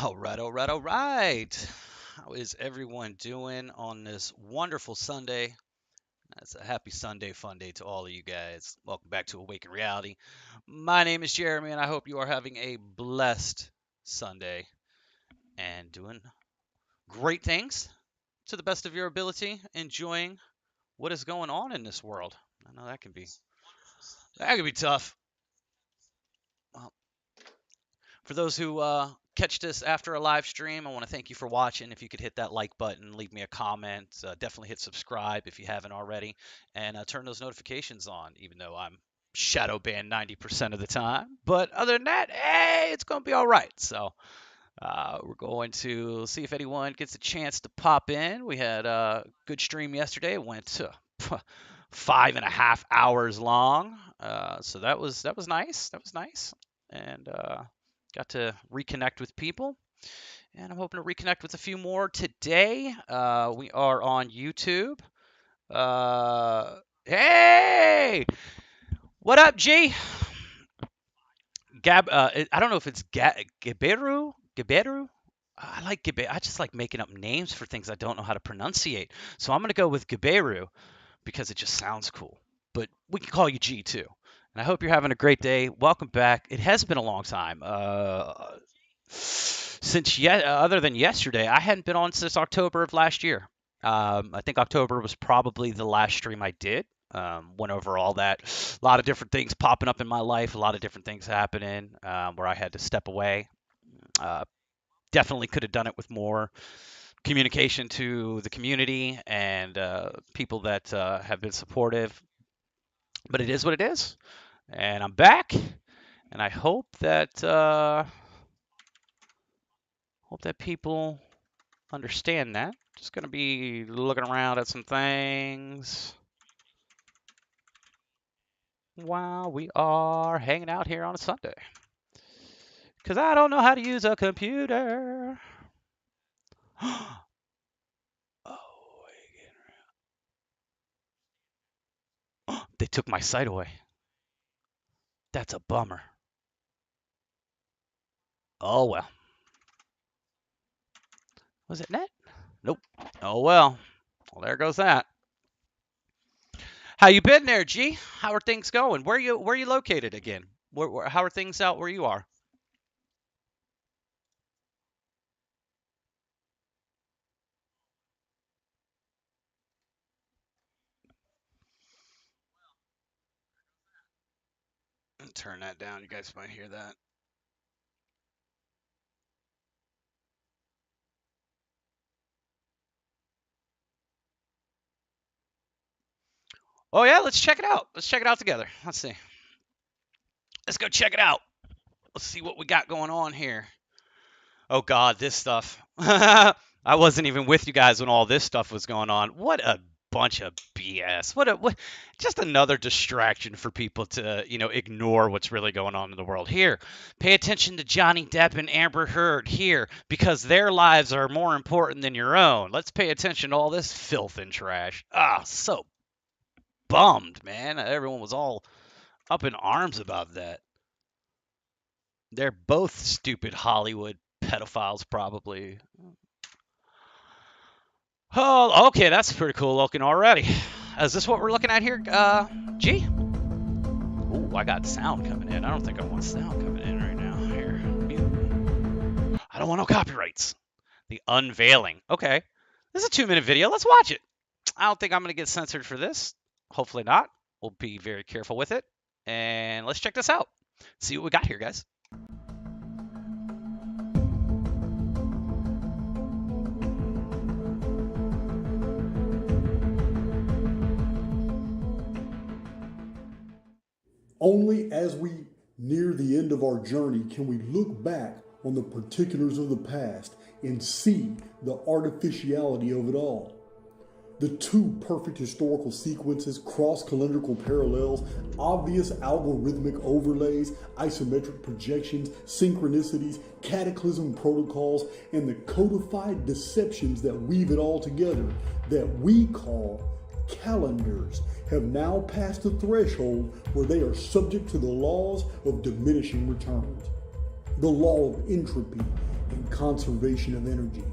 All right, all right, all right. How is everyone doing on this wonderful Sunday? That's a happy Sunday fun day to all of you guys. Welcome back to Awaken Reality. My name is Jeremy, and I hope you are having a blessed Sunday and doing great things to the best of your ability, enjoying what is going on in this world. I know that can be tough. Well, for those who catch this after a live stream, I want to thank you for watching. If you could hit that like button, leave me a comment, definitely hit subscribe if you haven't already, and turn those notifications on, even though I'm shadow banned 90% of the time. But other than that, hey, it's going to be all right. So we're going to see if anyone gets a chance to pop in. We had a good stream yesterday. It went to 5.5 hours long. So that was nice. That was nice. And got to reconnect with people. And I'm hoping to reconnect with a few more today. We are on YouTube. Hey, what up, G? I don't know if it's Giberu. I like Gibe. I just like making up names for things I don't know how to pronunciate. So I'm gonna go with Giberu because it just sounds cool. But we can call you G too. And I hope you're having a great day. Welcome back. It has been a long time. Since yet, other than yesterday, I hadn't been on since October of last year. I think October was probably the last stream I did. Went over all that. A lot of different things popping up in my life, a lot of different things happening where I had to step away. Uh, Definitely could have done it with more communication to the community and people that have been supportive. But it is what it is, and I'm back, and I hope that people understand that. Just gonna be looking around at some things while we are hanging out here on a Sunday, because I don't know how to use a computer. Oh, they took my site away. That's a bummer. Oh well. Was it net? Nope. Oh well. Well, there goes that. How you been there, G? How are things going? Where you located again? How are things out where you are? Turn that down. You guys might hear that. Oh yeah, let's check it out. Let's check it out together. Let's see. Let's go check it out. Let's see what we got going on here. Oh God, this stuff. I wasn't even with you guys when all this stuff was going on. What a bunch of BS. What just another distraction for people to, ignore what's really going on in the world. Here, pay attention to Johnny Depp and Amber Heard here because their lives are more important than your own. Let's pay attention to all this filth and trash. Ah, so bummed, man. Everyone was all up in arms about that. They're both stupid Hollywood pedophiles, probably. Oh, okay, that's pretty cool looking already. Is this what we're looking at here, G? Ooh, I got sound coming in. I don't think I want sound coming in right now. Here, mute. I don't want no copyrights. The unveiling. Okay, this is a 2-minute video. Let's watch it. I don't think I'm gonna get censored for this. Hopefully not. We'll be very careful with it. And let's check this out. See what we got here, guys. Only as we near the end of our journey can we look back on the particulars of the past and see the artificiality of it all. The two perfect historical sequences, cross-calendrical parallels, obvious algorithmic overlays, isometric projections, synchronicities, cataclysm protocols, and the codified deceptions that weave it all together that we call calendars have now passed the threshold where they are subject to the laws of diminishing returns. The law of entropy and conservation of energy.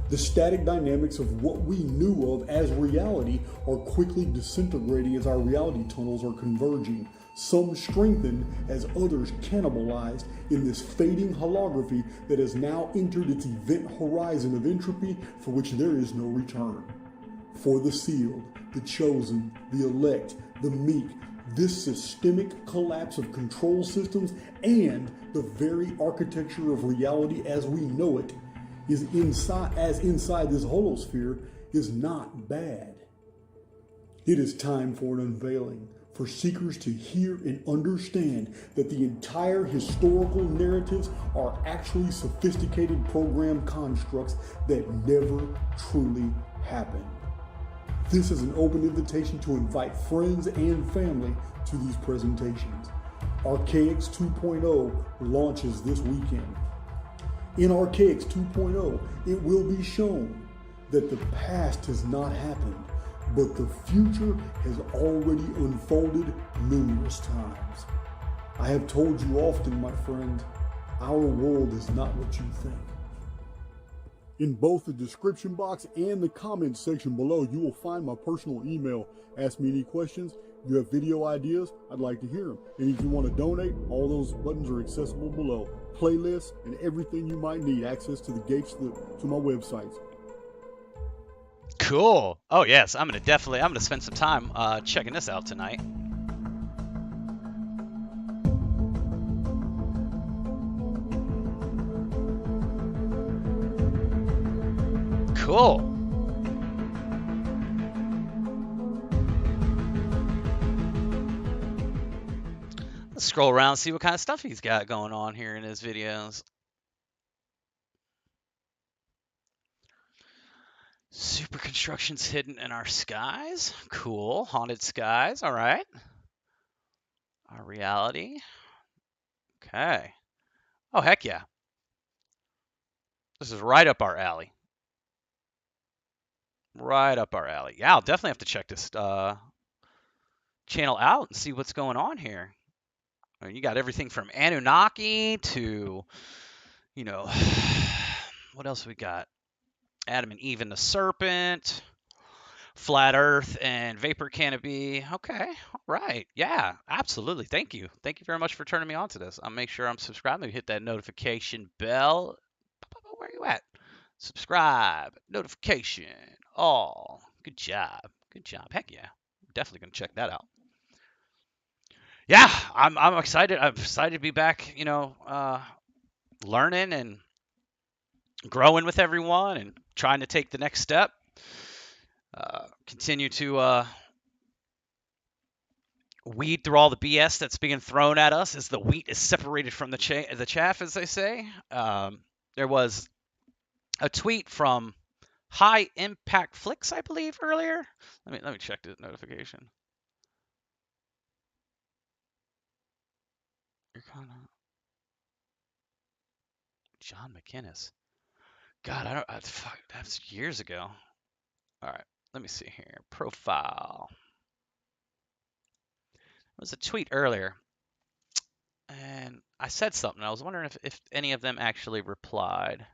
The static dynamics of what we knew of as reality are quickly disintegrating as our reality tunnels are converging, some strengthened as others cannibalized in this fading holography that has now entered its event horizon of entropy for which there is no return. For the sealed, the chosen, the elect, the meek, this systemic collapse of control systems and the very architecture of reality as we know it is inside this holosphere is not bad. It is time for an unveiling, for seekers to hear and understand that the entire historical narratives are actually sophisticated program constructs that never truly happened. This is an open invitation to invite friends and family to these presentations. Archaics 2.0 launches this weekend. In Archaics 2.0, it will be shown that the past has not happened, but the future has already unfolded numerous times. I have told you often, my friend, our world is not what you think. In both the description box and the comments section below, you will find my personal email. Ask me any questions. If you have video ideas, I'd like to hear them. And if you want to donate, all those buttons are accessible below. Playlists and everything you might need, access to the gates to my websites. Cool. Oh yes, I'm gonna spend some time checking this out tonight. Cool. Let's scroll around and see what kind of stuff he's got going on here in his videos. Super constructions hidden in our skies. Cool. Haunted skies. All right. Our reality. Okay. Oh, heck yeah. This is right up our alley. Right up our alley. Yeah, I'll definitely have to check this channel out and see what's going on here. I mean, you got everything from Anunnaki to, you know, what else we got? Adam and Eve and the Serpent, Flat Earth and Vapor Canopy. Okay, all right. Yeah, absolutely. Thank you. Thank you very much for turning me on to this. I'll make sure I'm subscribed. Maybe hit that notification bell. Where are you at? Subscribe, notification, all. Good job. Good job. Heck yeah. Definitely going to check that out. Yeah, I'm excited. I'm excited to be back, learning and growing with everyone and trying to take the next step. Continue to weed through all the BS that's being thrown at us as the wheat is separated from the chaff, as they say. There was a tweet from High Impact Flicks, I believe, earlier. Let me check the notification. You're kind of John McInnes. God, fuck, that's years ago. All right, let me see here. Profile. It was a tweet earlier, and I said something. I was wondering if any of them actually replied.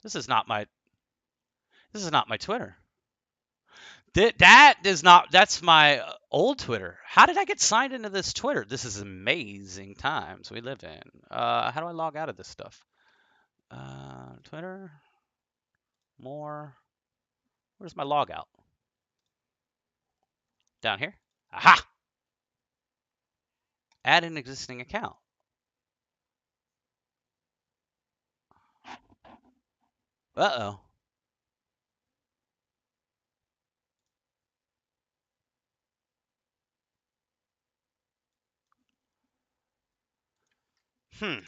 This is not my Twitter. That is not. That's my old Twitter. How did I get signed into this Twitter? This is amazing times we live in. How do I log out of this stuff? Twitter. More. Where's my logout? Down here. Aha! Add an existing account. Uh-oh. Hmm.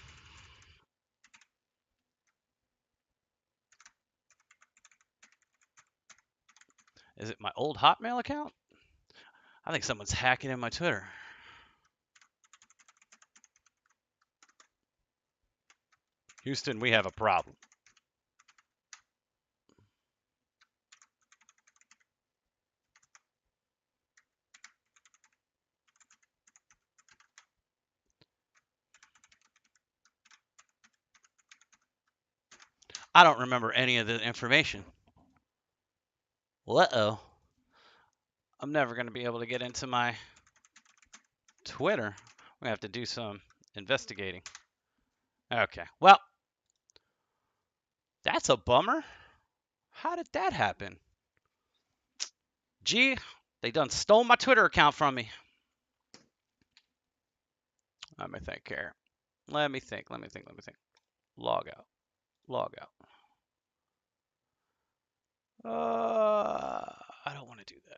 Is it my old Hotmail account? I think someone's hacking in my Twitter. Houston, we have a problem. I don't remember any of the information. Well, uh-oh. I'm never going to be able to get into my Twitter. We have to do some investigating. Okay. Well, that's a bummer. How did that happen? Gee, they done stole my Twitter account from me. Let me think here. Let me think. Log out. Log out. I don't want to do that.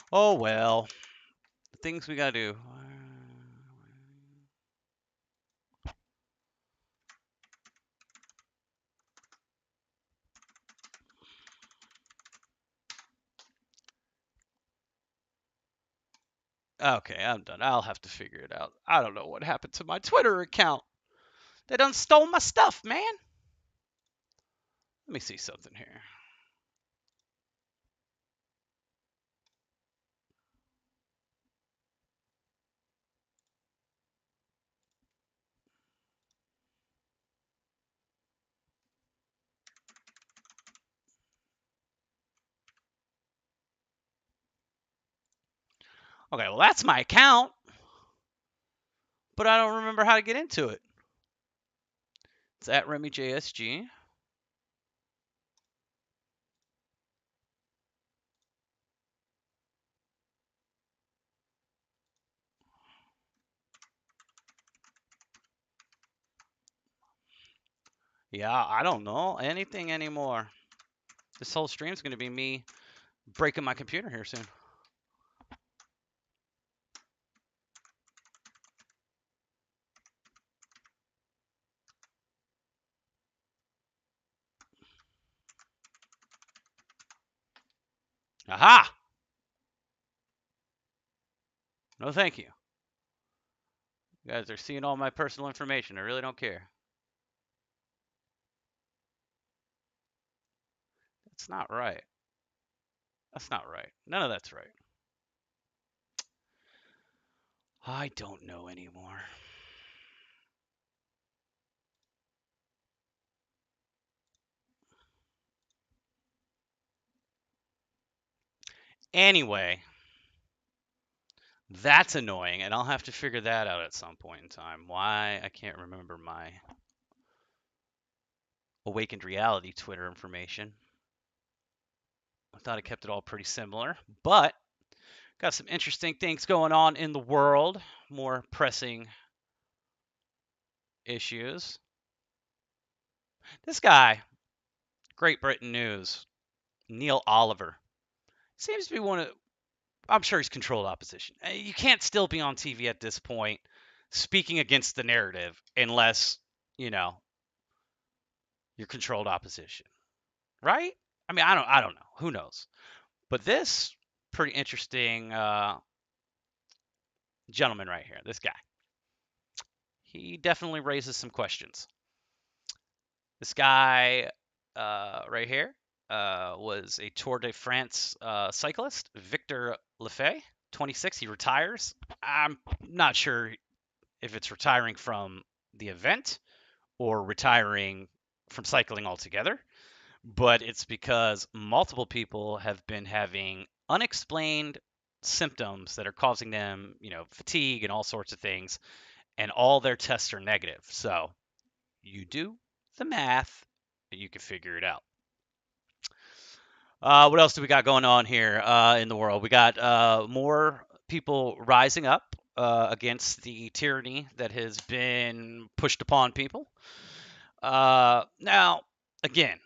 Oh well. The things we gotta do. Okay, I'm done. I'll have to figure it out. I don't know what happened to my Twitter account. They done stole my stuff, man. Let me see something here. Okay, well that's my account, but I don't remember how to get into it. It's at RemyJSG. Yeah, I don't know anything anymore. This whole stream's gonna be me breaking my computer here soon. Aha! No, thank you. You guys are seeing all my personal information. I really don't care. That's not right. That's not right. None of that's right. I don't know anymore. Anyway, that's annoying, and I'll have to figure that out at some point in time. Why I can't remember my Awakened Reality Twitter information. I thought I kept it all pretty similar, but got some interesting things going on in the world, more pressing issues. This guy, Great Britain News, Neil Oliver, seems to be one of, I'm sure he's controlled opposition. You can't still be on TV at this point speaking against the narrative unless, you know, you're controlled opposition, right? I mean, I don't know. Who knows? But this pretty interesting gentleman right here, this guy, he definitely raises some questions. This guy right here was a Tour de France cyclist, Victor Lefay, 26. He retires. I'm not sure if it's retiring from the event or retiring from cycling altogether, but it's because multiple people have been having unexplained symptoms that are causing them, fatigue and all sorts of things, and all their tests are negative. So you do the math, and you can figure it out. What else do we got going on here in the world? We got more people rising up against the tyranny that has been pushed upon people. Now, again,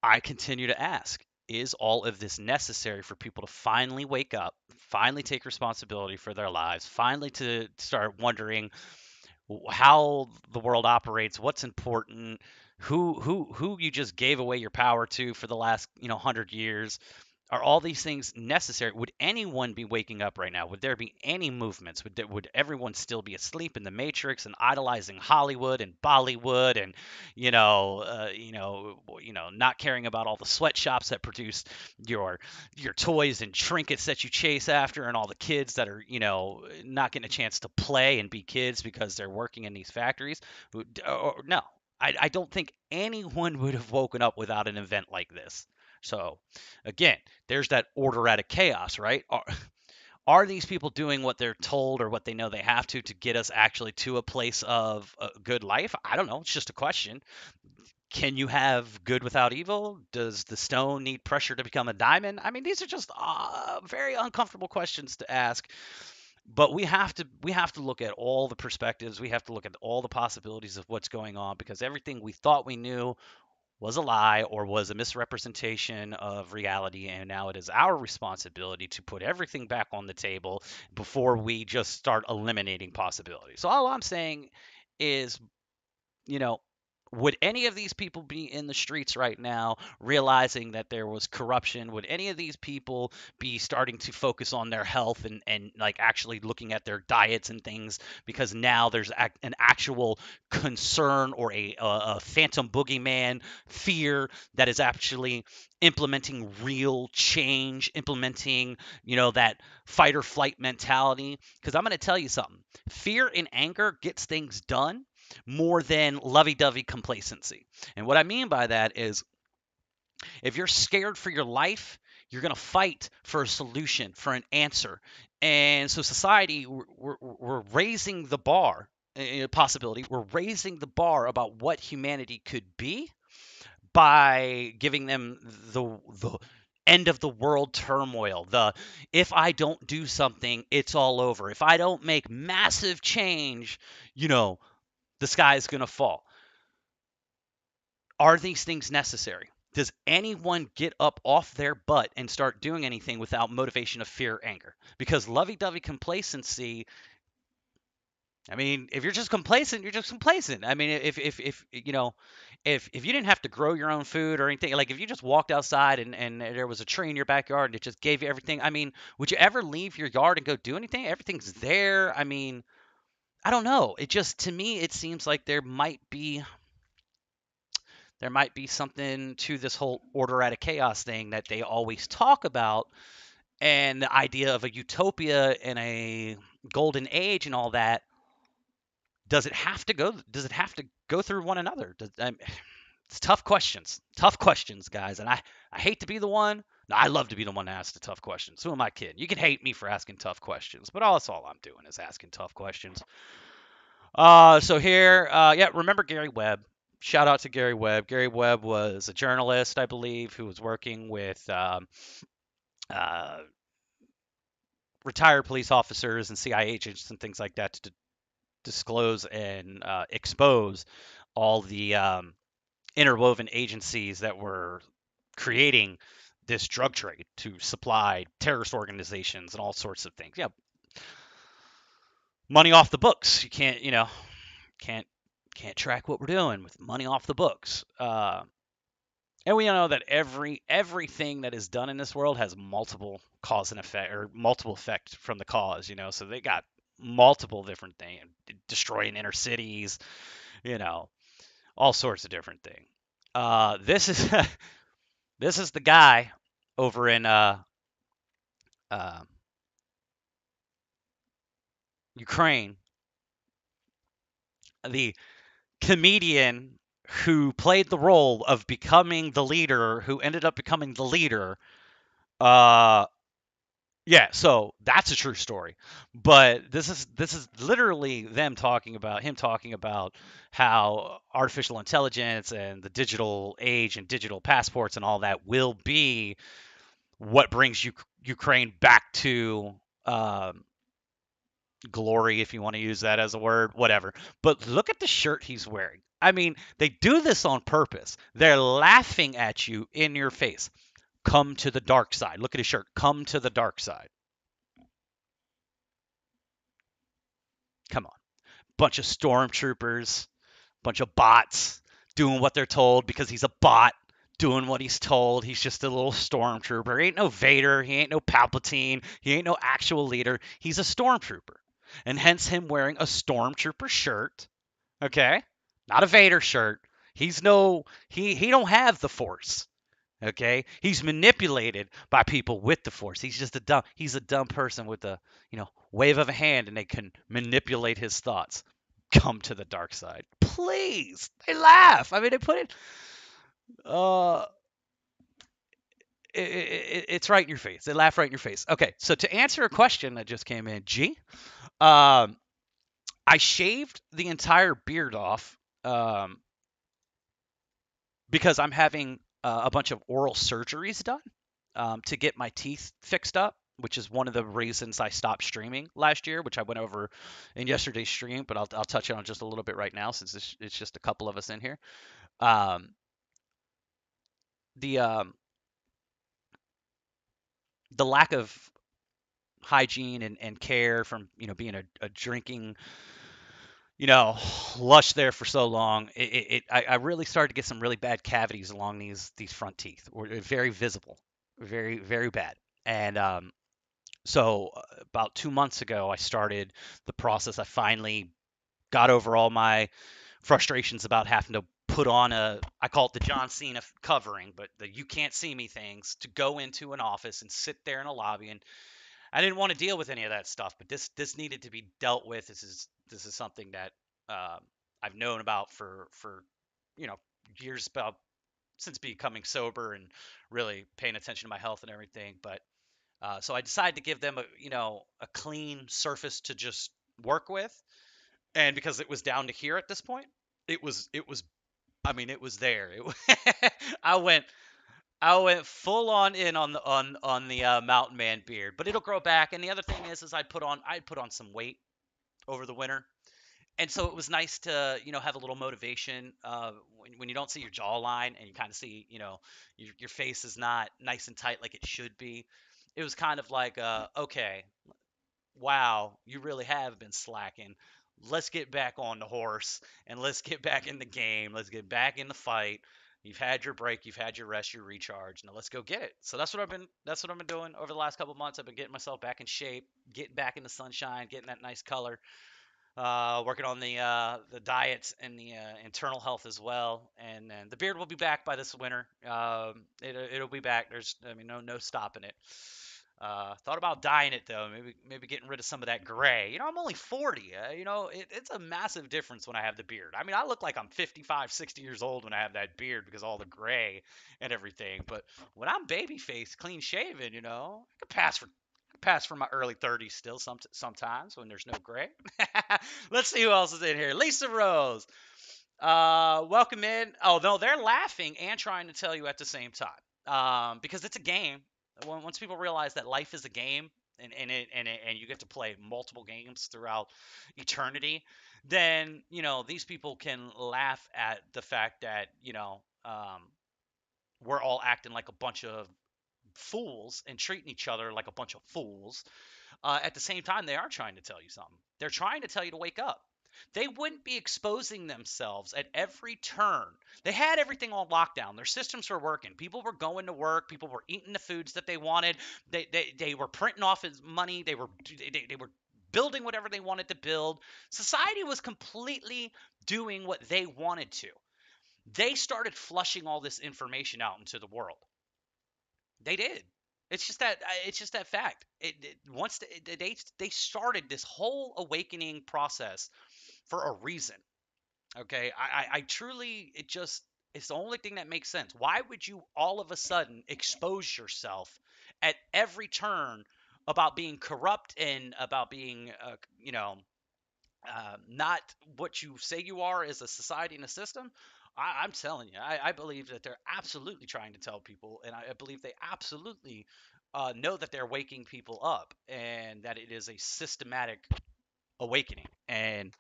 I continue to ask, is all of this necessary for people to finally wake up, finally take responsibility for their lives, finally to start wondering how the world operates, what's important, who you just gave away your power to for the last 100 years. Are all these things necessary? Would anyone be waking up right now? Would there be any movements? Would everyone still be asleep in the Matrix and idolizing Hollywood and Bollywood and not caring about all the sweatshops that produce your your toys and trinkets that you chase after, and all the kids that are not getting a chance to play and be kids because they're working in these factories? No, I don't think anyone would have woken up without an event like this. So again, there's that order out of chaos, right? Are these people doing what they're told or what they know they have to get us actually to a place of a good life? I don't know. It's just a question. Can you have good without evil? Does the stone need pressure to become a diamond? I mean, these are just very uncomfortable questions to ask. But we have to look at all the perspectives. We have to look at all the possibilities of what's going on, because everything we thought we knew was a lie or was a misrepresentation of reality. And now it is our responsibility to put everything back on the table before we just start eliminating possibilities. So all I'm saying is, you know, would any of these people be in the streets right now realizing that there was corruption? Would any of these people be starting to focus on their health and like actually looking at their diets and things, because now there's an actual concern or a phantom boogeyman fear that is actually implementing real change, implementing, that fight or flight mentality? Because I'm going to tell you something: fear and anger gets things done more than lovey-dovey complacency. And what I mean by that is, if you're scared for your life, you're going to fight for a solution, for an answer. And so society, we're raising the bar, a possibility. We're raising the bar about what humanity could be by giving them the end of the world turmoil. The if I don't do something, it's all over. If I don't make massive change, the sky is going to fall. Are these things necessary? Does anyone get up off their butt and start doing anything without motivation of fear or anger? Because lovey-dovey complacency, I mean, if you're just complacent, you're just complacent. I mean, if you didn't have to grow your own food or anything, like if you just walked outside and there was a tree in your backyard and it just gave you everything, I mean, would you ever leave your yard and go do anything? Everything's there. I mean, I don't know. It just, to me, it seems like there might be something to this whole order out of chaos thing that they always talk about, and the idea of a utopia and a golden age and all that. Does it have to go through one another? It's tough questions, guys. And I hate to be the one. No, I love to be the one to ask the tough questions. Who am I kidding? You can hate me for asking tough questions, but that's all I'm doing is asking tough questions. So here, yeah, remember Gary Webb. Shout out to Gary Webb. Gary Webb was a journalist, I believe, who was working with uh, retired police officers and CIA agents and things like that to disclose and expose all the interwoven agencies that were creating this drug trade to supply terrorist organizations and all sorts of things. Yeah, money off the books. You can't can't track what we're doing with money off the books. And we know that everything that is done in this world has multiple cause and effect, or multiple effect from the cause. So they got multiple different things, destroying inner cities, you know, all sorts of different things. This is this is the guy over in uh, Ukraine, the comedian who played the role of becoming the leader, who ended up becoming the leader. Uh, yeah, so that's a true story. But this is literally him talking about how artificial intelligence and the digital age and digital passports and all that will be what brings Ukraine back to um, glory, if you want to use that as a word, whatever. But look at the shirt he's wearing. I mean, they do this on purpose. They're laughing at you in your face. Come to the dark side. Look at his shirt. Come to the dark side. Come on. bunch of stormtroopers, bunch of bots doing what they're told because he's a bot doing what he's told. He's just a little stormtrooper. He ain't no Vader. He ain't no Palpatine. He ain't no actual leader. He's a stormtrooper. And hence him wearing a stormtrooper shirt. Okay? Not a Vader shirt. He don't have the force. Okay? He's manipulated by people with the force. He's a dumb person with a, wave of a hand and they can manipulate his thoughts. Come to the dark side. Please. They laugh. I mean, they put it uh it's right in your face. They laugh right in your face. Okay, so to answer a question that just came in, um, I shaved the entire beard off because I'm having a bunch of oral surgeries done to get my teeth fixed up, which is one of the reasons I stopped streaming last year, which I went over in yesterday's stream, but I'll touch on just a little bit right now since it's just a couple of us in here. Um, the um, the lack of hygiene and care from being a drinking lush there for so long. I really started to get some really bad cavities along these front teeth, or very visible, very very bad. And so about 2 months ago, I started the process. I finally got over all my frustrations about having to put on I call it the John Cena covering, but the you can't see me things, to go into an office and sit there in a lobby. And I didn't want to deal with any of that stuff, but this needed to be dealt with. This is something that uh, I've known about for you know years, about since becoming sober and really paying attention to my health and everything. But so I decided to give them a clean surface to just work with, and because it was down to here at this point, it was I mean it was there. I went I went full on in on the mountain man beard, but it'll grow back. And the other thing is I'd put on some weight over the winter, and so it was nice to have a little motivation when you don't see your jawline and you kind of see your face is not nice and tight like it should be. It was kind of like okay, wow, you really have been slacking. Let's get back on the horse and let's get back in the game. Let's get back in the fight. You've had your break, you've had your rest, your recharge. Now let's go get it. So that's what I've been doing over the last couple of months. I've been getting myself back in shape, getting back in the sunshine, getting that nice color. Working on the diets and the internal health as well, and then the beard will be back by this winter. It'll be back. I mean, no stopping it. Thought about dyeing it though. Maybe getting rid of some of that gray. I'm only 40. It's a massive difference when I have the beard. I mean, I look like I'm 55, 60 years old when I have that beard because all the gray and everything. But when I'm baby faced, clean shaven, I could pass for my early 30s still sometimes when there's no gray. Let's see who else is in here. Lisa Rose. Welcome in. Oh no, they're laughing and trying to tell you at the same time. Because it's a game. Once people realize that life is a game, and you get to play multiple games throughout eternity, then these people can laugh at the fact that we're all acting like a bunch of fools and treating each other like a bunch of fools. At the same time, they are trying to tell you something. They're trying to tell you to wake up. They wouldn't be exposing themselves at every turn. They had everything on lockdown. Their systems were working. People were going to work. People were eating the foods that they wanted. They were printing off his money. They were building whatever they wanted to build. Society was completely doing what they wanted to. They started flushing all this information out into the world. They did. It's just that fact. Once they started this whole awakening process for a reason. Okay, I truly it's the only thing that makes sense. Why would you all of a sudden expose yourself at every turn about being corrupt and about being not what you say you are as a society and a system? I'm telling you, I believe that they're absolutely trying to tell people, and I believe they absolutely know that they're waking people up, and that it is a systematic awakening. And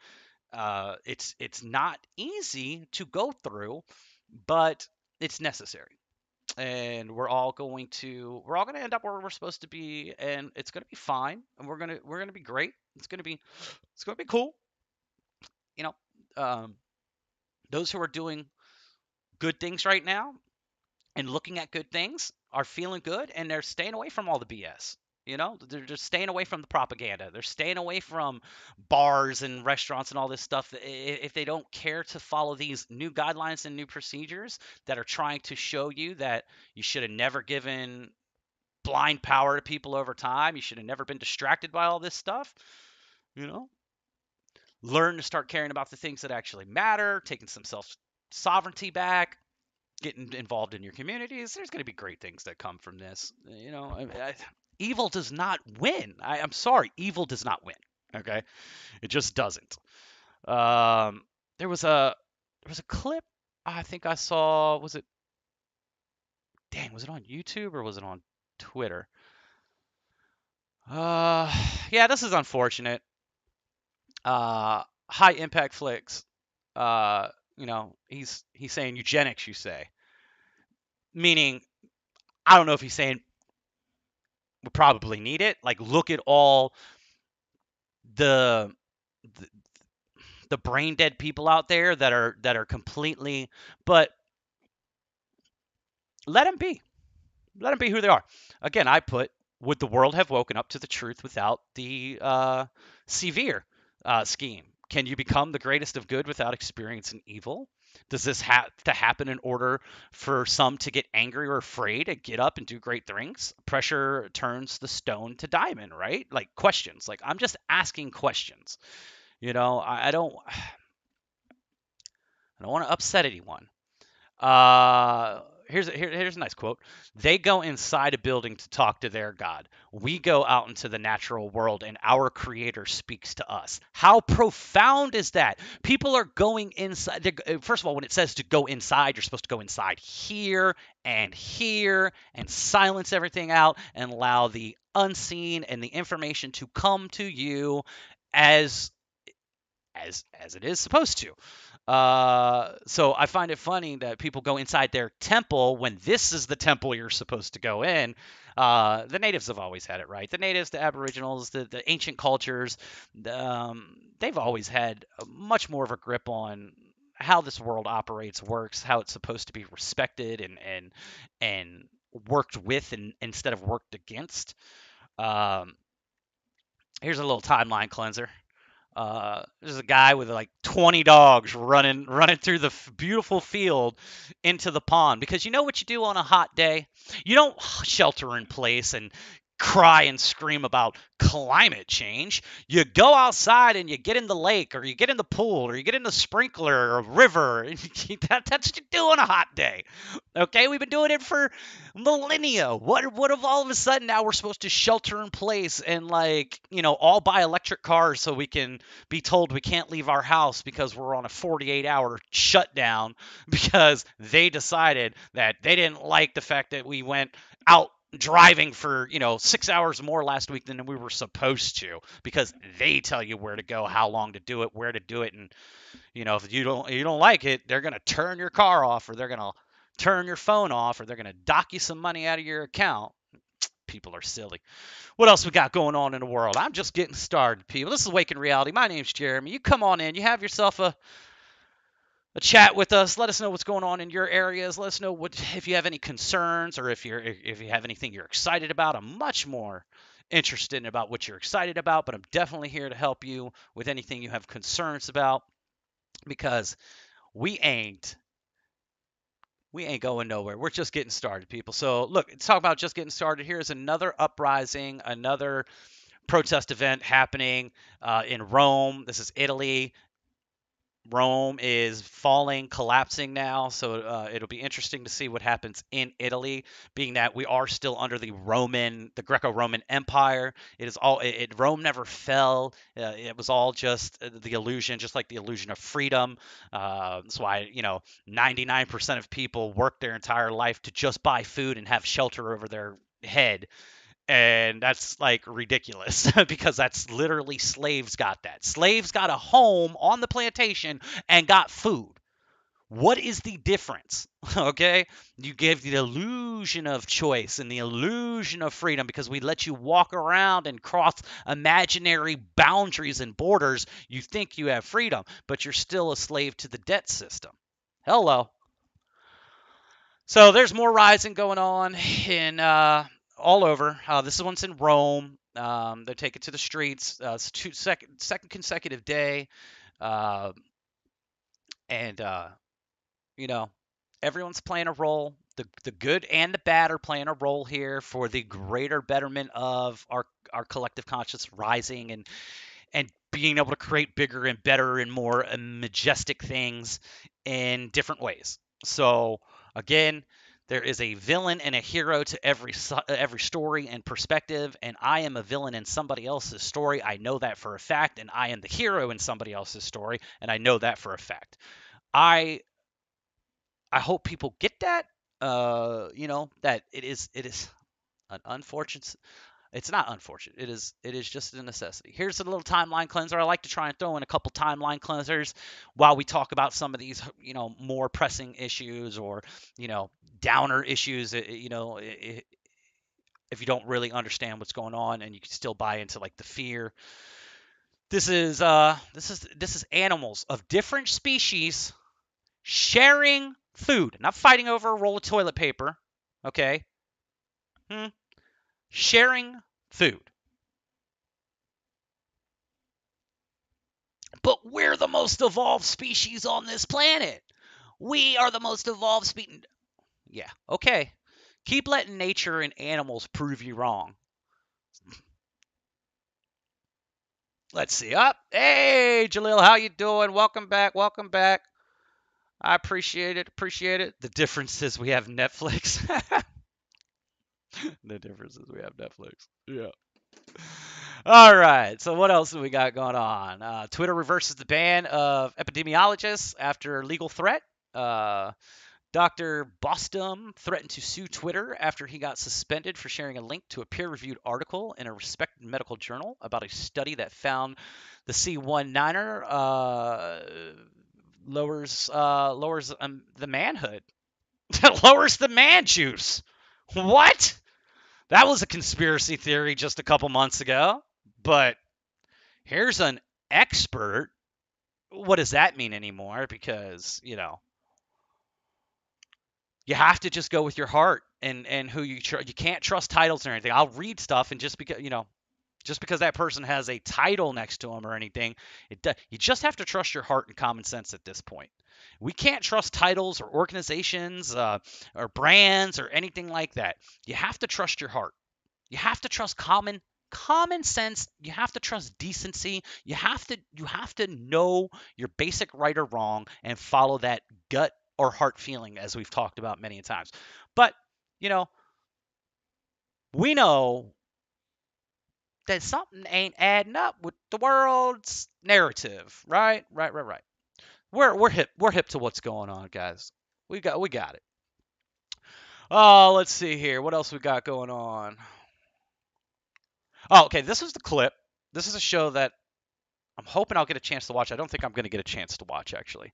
it's not easy to go through, but it's necessary. And we're all going to end up where we're supposed to be, and it's going to be fine, and we're going to be great. It's going to be cool. you know, um, those who are doing good things right now and looking at good things are feeling good and they're staying away from all the BS. They're just staying away from the propaganda. They're staying away from bars and restaurants and all this stuff. If they don't care to follow these new guidelines and new procedures that are trying to show you that you should have never given blind power to people over time, you should have never been distracted by all this stuff, you know, learn to start caring about the things that actually matter, taking some self sovereignty back, getting involved in your communities. There's going to be great things that come from this. Evil does not win. I'm sorry, evil does not win. Okay, it just doesn't. Um, there was a clip I think I saw. Was it? Dang, was it on YouTube or was it on Twitter? Uh, yeah, this is unfortunate. High impact flicks. He's saying eugenics. You say, meaning I don't know if he's saying we probably need it. Like, look at all the the, the brain dead people out there that are completely. But let them be. Let them be who they are. Again, I put, would the world have woken up to the truth without the severe scheme? Can you become the greatest of good without experiencing evil? Does this have to happen in order for some to get angry or afraid and get up and do great things? Pressure turns the stone to diamond, right? Like, questions. Like, I'm just asking questions. I don't want to upset anyone. Here's a nice quote. They go inside a building to talk to their God. We go out into the natural world and our creator speaks to us. How profound is that? People are going inside. First of all, when it says to go inside, you're supposed to go inside here and silence everything out and allow the unseen and the information to come to you as as it is supposed to. So I find it funny that people go inside their temple when this is the temple you're supposed to go in. The natives have always had it right. The natives, the aboriginals, the ancient cultures, they've always had much more of a grip on how this world operates, works, how it's supposed to be respected and worked with and instead of worked against. Um, Here's a little timeline cleanser. There's a guy with like 20 dogs running through the beautiful field into the pond because you know what you do on a hot day? You don't shelter in place and cry and scream about climate change. You go outside and you get in the lake or you get in the pool or you get in the sprinkler or river. That's what you do on a hot day. Okay, we've been doing it for millennia. What if all of a sudden now we're supposed to shelter in place and all buy electric cars so we can be told we can't leave our house because we're on a 48-hour shutdown because they decided that they didn't like the fact that we went out driving for 6 hours more last week than we were supposed to because they tell you where to go, how long to do it, where to do it, and if you don't like it, they're gonna turn your car off or they're gonna turn your phone off or they're gonna dock you some money out of your account. People are silly. What else we got going on in the world? I'm just getting started, people. This is Waking Reality. My name's Jeremy. You come on in. You have yourself a chat with us. Let us know what's going on in your areas. Let us know if you have any concerns or if you have anything you're excited about. I'm much more interested in about what you're excited about, but I'm definitely here to help you with anything you have concerns about because we ain't going nowhere. We're just getting started, people. So look, let's talk about just getting started. Here's another uprising, another protest event happening in Rome. This is Italy. Rome is falling, collapsing now, so it'll be interesting to see what happens in Italy, being that we are still under the Greco-Roman Empire. Rome never fell. It was all just the illusion, just like the illusion of freedom. That's why 99% of people work their entire life to just buy food and have shelter over their head, and that's like ridiculous because that's literally slaves got that. Slaves got a home on the plantation and got food. What is the difference? Okay? You give the illusion of choice and the illusion of freedom because we let you walk around and cross imaginary boundaries and borders. You think you have freedom, but you're still a slave to the debt system. Hello. So there's more rising going on in all over. This one's in Rome. They're taking to the streets. It's second consecutive day, uh, and you know, everyone's playing a role. The good and the bad are playing a role here for the greater betterment of our collective conscious rising and being able to create bigger and better and more majestic things in different ways. So again, there is a villain and a hero to every story and perspective, and I am a villain in somebody else's story. I know that for a fact, and I am the hero in somebody else's story, and I know that for a fact. I I hope people get that. That it is an unfortunate. It's not unfortunate. It is just a necessity. Here's a little timeline cleanser. I like to try and throw in a couple timeline cleansers while we talk about some of these more pressing issues or downer issues. If you don't really understand what's going on and you can still buy into like the fear. This is animals of different species sharing food, not fighting over a roll of toilet paper. Okay. Hmm. Sharing food. But we're the most evolved species on this planet. We are the most evolved species. Yeah, okay. Keep letting nature and animals prove you wrong. Let's see. Up. Hey, Jalil, how you doing? Welcome back. Welcome back. I appreciate it. Appreciate it. The difference is we have Netflix. The difference is we have Netflix. Yeah. All right. So what else do we got going on? Twitter reverses the ban of epidemiologists after legal threat. Dr. Bostum threatened to sue Twitter after he got suspended for sharing a link to a peer-reviewed article in a respected medical journal about a study that found the C19er lowers the manhood, lowers the man juice. What? That was a conspiracy theory just a couple months ago, but here's an expert. What does that mean anymore? Because you have to just go with your heart and who you trust. You can't trust titles or anything. I'll read stuff, and just because that person has a title next to them or anything, you just have to trust your heart and common sense at this point. We can't trust titles or organizations or brands or anything like that. You have to trust your heart. You have to trust common sense. You have to trust decency. You have to know your basic right or wrong and follow that gut or heart feeling, as we've talked about many times. But you know we know that something ain't adding up with the world's narrative, right? Right, right, right. We're hip to what's going on, guys. We got it. Oh, let's see here. What else we got going on? Oh, okay. This is the clip. This is a show that I'm hoping I'll get a chance to watch. I don't think I'm going to get a chance to watch, actually.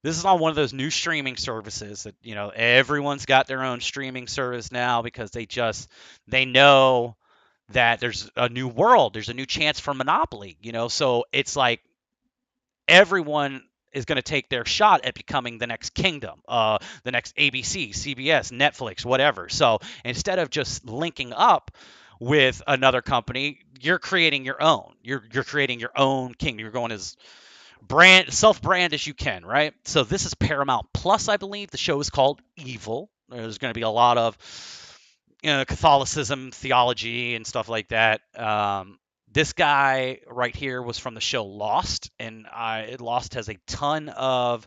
This is on one of those new streaming services that, everyone's got their own streaming service now because they know that there's a new world, there's a new chance for monopoly, so it's like everyone is going to take their shot at becoming the next kingdom, the next ABC, CBS, Netflix, whatever. So instead of just linking up with another company, you're creating your own. You're creating your own kingdom. You're going as self-brand as you can, right? So this is Paramount Plus, I believe. The show is called Evil. There's going to be a lot of Catholicism, theology, and stuff like that. This guy right here was from the show Lost, and Lost has a ton of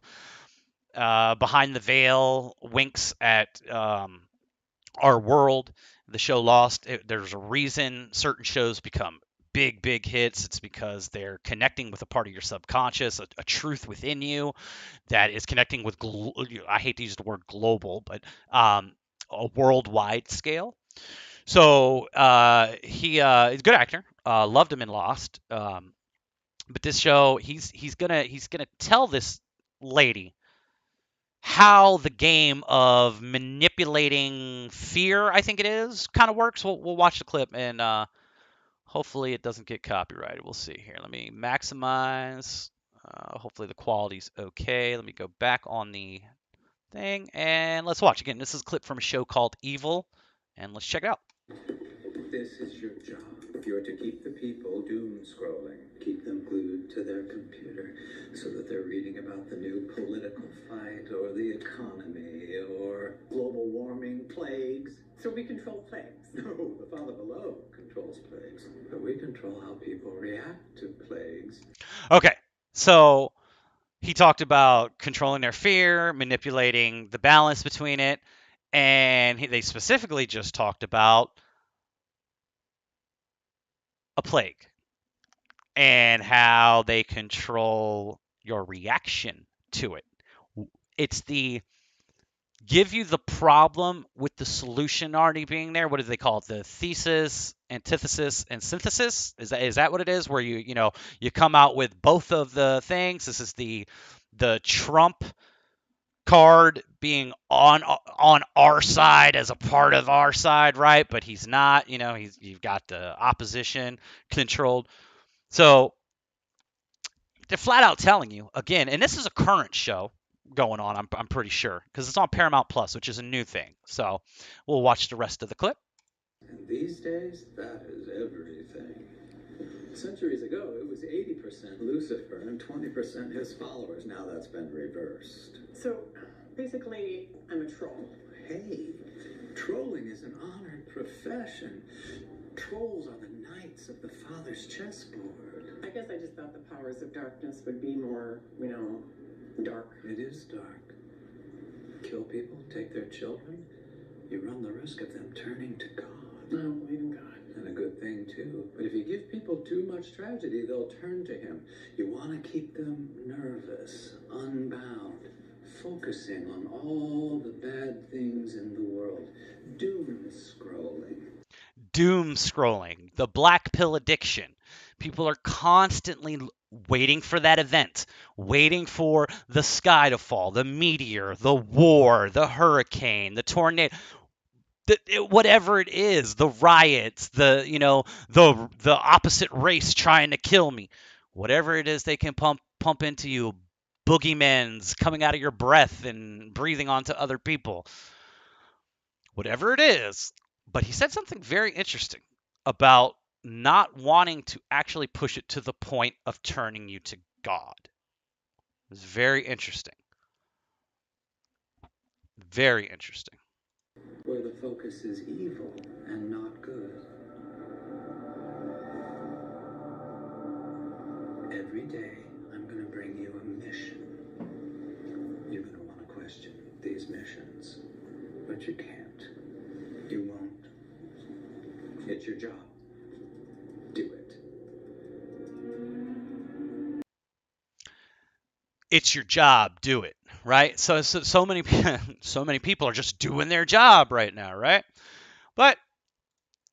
behind the veil winks at our world. The show Lost, there's a reason certain shows become big, big hits. It's because they're connecting with a part of your subconscious, a truth within you that is connecting with, I hate to use the word global, but a worldwide scale. So he's a good actor. Loved him in Lost. But this show, he's gonna tell this lady how the game of manipulating fear, I think it is, kind of works. We'll watch the clip and hopefully it doesn't get copyrighted. We'll see here. Let me maximize. Hopefully the quality's okay. Let me go back on the thing and let's watch. Again, this is a clip from a show called Evil, and let's check it out. This is your job. You're to keep the people doom scrolling, keep them glued to their computer so that they're reading about the new political fight or the economy or global warming, plagues. So we control plagues. No, the Father below controls plagues, but we control how people react to plagues. Okay, so he talked about controlling their fear, manipulating the balance between it, and they specifically just talked about a plague and how they control your reaction to it. It's the give you the problem with the solution already being there. What do they call it? The thesis, antithesis, and synthesis. Is that what it is? Where you come out with both of the things. This is the Trump card being on our side as a part of our side, right? But he's not. You've got the opposition controlled. So they're flat out telling you again, and this is a current show going on. I'm pretty sure because it's on Paramount Plus, which is a new thing. So we'll watch the rest of the clip. And these days, that is everything. Centuries ago, it was 80% Lucifer and 20% his followers. Now that's been reversed. So basically, I'm a troll. Hey, trolling is an honored profession. Trolls are the knights of the Father's chessboard. I guess I just thought the powers of darkness would be more, dark. It is dark. Kill people, take their children, you run the risk of them turning to God. I don't believe in God. And a good thing, too. But if you give people too much tragedy, they'll turn to him. You want to keep them nervous, unbound, focusing on all the bad things in the world. Doom scrolling. Doom scrolling, the black pill addiction. People are constantly waiting for that event, waiting for the sky to fall, the meteor, the war, the hurricane, the tornado, whatever it is, the riots, the opposite race trying to kill me, whatever it is they can pump into you, boogeymen's coming out of your breath and breathing onto other people, whatever it is. But he said something very interesting about not wanting to actually push it to the point of turning you to God. It was very interesting. Very interesting. Where the focus is evil and not good. Every day, I'm going to bring you a mission. You're going to want to question these missions, but you can't. You won't. It's your job. Do it. It's your job. Do it. Right? So many people are just doing their job right now, right? But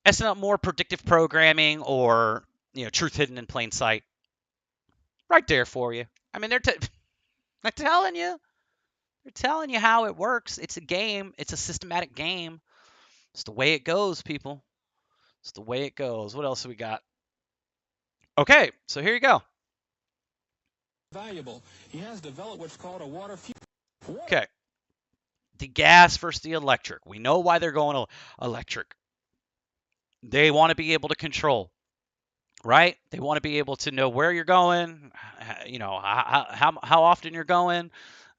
that's not more predictive programming or truth hidden in plain sight. Right there for you. I mean, they're telling you. They're telling you how it works. It's a game. It's a systematic game. It's the way it goes, people. It's the way it goes. What else have we got? Okay, so here you go. Valuable. He has developed what's called a water fuel. Okay. The gas versus the electric. We know why they're going electric. They want to be able to control, right? They want to be able to know where you're going, how often you're going,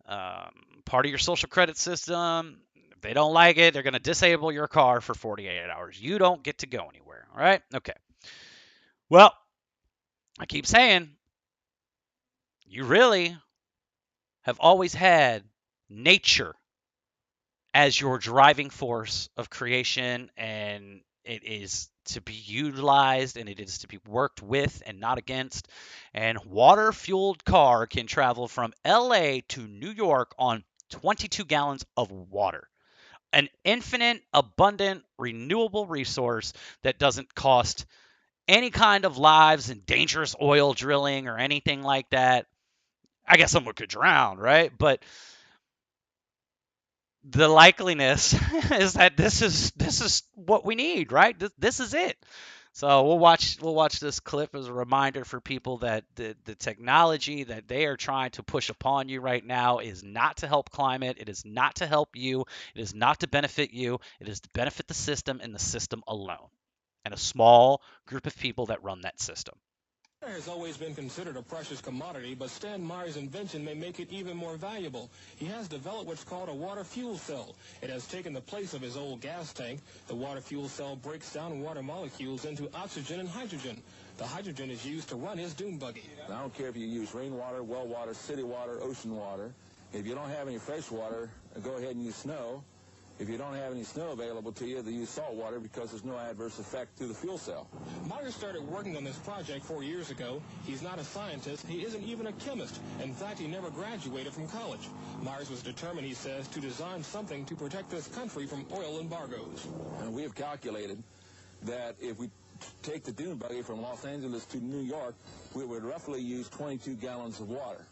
part of your social credit system. If they don't like it, they're going to disable your car for 48 hours. You don't get to go anywhere, all right? Okay. Well, I keep saying, you really have always had nature as your driving force of creation, and it is to be utilized and it is to be worked with and not against. And water-fueled car can travel from LA to New York on 22 gallons of water. An infinite, abundant, renewable resource that doesn't cost any kind of lives and dangerous oil drilling or anything like that. I guess someone could drown, right? But the likeliness is that this is what we need, right? This is it. So we'll watch this clip as a reminder for people that the technology that they are trying to push upon you right now is not to help climate. It is not to help you. It is not to benefit you. It is to benefit the system and the system alone, and a small group of people that run that system. Water has always been considered a precious commodity, but Stan Meyer's invention may make it even more valuable. He has developed what's called a water fuel cell. It has taken the place of his old gas tank. The water fuel cell breaks down water molecules into oxygen and hydrogen. The hydrogen is used to run his dune buggy. I don't care if you use rainwater, well water, city water, ocean water. If you don't have any fresh water, go ahead and use snow. If you don't have any snow available to you, then use salt water because there's no adverse effect to the fuel cell. Meyer started working on this project 4 years ago. He's not a scientist. He isn't even a chemist. In fact, he never graduated from college. Myers was determined, he says, to design something to protect this country from oil embargoes. And we have calculated that if we take the dune buggy from Los Angeles to New York, we would roughly use 22 gallons of water.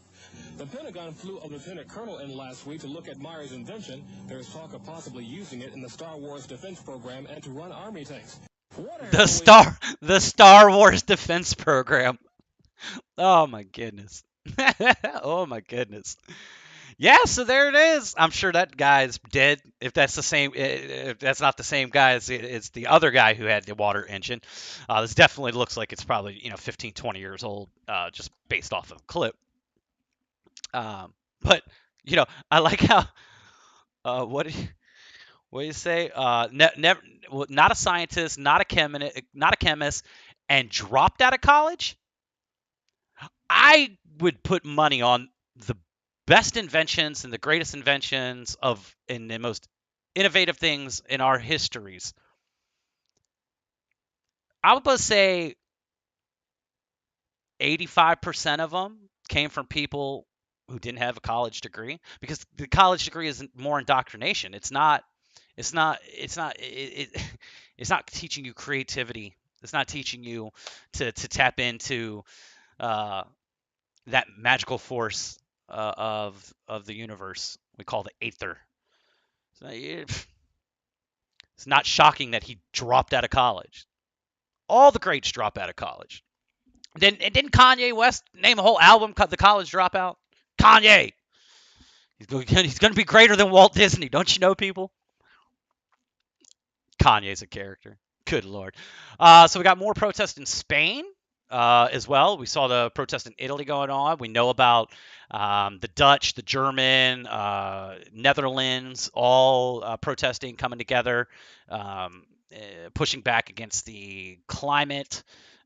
The Pentagon flew a lieutenant colonel in last week to look at Meyer's invention. There's talk of possibly using it in the Star Wars defense program and to run army tanks. The Star Wars defense program. Oh my goodness. Oh my goodness. Yeah, so there it is. I'm sure that guy's dead. If that's the same, if that's not the same guy, it's the other guy who had the water engine. This definitely looks like it's probably 15, 20 years old, just based off of the clip. But I like how what do you say? Never, not a scientist, not a chemist, and dropped out of college. I would put money on the best inventions and the greatest inventions and the most innovative things in our histories. I would say 85% of them came from people who didn't have a college degree, because the college degree is more indoctrination. It's not teaching you creativity. It's not teaching you to tap into that magical force of the universe we call the Aether. So it's not shocking that he dropped out of college. All the greats drop out of college. Didn't Kanye West name a whole album "The College Dropout"? Kanye. He's going to be greater than Walt Disney. Don't you know, people? Kanye's a character. Good Lord. So we got more protests in Spain as well. We saw the protest in Italy going on. We know about the Dutch, the German, Netherlands, all protesting, coming together, pushing back against the climate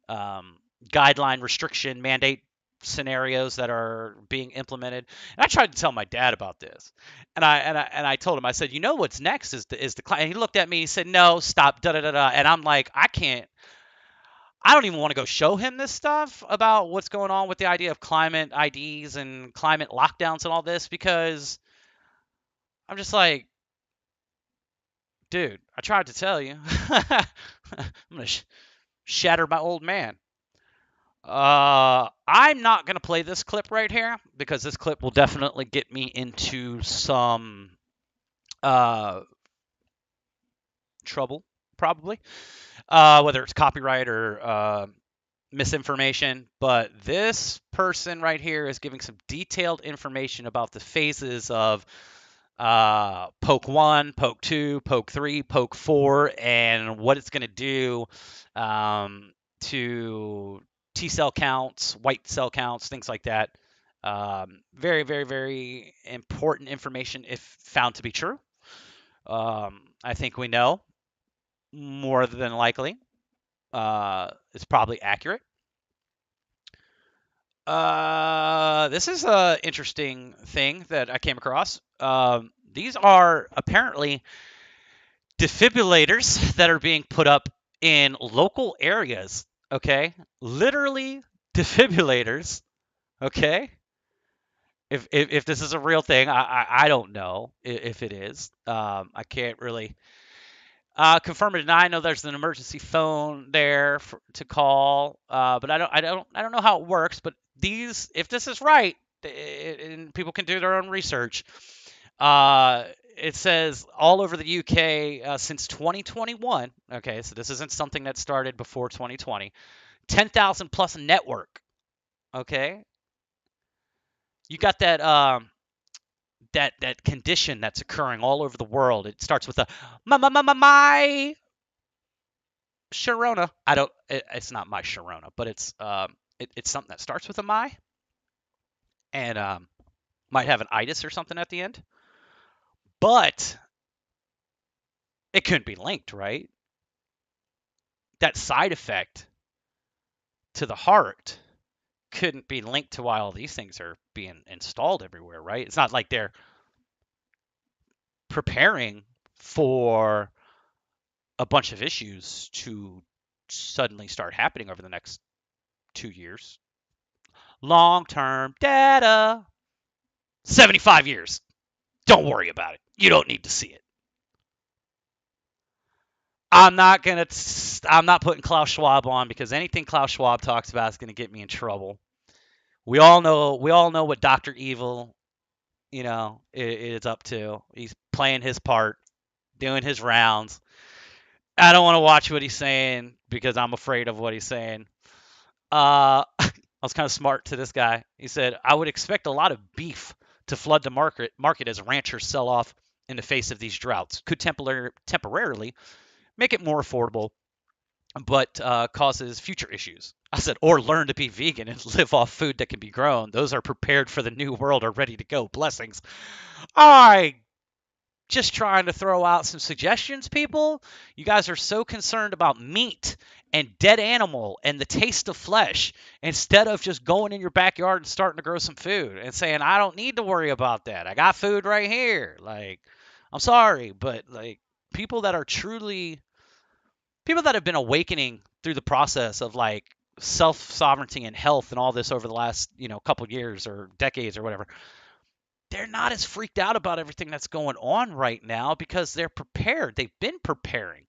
guideline restriction mandate scenarios that are being implemented. And I tried to tell my dad about this, and I told him, I said, what's next is the climate. And he looked at me, he said, no, stop, da da da da. And I'm like, I don't even want to go show him this stuff about what's going on with the idea of climate IDs and climate lockdowns and all this, because I'm just like, dude, I tried to tell you. I'm gonna shatter my old man. I'm not going to play this clip right here, because this clip will definitely get me into some trouble, probably, whether it's copyright or misinformation. But this person right here is giving some detailed information about the phases of Poke 1, Poke 2, Poke 3, Poke 4, and what it's going to do to T cell counts, white cell counts, things like that. Very, very, very important information if found to be true. I think we know more than likely it's probably accurate. This is an interesting thing that I came across. These are apparently defibrillators that are being put up in local areas. Okay, literally defibrillators. Okay, if this is a real thing, I don't know if it is. I can't really confirm or deny. I know there's an emergency phone there to call, but I don't know how it works. But if this is right, and people can do their own research, it says all over the UK since 2021. Okay, so this isn't something that started before 2020. 10,000 plus network. Okay, you got that condition that's occurring all over the world. It starts with a my Sharona. I don't. It's not my Sharona, but it's something that starts with a my and might have an itis or something at the end. But it couldn't be linked, right? That side effect to the heart couldn't be linked to why all these things are being installed everywhere, right? It's not like they're preparing for a bunch of issues to suddenly start happening over the next 2 years. Long-term data, 75 years. Don't worry about it. You don't need to see it. I'm not putting Klaus Schwab on because anything Klaus Schwab talks about is going to get me in trouble. We all know what Dr. Evil, is up to. He's playing his part, doing his rounds. I don't want to watch what he's saying because I'm afraid of what he's saying. I was kind of smart to this guy. He said, I would expect a lot of beef to flood the market as ranchers sell off in the face of these droughts. Could temporarily make it more affordable, but causes future issues. I said, or learn to be vegan and live off food that can be grown. Those are prepared for the new world, are ready to go. Blessings. I just trying to throw out some suggestions, people. You guys are so concerned about meat and dead animal and the taste of flesh instead of just going in your backyard and starting to grow some food and saying, I don't need to worry about that. I got food right here. Like, I'm sorry, but like people that have been awakening through the process of like self-sovereignty and health and all this over the last, couple years or decades or whatever, they're not as freaked out about everything that's going on right now because they're prepared. They've been preparing.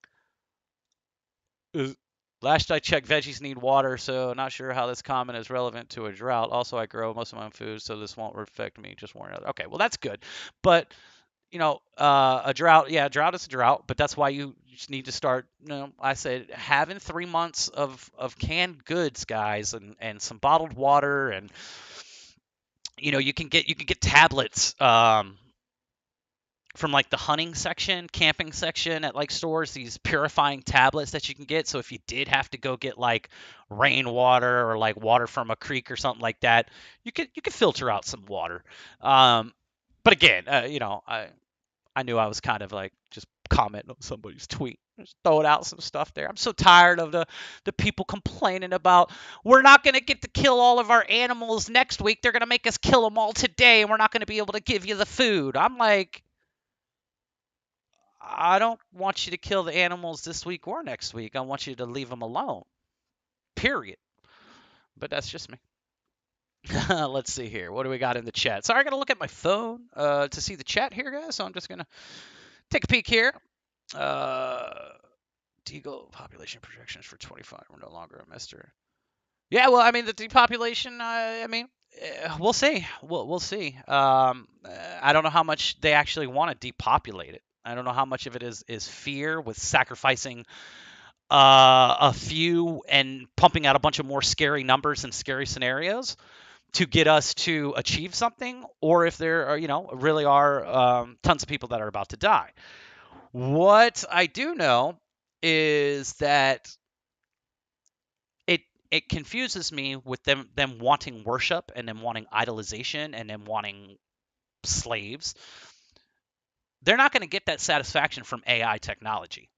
Last I checked, veggies need water, so not sure how this comment is relevant to a drought. Also, I grow most of my own food, so this won't affect me. Just warning. Okay, well that's good, but a drought, yeah, a drought is a drought, but that's why you just need to start. I said having 3 months of canned goods, guys, and some bottled water, and you can get tablets from like the hunting section, camping section at like stores, these purifying tablets that you can get. So if you did have to go get like rainwater or like water from a creek or something like that, you could filter out some water. But again, I knew I was kind of like just commenting on somebody's tweet. Just throwing out some stuff there. I'm so tired of the people complaining about we're not going to get to kill all of our animals next week. They're going to make us kill them all today, and we're not going to be able to give you the food. I'm like, I don't want you to kill the animals this week or next week. I want you to leave them alone. Period. But that's just me. Let's see here. What do we got in the chat? Sorry, I got to look at my phone to see the chat here, guys. So I'm just going to take a peek here. Deagle population projections for 25. We're no longer a mister. Yeah, well, I mean, the depopulation, we'll see. We'll see. I don't know how much they actually want to depopulate it. I don't know how much of it is fear with sacrificing a few and pumping out a bunch of more scary numbers and scary scenarios to get us to achieve something, or if there are, really are tons of people that are about to die. What I do know is that it confuses me with them wanting worship and them wanting idolization and them wanting slaves. They're not going to get that satisfaction from AI technology.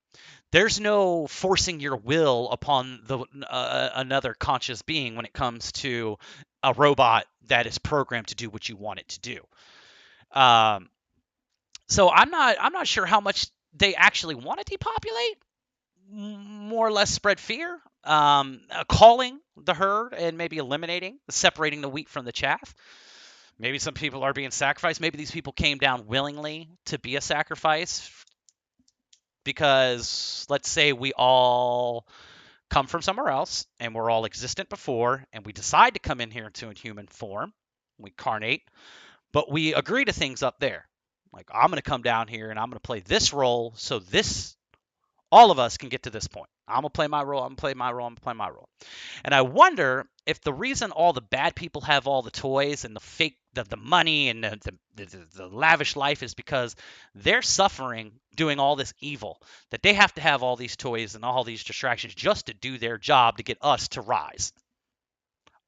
There's no forcing your will upon another conscious being when it comes to a robot that is programmed to do what you want it to do. So I'm not sure how much they actually want to depopulate. More or less spread fear, calling the herd and maybe separating the wheat from the chaff. Maybe some people are being sacrificed. Maybe these people came down willingly to be a sacrifice because let's say we all come from somewhere else and we're all existent before and we decide to come in here into a human form. We carnate, but we agree to things up there. Like, I'm going to come down here and I'm going to play this role so all of us can get to this point. I'm going to play my role. I'm going to play my role. I'm going to play my role. And I wonder if the reason all the bad people have all the toys and the fake, the money and the lavish life is because they're suffering doing all this evil, that they have to have all these toys and all these distractions just to do their job to get us to rise.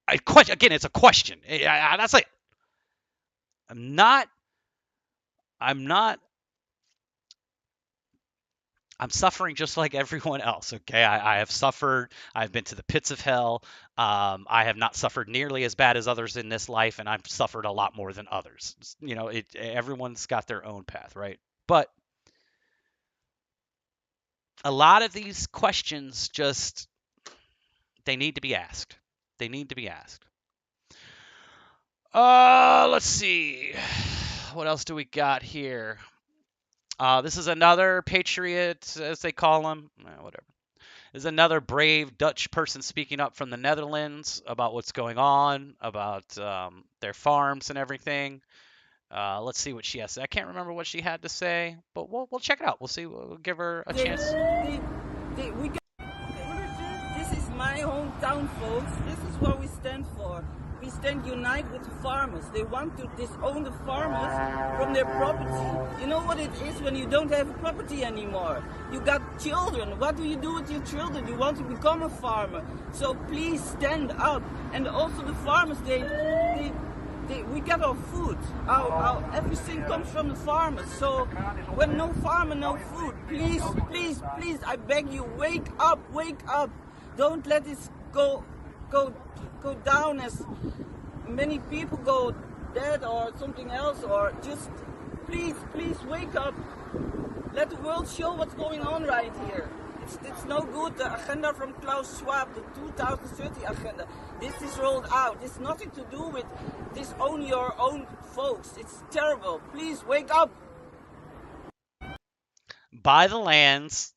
Again, it's a question. That's it. I'm suffering just like everyone else, okay? I have suffered. I've been to the pits of hell. I have not suffered nearly as bad as others in this life, and I've suffered a lot more than others. You know, everyone's got their own path, right? But a lot of these questions they need to be asked. They need to be asked. Let's see. What else do we got here? This is another patriot, as they call him. Whatever. This is another brave Dutch person speaking up from the Netherlands about what's going on, about their farms and everything. Let's see what she has to say. I can't remember what she had to say, but we'll check it out. We'll see. We'll give her a chance. This is my hometown, folks. This is what we stand for. We stand united with the farmers. They want to disown the farmers from their property. You know what it is when you don't have a property anymore? You got children. What do you do with your children? You want to become a farmer. So please stand up. And also the farmers, we get our food. Everything comes from the farmers. So when no farmer, no food. Please, please, please, I beg you, wake up, wake up. Don't let this go down as many people go dead or something else, or just please wake up. Let the world show what's going on right here. It's no good. The agenda from Klaus Schwab, the 2030 agenda, this is rolled out. It's nothing to do with disown your own folks. It's terrible. Please wake up. Buy the lands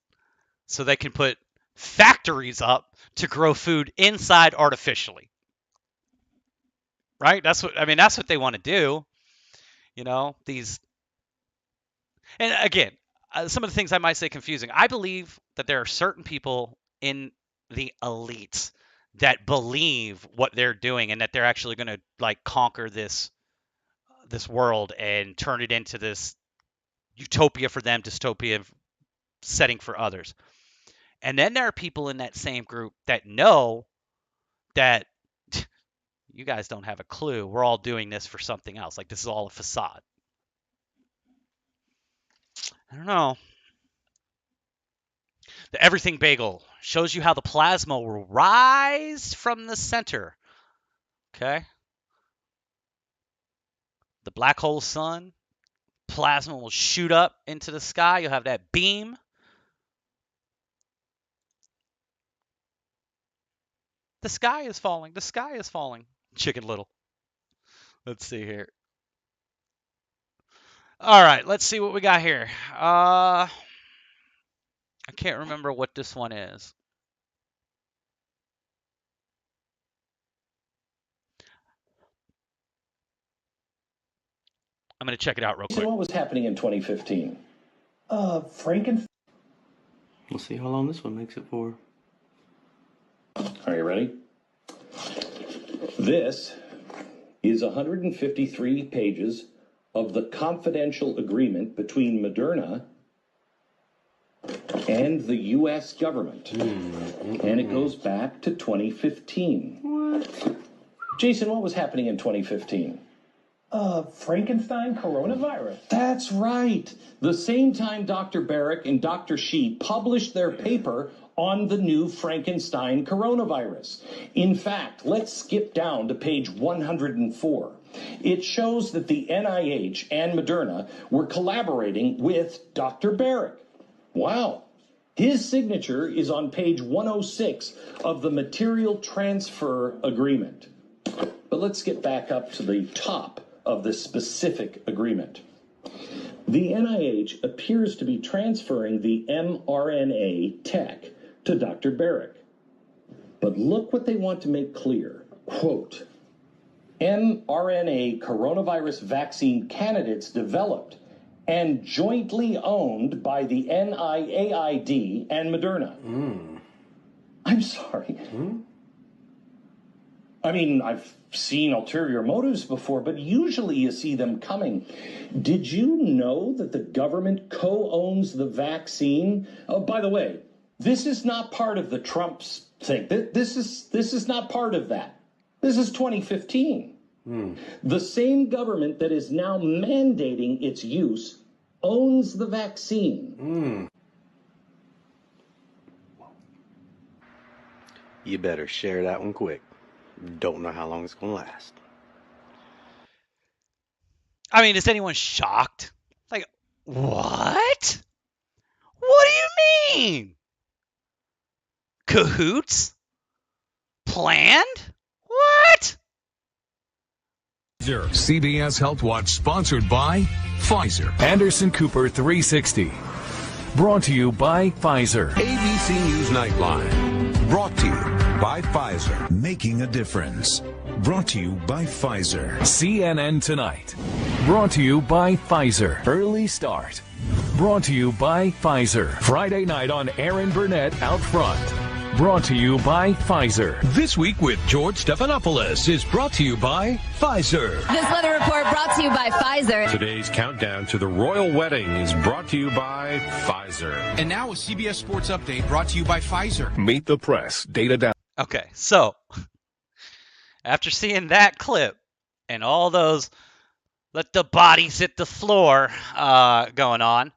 so they can put factories up to grow food inside artificially. Right? That's what they want to do. You know, and again, some of the things I might say confusing. I believe that there are certain people in the elites that believe what they're doing and that they're actually going to like conquer this world and turn it into this utopia for them, dystopia setting for others. And then there are people in that same group that know that you guys don't have a clue. We're all doing this for something else. Like, this is all a facade. I don't know. The Everything Bagel shows you how the plasma will rise from the center. Okay? The black hole sun, plasma will shoot up into the sky. You'll have that beam. The sky is falling. The sky is falling. Chicken Little. Let's see here. All right, let's see what we got here. I can't remember what this one is. I'm going to check it out real quick. So what was happening in 2015? Frankenstein. We'll see how long this one makes it for. Are you ready? This is 153 pages of the confidential agreement between Moderna and the U.S. government. And it goes back to 2015. What? Jason, what was happening in 2015? Frankenstein coronavirus. That's right. The same time Dr. Barrick and Dr. Shi published their paper on the new Frankenstein coronavirus. In fact, let's skip down to page 104. It shows that the NIH and Moderna were collaborating with Dr. Barrick. Wow. His signature is on page 106 of the Material Transfer Agreement. But let's get back up to the top of the specific agreement. The NIH appears to be transferring the mRNA tech to Dr. Barrick. But look what they want to make clear. Quote, mRNA coronavirus vaccine candidates developed and jointly owned by the NIAID and Moderna. I'm sorry. I mean, I've seen ulterior motives before, but usually you see them coming. Did you know that the government co-owns the vaccine? Oh, by the way, this is not part of the Trump's thing. This is not part of that. This is 2015. The same government that is now mandating its use owns the vaccine. You better share that one quick. Don't know how long it's going to last. I mean, is anyone shocked? Like, what? What do you mean? Cahoots? Planned? What? CBS Health Watch sponsored by Pfizer. Anderson Cooper 360. Brought to you by Pfizer. ABC News Nightline. Brought to you by Pfizer. Making a difference. Brought to you by Pfizer. CNN Tonight. Brought to you by Pfizer. Early Start. Brought to you by Pfizer. Friday night on Aaron Burnett Out Front. Brought to you by Pfizer. This Week with George Stephanopoulos is brought to you by Pfizer. This weather report brought to you by Pfizer. Today's countdown to the royal wedding is brought to you by Pfizer. And now a CBS Sports Update brought to you by Pfizer. Meet the press. Data down. Okay, so after seeing that clip and all those let the bodies hit the floor going on,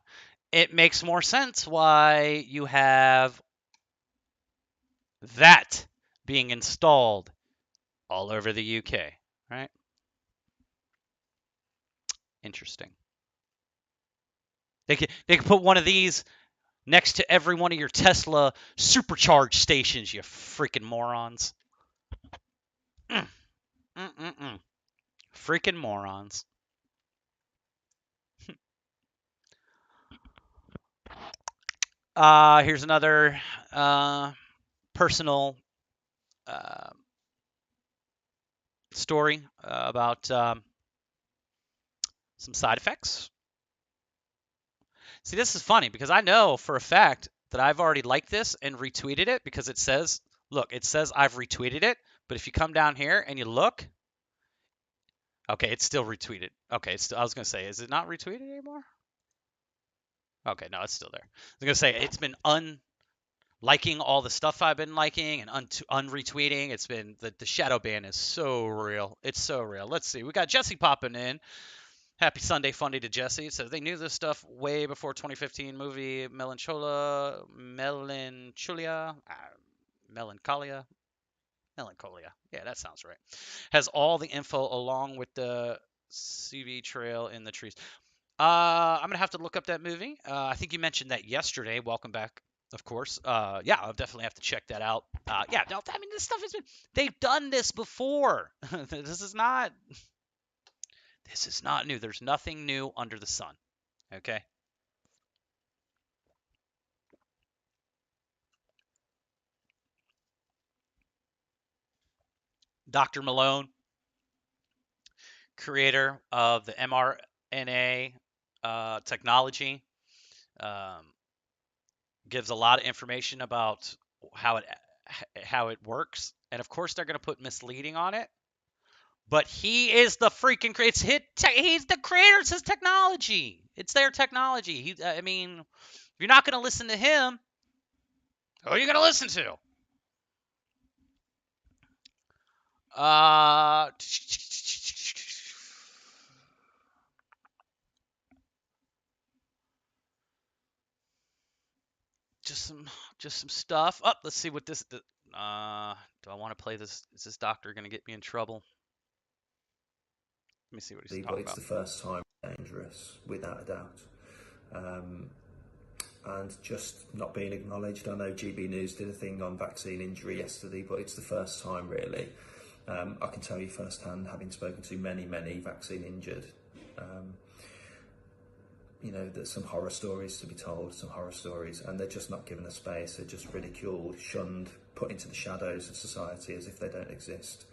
it makes more sense why you have that being installed all over the UK, right? Interesting. They could put one of these next to every one of your Tesla supercharged stations, you freaking morons. Freaking morons. Here's another personal story about some side effects. See, this is funny because I know for a fact that I've already liked this and retweeted it because it says, look, it says I've retweeted it, but if you come down here and you look, okay, it's still retweeted. Okay, I was going to say, is it not retweeted anymore? Okay, no, it's still there. I was going to say, it's been liking all the stuff I've been liking and unretweeting. It's been, the shadow ban is so real. It's so real. Let's see. We got Jesse popping in. Happy Sunday Funday to Jesse. It says they knew this stuff way before 2015 movie Melancholia. Yeah, that sounds right. Has all the info along with the CV trail in the trees. I'm going to have to look up that movie. I think you mentioned that yesterday. Welcome back, of course. Yeah, I'll definitely have to check that out. Yeah, no, I mean, this stuff has been, they've done this before. This is not new. There's nothing new under the sun. Okay? Dr. Malone, creator of the mRNA technology, gives a lot of information about how it works. And of course, they're going to put misleading on it. But he is the freaking creator. He's the creator. It's his technology. It's their technology. I mean, if you're not going to listen to him, who are you going to listen to? Just some stuff. Oh, let's see what this. Do I want to play this? Is this doctor going to get me in trouble? Let me see what he's talking about. It's the first time dangerous, without a doubt. And just not being acknowledged. I know GB News did a thing on vaccine injury yesterday, but it's the first time really. I can tell you firsthand, having spoken to many vaccine injured, you know, there's some horror stories to be told, and they're just not given a space. They're just ridiculed, shunned, put into the shadows of society as if they don't exist.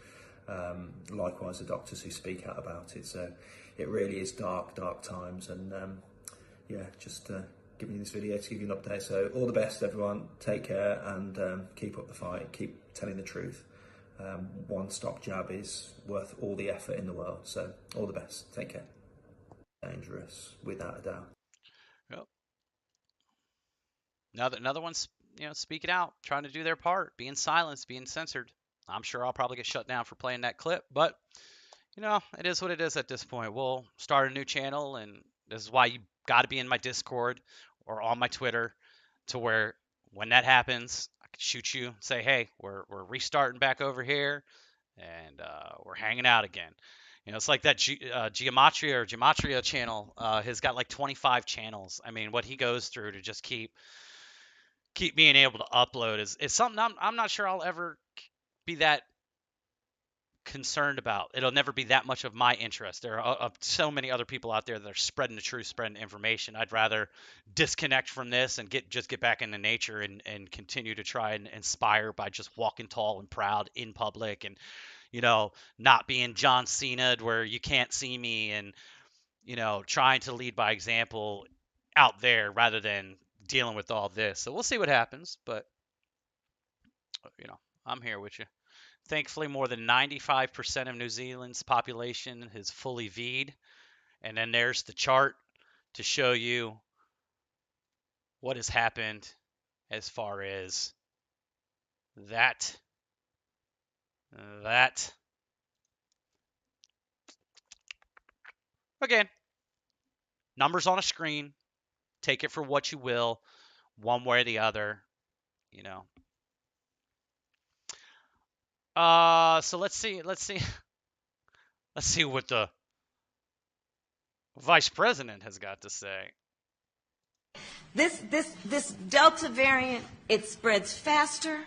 Likewise, the doctors who speak out about it. So it really is dark times, and yeah, just giving you this video to give you an update. So all the best, everyone. Take care and keep up the fight. Keep telling the truth. One stop jab is worth all the effort in the world. So all the best. Take care. Dangerous, without a doubt. Yep. Another one's speaking out, trying to do their part, being silenced, being censored. I'm sure I'll probably get shut down for playing that clip, but it is what it is at this point. We'll start a new channel, and this is why you got to be in my Discord or on my Twitter, to where when that happens, I can shoot you and say, hey, we're restarting back over here, and we're hanging out again. It's like that Gematria channel has got like 25 channels. I mean, what he goes through to just keep being able to upload is something I'm not sure I'll ever be that concerned about. It'll never be that much of my interest. There are so many other people out there that are spreading the truth, spreading information. I'd rather disconnect from this and get back into nature and continue to try and inspire by just walking tall and proud in public, and not being John Cena where you can't see me, and trying to lead by example out there rather than dealing with all this. So we'll see what happens, but I'm here with you. Thankfully, more than 95% of New Zealand's population is fully V'd. And then there's the chart to show you what has happened as far as that. Again, numbers on a screen. Take it for what you will, one way or the other, So let's see what the vice president has got to say. This Delta variant, it spreads faster,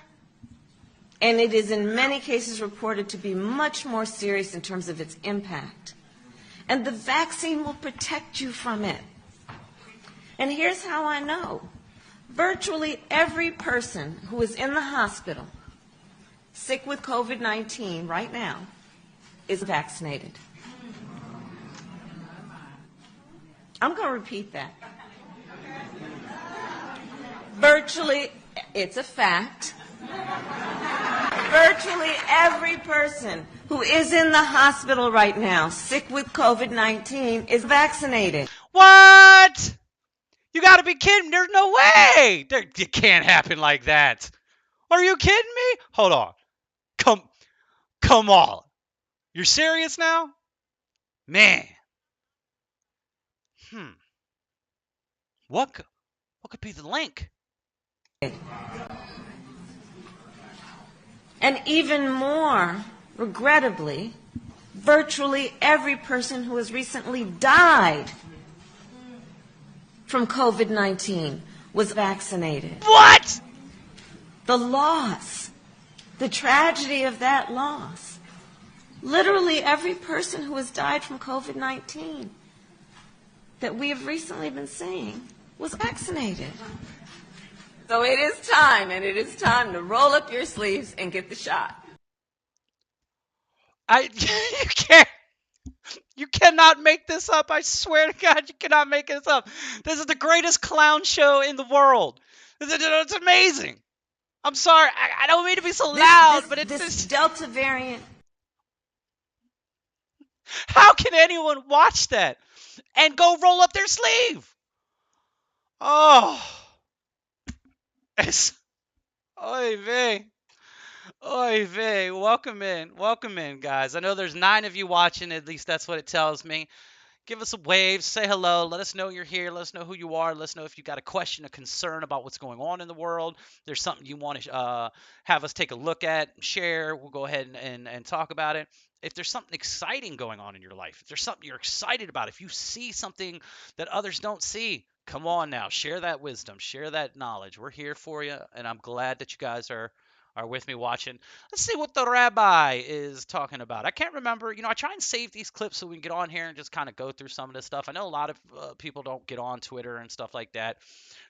and it is in many cases reported to be much more serious in terms of its impact. And the vaccine will protect you from it. And here's how I know. Virtually every person who is in the hospital sick with COVID-19 right now is vaccinated. I'm going to repeat that. Virtually, it's a fact. Virtually every person who is in the hospital right now sick with COVID-19 is vaccinated. What? You got to be kidding. There's no way. It can't happen like that. Are you kidding me? Hold on. Come on. You're serious now? Man. What could be the link? And even more, regrettably, virtually every person who has recently died from COVID-19 was vaccinated. What? The loss, the tragedy of that loss. Literally every person who has died from COVID-19 that we have recently been seeing was vaccinated. So it is time, and it is time to roll up your sleeves and get the shot. You cannot make this up. I swear to God, you cannot make this up. This is the greatest clown show in the world. It's amazing. I'm sorry. I don't mean to be so loud, but it's this Delta variant. How can anyone watch that and go roll up their sleeve? Oh. Oy vey. Oy vey. Welcome in, guys. I know there's 9 of you watching. At least that's what it tells me. Give us a wave. Say hello. Let us know you're here. Let us know who you are. Let us know if you got a question, a concern about what's going on in the world. There's something you want to have us take a look at, share. We'll go ahead and talk about it. If there's something exciting going on in your life, if there's something you're excited about, if you see something that others don't see, come on now. Share that wisdom. Share that knowledge. We're here for you, and I'm glad that you guys are with me watching. Let's see what the rabbi is talking about. I can't remember. I try and save these clips so we can get on here and just kind of go through some of this stuff. I know a lot of people don't get on Twitter and stuff like that.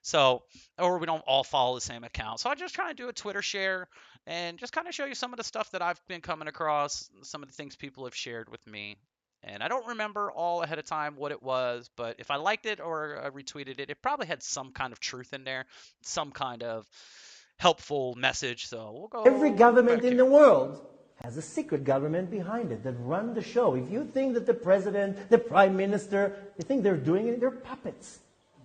So, or we don't all follow the same account. So I just try and do a Twitter share and just kind of show you some of the stuff that I've been coming across, some of the things people have shared with me. And I don't remember all ahead of time what it was, but if I liked it or I retweeted it, it probably had some kind of truth in there, some kind of helpful message. So we'll go. Every government in the world has a secret government behind it that run the show. If you think that the president, the prime minister, you think they're doing it, they're puppets.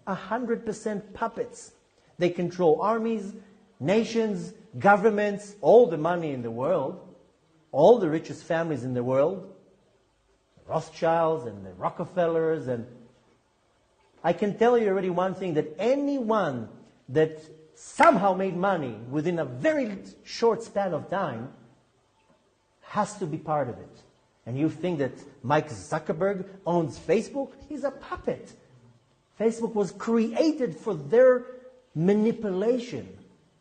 100% puppets. They control armies, nations, governments, all the money in the world, all the richest families in the world, the Rothschilds and the Rockefellers. And I can tell you already one thing, that anyone that somehow made money within a very short span of time has to be part of it. And you think that Mike Zuckerberg owns Facebook? He's a puppet. Facebook was created for their manipulation.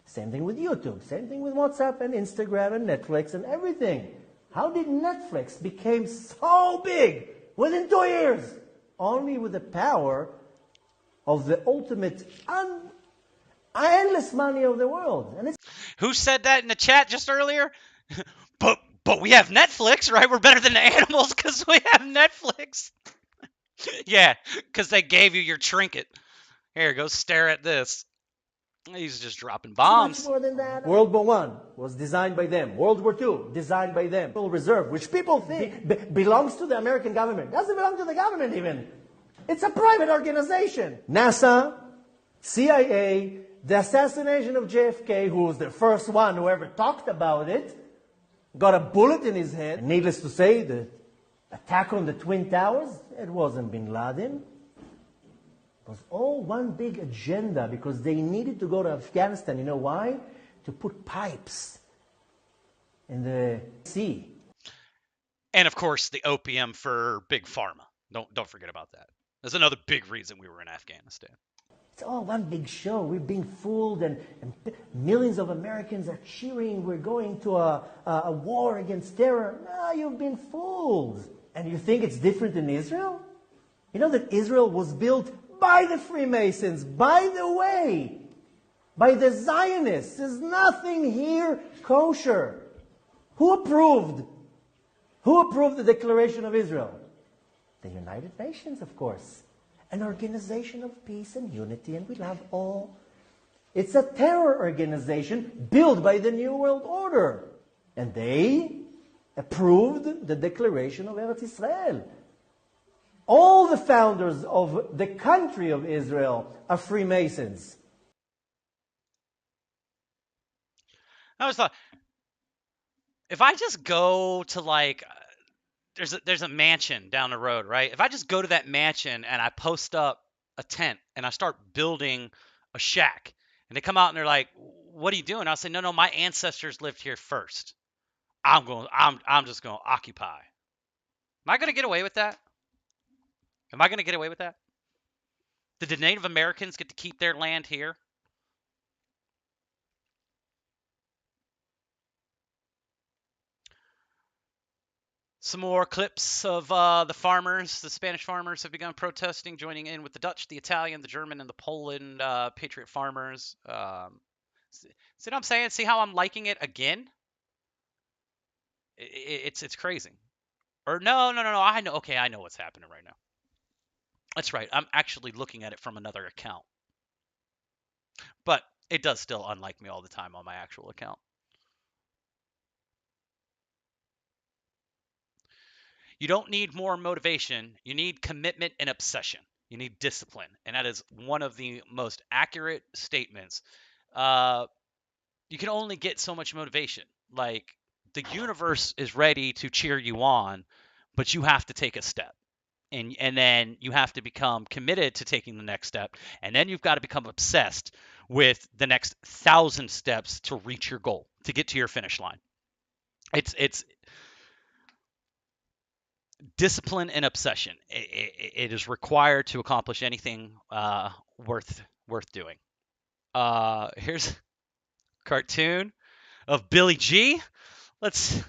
Same thing with YouTube, same thing with WhatsApp and Instagram and Netflix and everything. How did Netflix become so big within 2 years? Only with the power of the ultimate endless money of the world. And who said that in the chat just earlier? But we have Netflix, right? We're better than the animals because we have Netflix. Yeah, because they gave you your trinket. Here, go stare at this. He's just dropping bombs. Much more than that. World War I was designed by them. World War II, designed by them. Federal Reserve, which people think belongs to the American government. Doesn't belong to the government even. It's a private organization. NASA, CIA, the assassination of JFK, who was the first one who ever talked about it, got a bullet in his head. Needless to say, the attack on the Twin Towers, it wasn't bin Laden. It was all one big agenda because they needed to go to Afghanistan. You know why? To put pipes in the sea. And of course, the opium for Big Pharma. Don't forget about that. That's another big reason we were in Afghanistan. It's all one big show. We're being fooled, and millions of Americans are cheering. We're going to a war against terror. No, you've been fooled. And you think it's different in Israel? You know that Israel was built by the Freemasons, by the way, by the Zionists. There's nothing here kosher. Who approved? Who approved the Declaration of Israel? The United Nations, of course. An organization of peace and unity, and we love all. It's a terror organization built by the New World Order. And they approved the Declaration of Eretz Israel. All the founders of the country of Israel are Freemasons. I always thought, if I just go to like, there's a mansion down the road, right? If I just go to that mansion and I post up a tent and I start building a shack, and they come out and they're like, "What are you doing?" I'll say, "No, my ancestors lived here first. I'm just going to occupy." Am I going to get away with that? Am I going to get away with that? Did the Native Americans get to keep their land here? Some more clips of the farmers. The Spanish farmers have begun protesting, joining in with the Dutch, the Italian, the German, and the Poland patriot farmers. See what I'm saying? See how I'm liking it again? It's crazy. Or no. I know. Okay, I know what's happening right now. That's right. I'm actually looking at it from another account. But it does still unlike me all the time on my actual account. You don't need more motivation. You need commitment and obsession. You need discipline. And that is one of the most accurate statements. You can only get so much motivation. Like, the universe is ready to cheer you on, but you have to take a step. And then you have to become committed to taking the next step. And then you've got to become obsessed with the next 1,000 steps to reach your goal, to get to your finish line. It's discipline and obsession. It is required to accomplish anything worth doing. Here's a cartoon of Billy G. Let's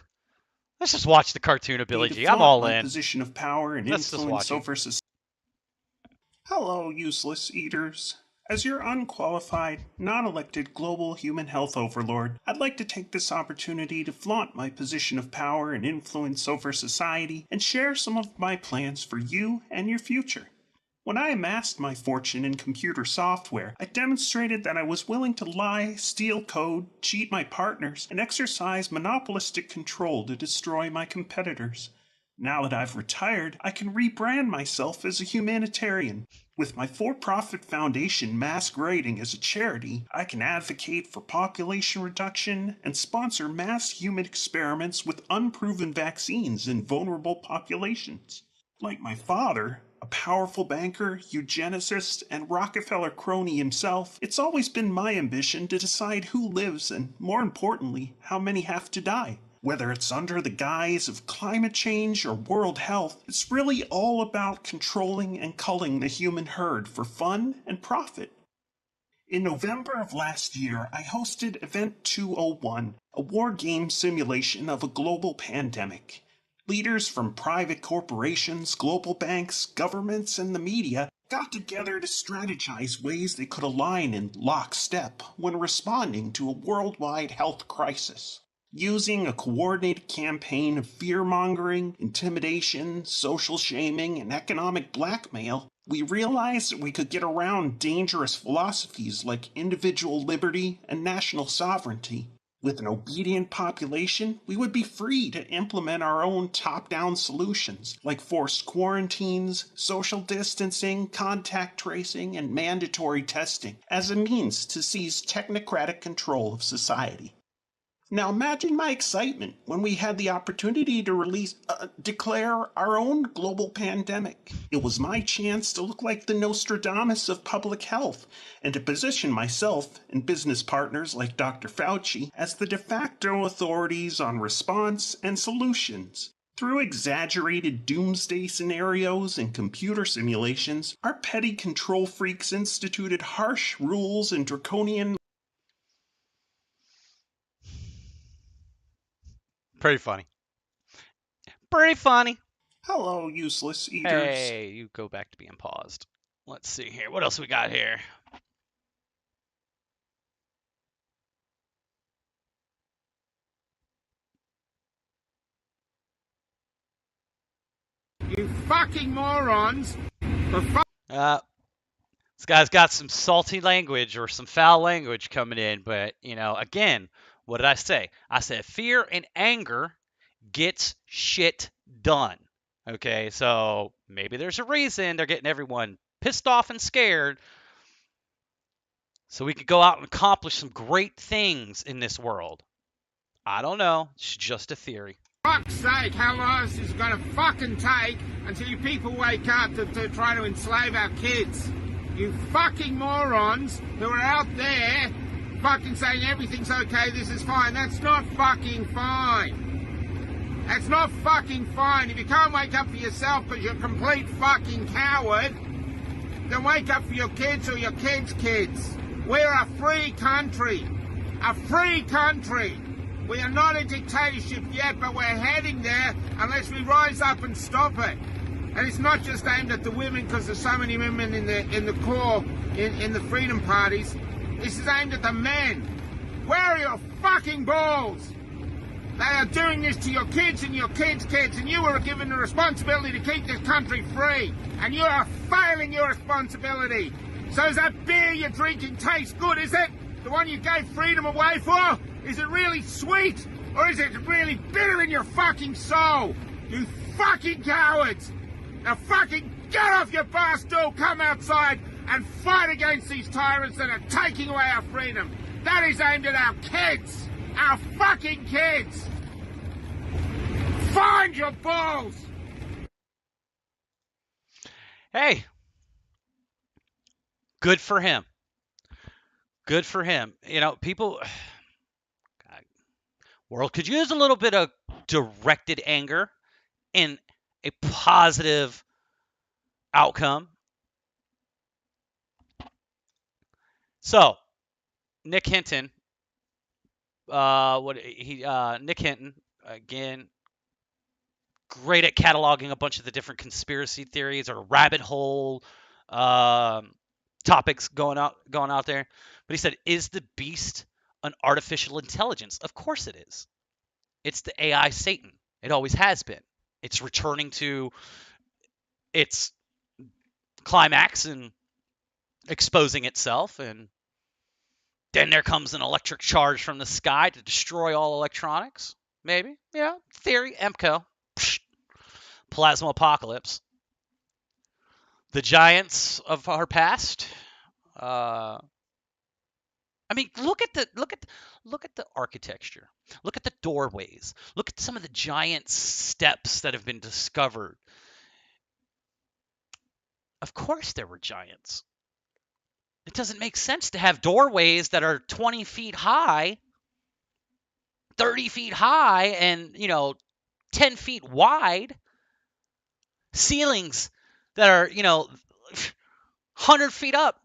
just watch the cartoon of Billy G. I'm all in. Position of power and Let's influence over society. Hello, useless eaters. As your unqualified, non-elected global human health overlord, I'd like to take this opportunity to flaunt my position of power and influence over society and share some of my plans for you and your future. When I amassed my fortune in computer software, I demonstrated that I was willing to lie, steal code, cheat my partners, and exercise monopolistic control to destroy my competitors. Now that I've retired, I can rebrand myself as a humanitarian. With my for-profit foundation masquerading as a charity, I can advocate for population reduction and sponsor mass human experiments with unproven vaccines in vulnerable populations. Like my father, a powerful banker, eugenicist, and Rockefeller crony himself, it's always been my ambition to decide who lives and, more importantly, how many have to die. Whether it's under the guise of climate change or world health, it's really all about controlling and culling the human herd for fun and profit. In November of last year, I hosted Event 201, a war game simulation of a global pandemic. Leaders from private corporations, global banks, governments, and the media got together to strategize ways they could align in lockstep when responding to a worldwide health crisis. Using a coordinated campaign of fear-mongering, intimidation, social shaming, and economic blackmail, we realized that we could get around dangerous philosophies like individual liberty and national sovereignty. With an obedient population, we would be free to implement our own top-down solutions, like forced quarantines, social distancing, contact tracing, and mandatory testing, as a means to seize technocratic control of society. Now imagine my excitement when we had the opportunity to declare our own global pandemic. It was my chance to look like the Nostradamus of public health and to position myself and business partners like Dr. Fauci as the de facto authorities on response and solutions. Through exaggerated doomsday scenarios and computer simulations, our petty control freaks instituted harsh rules and draconian. Pretty funny. Pretty funny. Hello, useless eaters. Hey, you go back to being paused. Let's see here. What else we got here? You fucking morons. This guy's got some salty language or some foul language coming in, but, you know, again, what did I say? I said fear and anger gets shit done. Okay, so maybe there's a reason they're getting everyone pissed off and scared so we could go out and accomplish some great things in this world. I don't know. It's just a theory. Fuck's sake, how long is this going to fucking take until you people wake up to try to enslave our kids? You fucking morons who are out there fucking saying everything's okay, this is fine. That's not fucking fine. That's not fucking fine. If you can't wake up for yourself because you're a complete fucking coward, then wake up for your kids or your kids' kids. We're a free country. A free country. We are not a dictatorship yet, but we're heading there unless we rise up and stop it. And it's not just aimed at the women, because there's so many women in the core, in the freedom parties. This is aimed at the men. Where are your fucking balls? They are doing this to your kids and your kids' kids, and you were given the responsibility to keep this country free. And you are failing your responsibility. So is that beer you're drinking taste good, is it? The one you gave freedom away for? Is it really sweet? Or is it really bitter in your fucking soul? You fucking cowards! Now fucking get off your bar stool, come outside and fight against these tyrants that are taking away our freedom. That is aimed at our kids! Our fucking kids! Find your balls! Hey! Good for him. Good for him. You know, people... God, world could use a little bit of directed anger in a positive outcome. So, Nick Hinton, Nick Hinton, again, great at cataloging a bunch of the different conspiracy theories or rabbit hole topics going out there. But he said, is the beast an artificial intelligence? Of course it is. It's the AI Satan. It always has been. It's returning to its climax and exposing itself, and then there comes an electric charge from the sky to destroy all electronics. Maybe. Yeah. Theory. MCO. Psh, plasma apocalypse. The giants of our past. I mean, look at the architecture. Look at the doorways. Look at some of the giant steps that have been discovered. Of course there were giants. It doesn't make sense to have doorways that are 20 feet high, 30 feet high, and, 10 feet wide. Ceilings that are, 100 feet up.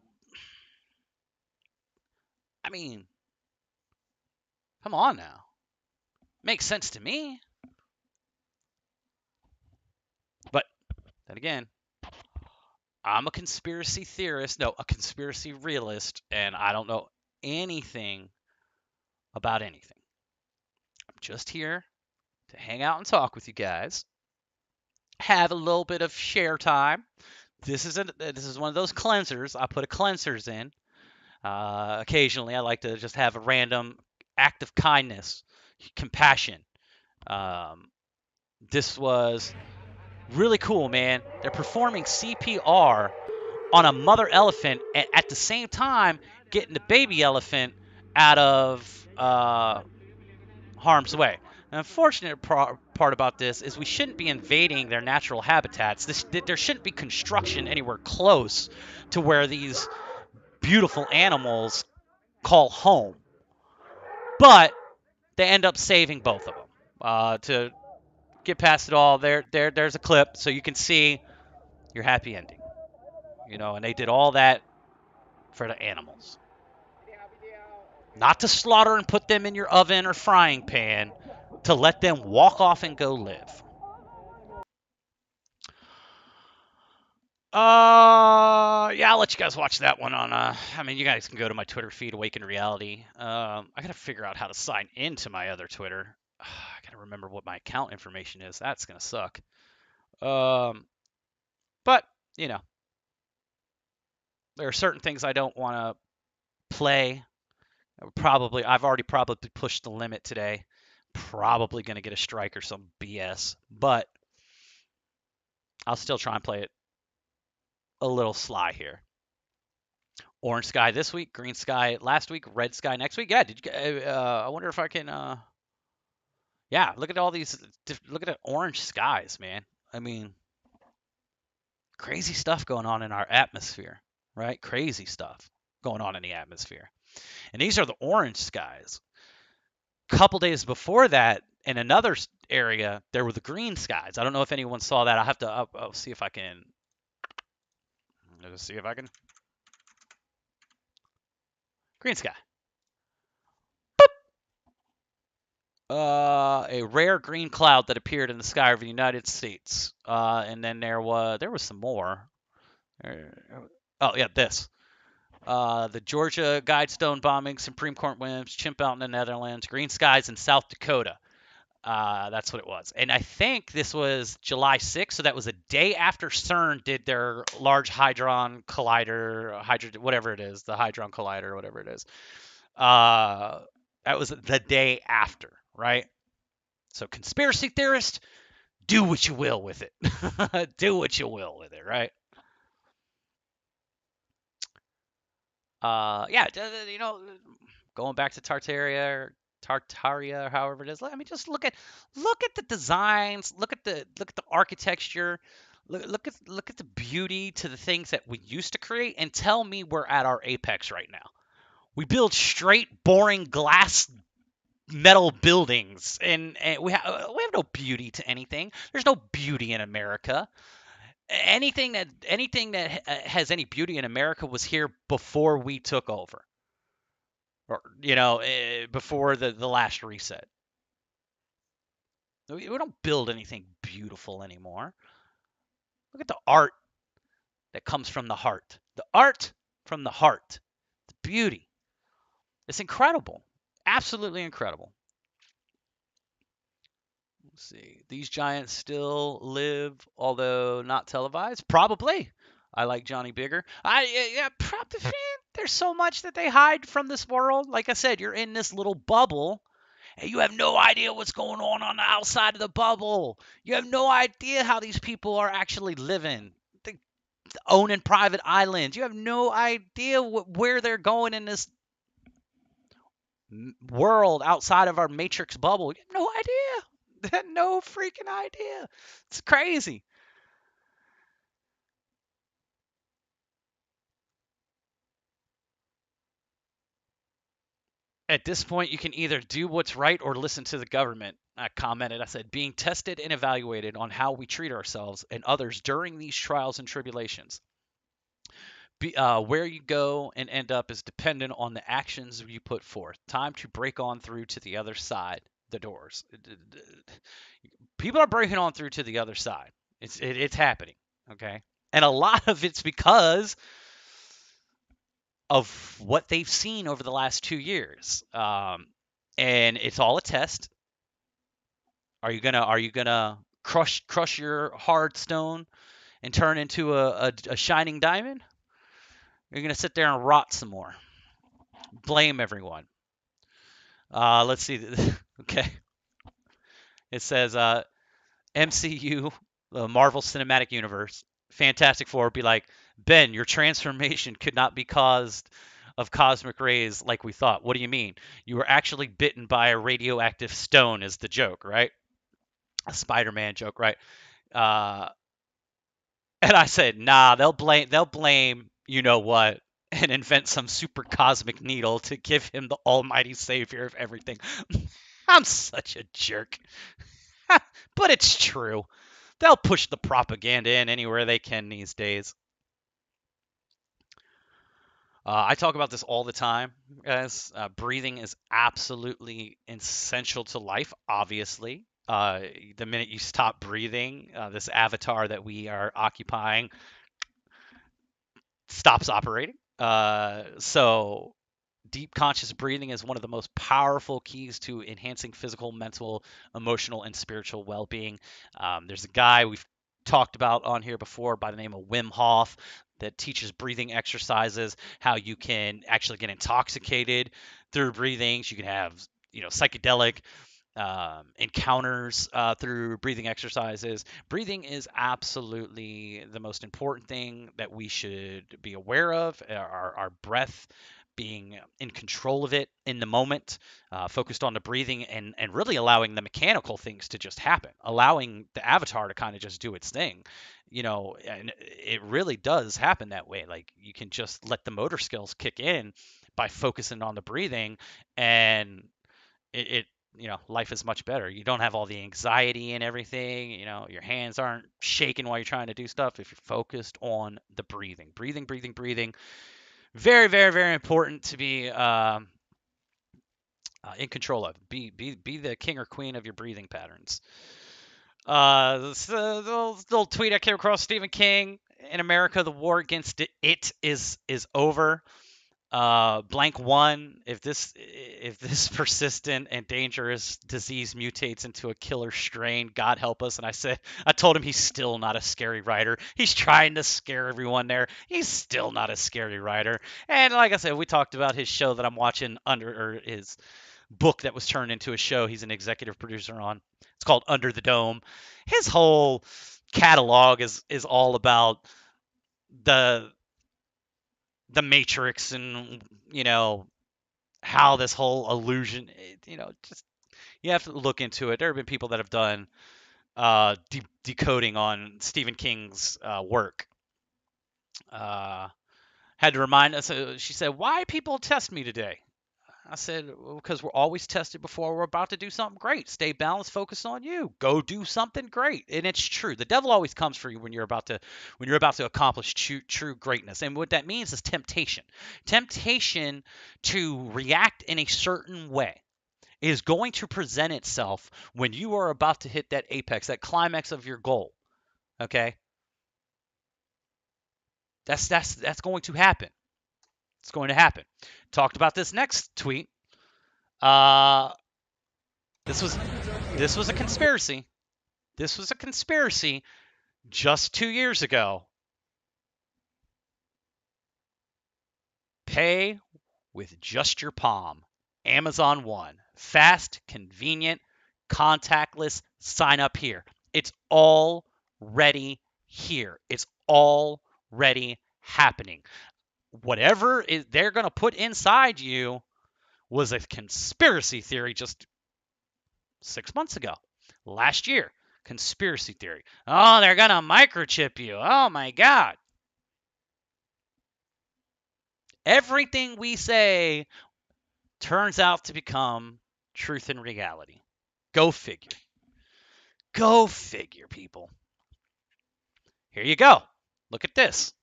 I mean, come on now. Makes sense to me. But then again, I'm a conspiracy theorist. No, a conspiracy realist, and I don't know anything about anything. I'm just here to hang out and talk with you guys. Have a little bit of share time. This is one of those cleansers. I put a cleansers in. Occasionally, I like to just have a random act of kindness, compassion. This was really cool, man. They're performing CPR on a mother elephant and at the same time getting the baby elephant out of harm's way. The unfortunate part about this is we shouldn't be invading their natural habitats. There shouldn't be construction anywhere close to where these beautiful animals call home. But they end up saving both of them. To get past it all, there's a clip so you can see your happy ending. And they did all that for the animals. Not to slaughter and put them in your oven or frying pan, to let them walk off and go live. Yeah, I'll let you guys watch that one on, you guys can go to my Twitter feed, Awaken Reality. I gotta figure out how to sign into my other Twitter. I gotta remember what my account information is. That's gonna suck. But, there are certain things I don't want to play. I've already probably pushed the limit today. Probably going to get a strike or some BS, but I'll still try and play it a little sly here. Orange sky this week, green sky last week, red sky next week. Yeah, I wonder if I can. Yeah, look at all these. Look at the orange skies, man. I mean, crazy stuff going on in our atmosphere, right? Crazy stuff going on in the atmosphere. And these are the orange skies. A couple days before that, in another area, there were the green skies. I don't know if anyone saw that. I'll see if I can. Let's see if I can. Green sky. Boop. A rare green cloud that appeared in the sky over the United States. And then there was some more. Oh yeah, this. The Georgia Guidestone bombing, Supreme Court wins, chimp out in the Netherlands, green skies in South Dakota. That's what it was. And I think this was July 6th, so that was a day after CERN did their Large Hadron Collider, whatever it is, the Hadron Collider, whatever it is. That was the day after, right? So conspiracy theorist, do what you will with it. Do what you will with it, right? Yeah, going back to Tartaria, however it is. I mean, just look at the designs, look at the architecture, look at the beauty to the things that we used to create, and tell me we're at our apex right now. We build straight, boring glass metal buildings, and we have no beauty to anything. There's no beauty in America. Anything that has any beauty in America was here before we took over, or before the last reset. We don't build anything beautiful anymore. Look at the art that comes from the heart. The art from the heart. The beauty. It's incredible. Absolutely incredible. Let's see. These giants still live, although not televised? Probably. I like Johnny Bigger. Probably. There's so much that they hide from this world. Like I said, you're in this little bubble, and you have no idea what's going on the outside of the bubble. You have no idea how these people are actually living. They owning private islands. You have no idea where they're going in this world outside of our matrix bubble. You have no idea. No freaking idea. It's crazy. At this point, you can either do what's right or listen to the government. I commented, I said, being tested and evaluated on how we treat ourselves and others during these trials and tribulations. Where you go and end up is dependent on the actions you put forth. Time to break on through to the other side, the doors. People are breaking on through to the other side. It's happening, okay? And a lot of it's because of what they've seen over the last 2 years, and it's all a test. Are you gonna crush your hard stone and turn into a shining diamond? You're gonna sit there and rot some more. Blame everyone. Let's see. Okay. It says MCU, the Marvel Cinematic Universe, Fantastic Four be like, Ben, your transformation could not be caused of cosmic rays like we thought. What do you mean? You were actually bitten by a radioactive stone is the joke, right? A Spider-Man joke, right? And I said, nah, they'll blame you know what, and invent some super cosmic needle to give him the almighty savior of everything. I'm such a jerk. But it's true. They'll push the propaganda in anywhere they can these days. I talk about this all the time, guys. Breathing is absolutely essential to life, obviously. The minute you stop breathing, this avatar that we are occupying stops operating. So deep conscious breathing is one of the most powerful keys to enhancing physical, mental, emotional, and spiritual well-being. There's a guy we've talked about on here before by the name of Wim Hof that teaches breathing exercises, how you can actually get intoxicated through breathing. You can have, psychedelic encounters through breathing exercises. Breathing is absolutely the most important thing that we should be aware of. Our breath, being in control of it in the moment, focused on the breathing and really allowing the mechanical things to just happen, allowing the avatar to kind of just do its thing, and it really does happen that way. Like, you can just let the motor skills kick in by focusing on the breathing, and life is much better. You don't have all the anxiety and everything. Your hands aren't shaking while you're trying to do stuff if you're focused on the breathing. Breathing. Very, very, very important to be in control of. Be the king or queen of your breathing patterns. This little tweet I came across: Stephen King, in America, the war against it is over. Blank one, if this persistent and dangerous disease mutates into a killer strain, God help us. And I told him he's still not a scary writer. He's trying to scare everyone there. He's still not a scary writer. And like I said, we talked about his show that I'm watching or his book that was turned into a show he's an executive producer on. It's called Under the Dome. His whole catalog is all about the Matrix and how this whole illusion, just, you have to look into it. There have been people that have done decoding on Stephen King's work. Had to remind us. She said, "Why people test me today?" I said, because we're always tested before we're about to do something great. Stay balanced, focus on you. Go do something great. And it's true. The devil always comes for you when you're about to accomplish true greatness. And what that means is temptation. Temptation to react in a certain way is going to present itself when you are about to hit that apex, that climax of your goal. Okay? That's going to happen. It's going to happen. Talked about this next tweet. This was a conspiracy. This was a conspiracy just 2 years ago. Pay with just your palm. Amazon One. Fast, convenient, contactless, sign up here. It's already here. It's already happening. Whatever they're going to put inside you was a conspiracy theory just 6 months ago. Last year, conspiracy theory. Oh, they're going to microchip you. Oh, my God. Everything we say turns out to become truth and reality. Go figure. Go figure, people. Here you go. Look at this.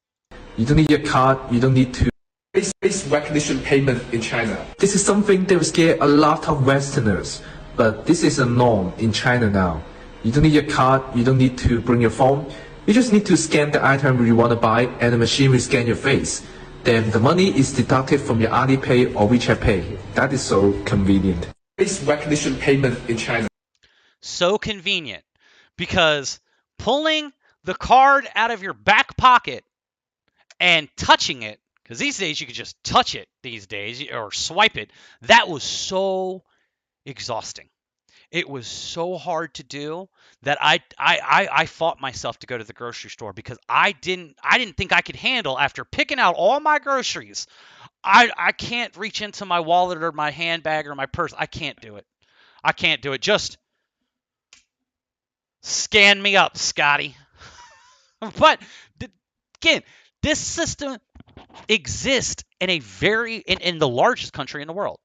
You don't need your card. You don't need to. Face recognition payment in China. This is something that will scare a lot of Westerners, but this is a norm in China now. You don't need your card. You don't need to bring your phone. You just need to scan the item you want to buy, and the machine will scan your face. Then the money is deducted from your Alipay or WeChat Pay. That is so convenient. Face recognition payment in China. So convenient, because pulling the card out of your back pocket and touching it, because these days you could just touch it these days or swipe it, that was so exhausting. It was so hard to do that I fought myself to go to the grocery store because I didn't think I could handle, after picking out all my groceries. I can't reach into my wallet or my handbag or my purse. I can't do it. I can't do it. Just scan me up, Scotty. But again, this system exists in in the largest country in the world,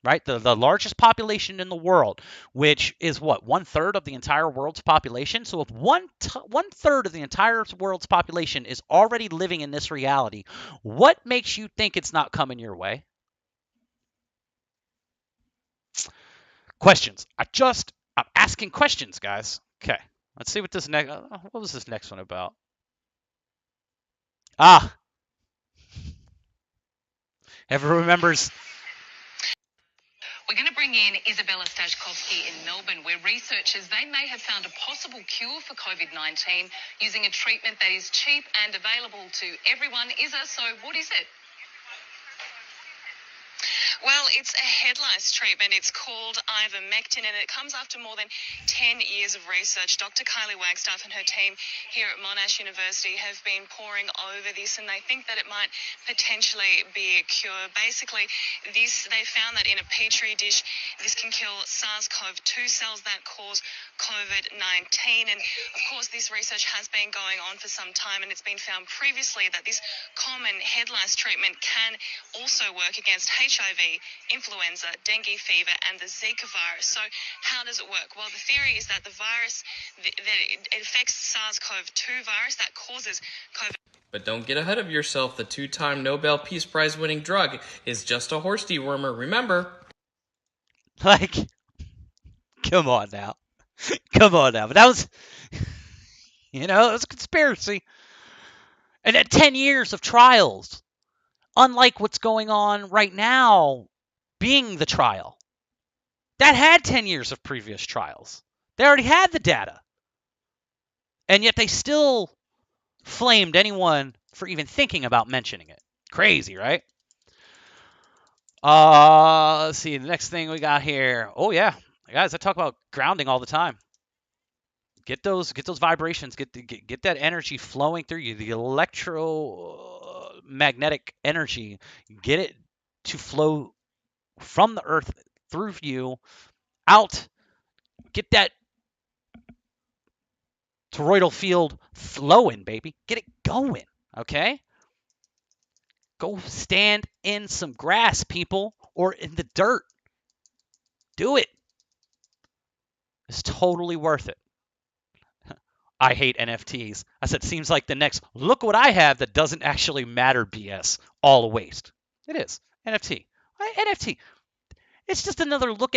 right? The largest population in the world, which is what, 1/3 of the entire world's population. So if 1/3 of the entire world's population is already living in this reality, what makes you think it's not coming your way? Questions. I'm asking questions, guys. Okay, let's see what this next. What was this next one about? Ever remembers? We're going to bring in Isabella Stashkovsky in Melbourne, where researchers, they may have found a possible cure for COVID-19 using a treatment that is cheap and available to everyone. Isa, so what is it? Well, it's a head lice treatment. It's called ivermectin, and it comes after more than 10 years of research. Dr. Kylie Wagstaff and her team here at Monash University have been poring over this, and they think that it might potentially be a cure. Basically, they found that in a petri dish, this can kill SARS-CoV-2 cells that cause COVID-19. And of course, this research has been going on for some time, and it's been found previously that this common head lice treatment can also work against HIV, influenza, dengue fever, and the Zika virus. So how does it work? Well, the theory is that the virus, that it affects the SARS-CoV-2 virus that causes COVID. But don't get ahead of yourself. The 2-time Nobel Peace Prize winning drug is just a horse dewormer, remember? Like, come on now. Come on now. But that was, it was a conspiracy. And at 10 years of trials, unlike what's going on right now being the trial, that had 10 years of previous trials. They already had the data. And yet they still flamed anyone for even thinking about mentioning it. Crazy, right? Let's see. The next thing we got here. Oh, yeah. Guys, I talk about grounding all the time. Get those vibrations, get that energy flowing through you, the electromagnetic energy, get it to flow from the earth through you out. Get that toroidal field flowing, baby. Get it going, okay? Go stand in some grass, people, or in the dirt. Do it. It's totally worth it. I hate NFTs. I said, seems like the next, look what I have that doesn't actually matter BS. All a waste. It is. NFT. NFT. It's just another look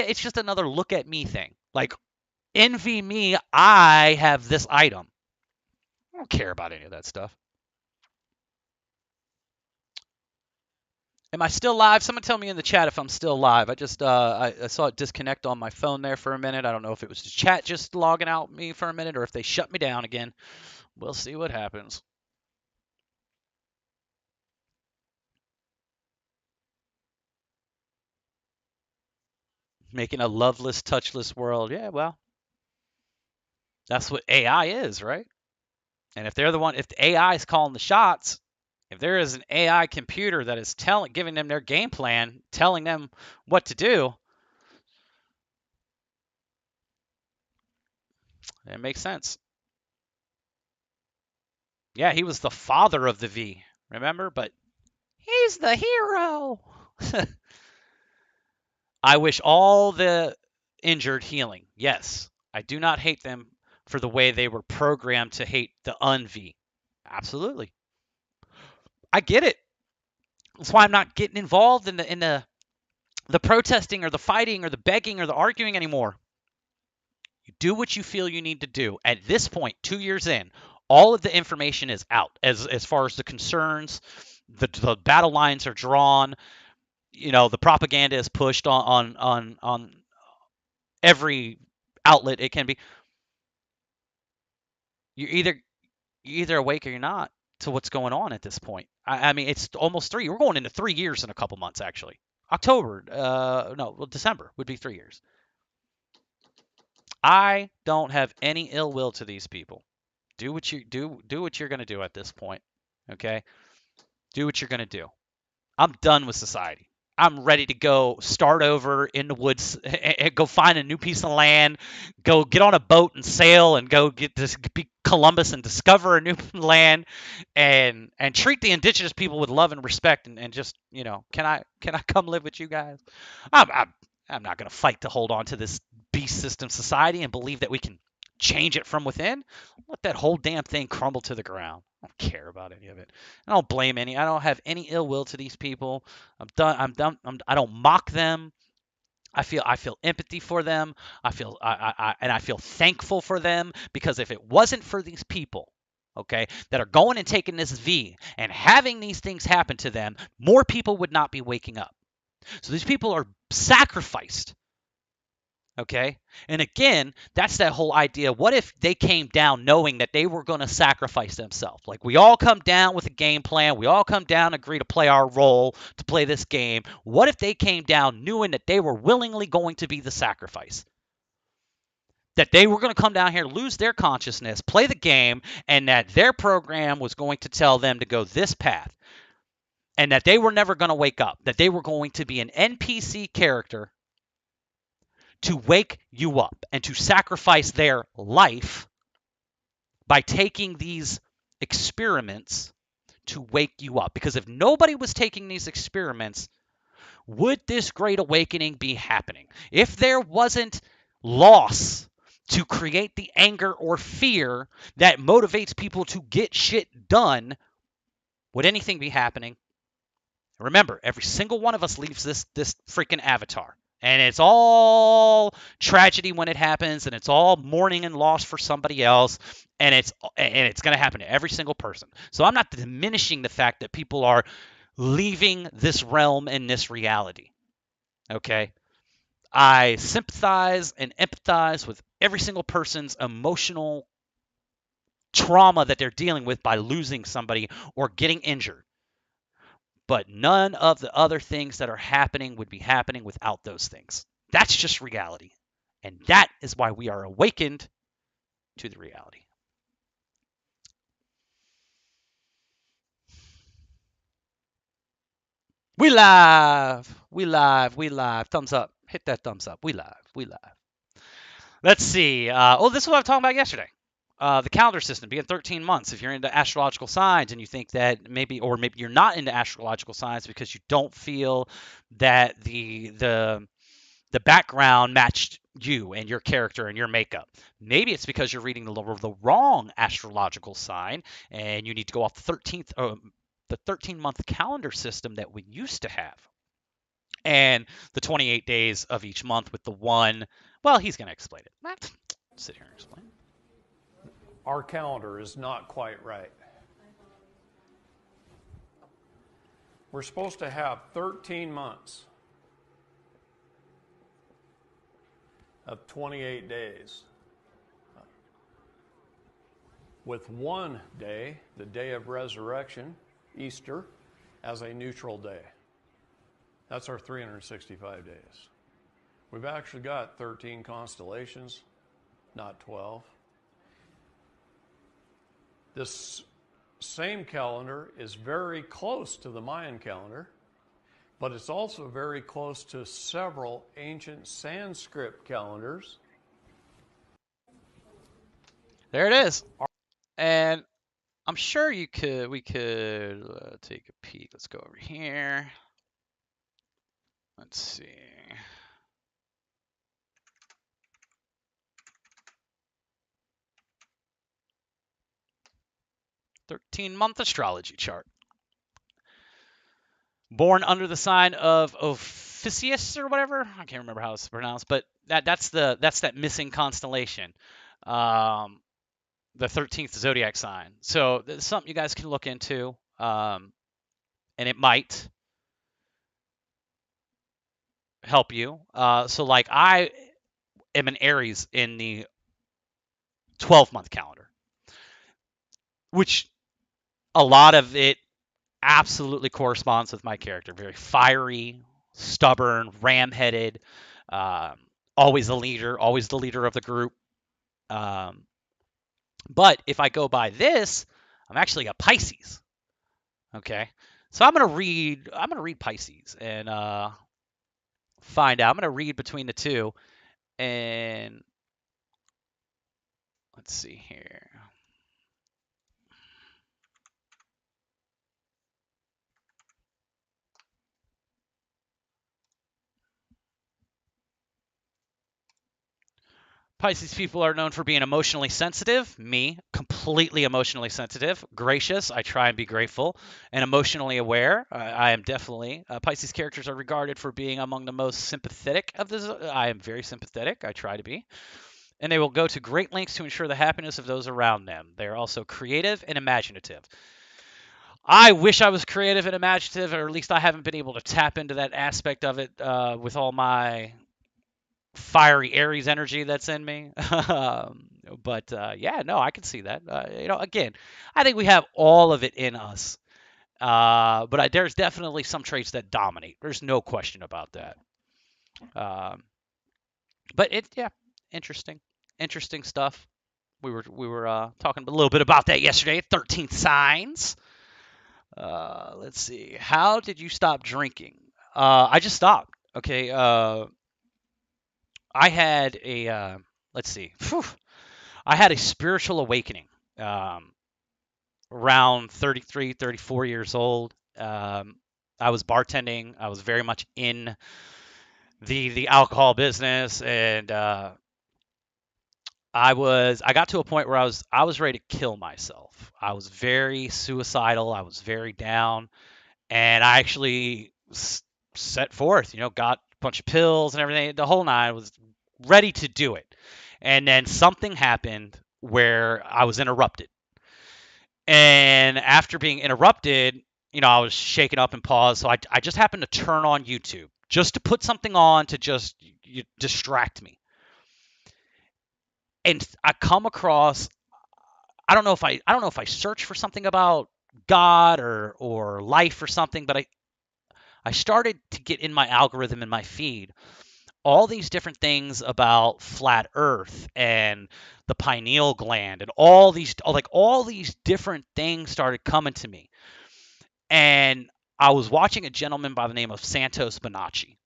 at me thing. Like, envy me, I have this item. I don't care about any of that stuff. Am I still live? Someone tell me in the chat if I'm still live. I just I saw it disconnect on my phone there for a minute. I don't know if it was the chat just logging out me for a minute or if they shut me down again. We'll see what happens. Making a loveless, touchless world. Yeah, well, that's what AI is, right? And if they're the one, if the AI is calling the shots, if there is an AI computer that is giving them their game plan, telling them what to do, it makes sense. Yeah, he was the father of the V, remember? But he's the hero. I wish all the injured healing. Yes, I do not hate them for the way they were programmed to hate the un-V. Absolutely. I get it. That's why I'm not getting involved in the protesting or the fighting or the begging or the arguing anymore. You do what you feel you need to do. At this point, 2 years in, all of the information is out as far as the concerns. The battle lines are drawn. You know, the propaganda is pushed on every outlet it can be. You're either awake or you're not to what's going on at this point. I mean, it's almost 3. We're going into 3 years in a couple months, actually. December would be 3 years. I don't have any ill will to these people. Do what you're going to do at this point. Okay? Do what you're going to do. I'm done with society. I'm ready to go start over in the woods, and go find a new piece of land, go get on a boat and sail and go be Columbus and discover a new land and treat the indigenous people with love and respect and just, you know, can I come live with you guys? I'm not going to fight to hold on to this beast system society and believe that we can change it from within. Let that whole damn thing crumble to the ground. I don't care about any of it. I don't blame any. I don't have any ill will to these people. I'm done. I don't mock them. I feel empathy for them. I feel thankful for them, because if it wasn't for these people, okay, that are going and taking this V and having these things happen to them, more people would not be waking up. So these people are sacrificed. Okay? And again, that's that whole idea. What if they came down knowing that they were going to sacrifice themselves? Like, we all come down with a game plan. We all come down and agree to play our role, to play this game. What if they came down knowing that they were willingly going to be the sacrifice? That they were going to come down here, lose their consciousness, play the game, and that their program was going to tell them to go this path. And that they were never going to wake up. That they were going to be an NPC character to wake you up and to sacrifice their life by taking these experiments to wake you up. Because if nobody was taking these experiments, would this great awakening be happening? If there wasn't loss to create the anger or fear that motivates people to get shit done, would anything be happening? Remember, every single one of us leaves this freaking avatar. And it's all tragedy when it happens, and it's all mourning and loss for somebody else, and it's going to happen to every single person. So I'm not diminishing the fact that people are leaving this realm and this reality. Okay? I sympathize and empathize with every single person's emotional trauma that they're dealing with by losing somebody or getting injured. But none of the other things that are happening would be happening without those things. That's just reality. And that is why we are awakened to the reality. We live. Thumbs up. Hit that thumbs up. We live. Let's see. This is what I was talking about yesterday. The calendar system being 13 months. If you're into astrological signs and you think that maybe you're not into astrological signs because you don't feel that the background matched you and your character and your makeup. Maybe it's because you're reading the wrong astrological sign and you need to go off the 13-month calendar system that we used to have. And the 28 days of each month with the one. Well, he's going to explain it. Sit here and explain it. Our calendar is not quite right. We're supposed to have 13 months of 28 days, with one day, the day of resurrection, Easter, as a neutral day. That's our 365 days. We've actually got 13 constellations, not 12. This same calendar is very close to the Mayan calendar, but it's also very close to several ancient Sanskrit calendars. There it is. And I'm sure we could take a peek. Let's go over here. Let's see. 13-month astrology chart. Born under the sign of Ophiuchus or whatever. I can't remember how it's pronounced, but that's that missing constellation. The 13th zodiac sign. So it's something you guys can look into. And it might help you. So like I am an Aries in the 12-month calendar, which a lot of it absolutely corresponds with my character. Very fiery, stubborn, ram-headed, always the leader of the group. But if I go by this, I'm actually a Pisces. Okay, so I'm gonna read Pisces and find out. I'm gonna read between the two, and let's see here. Pisces people are known for being emotionally sensitive. Me, completely emotionally sensitive. Gracious, I try and be grateful. And emotionally aware, I am definitely. Pisces characters are regarded for being among the most sympathetic of this. I am very sympathetic. I try to be. And they will go to great lengths to ensure the happiness of those around them. They are also creative and imaginative. I wish I was creative and imaginative, or at least I haven't been able to tap into that aspect of it with all my fiery Aries energy that's in me. But yeah, no, I can see that. Again, I think we have all of it in us. But there's definitely some traits that dominate. There's no question about that. But interesting stuff. We were talking a little bit about that yesterday. 13 signs. Let's see. How did you stop drinking? I just stopped. Okay. I had a I had a spiritual awakening around 33, 34 years old. I was bartending. I was very much in the alcohol business, and I got to a point where I was ready to kill myself. I was very suicidal. I was very down, and I actually set forth, got a bunch of pills and everything. The whole nine. Was ready to do it. And then something happened where I was interrupted. And after being interrupted, I was shaken up and paused. So I just happened to turn on YouTube just to put something on to just distract me. And I come across, I don't know if I search for something about God or life or something, but I started to get in my algorithm in my feed all these different things about flat Earth and the pineal gland and all these different things started coming to me. And I was watching a gentleman by the name of Santos Bonacci,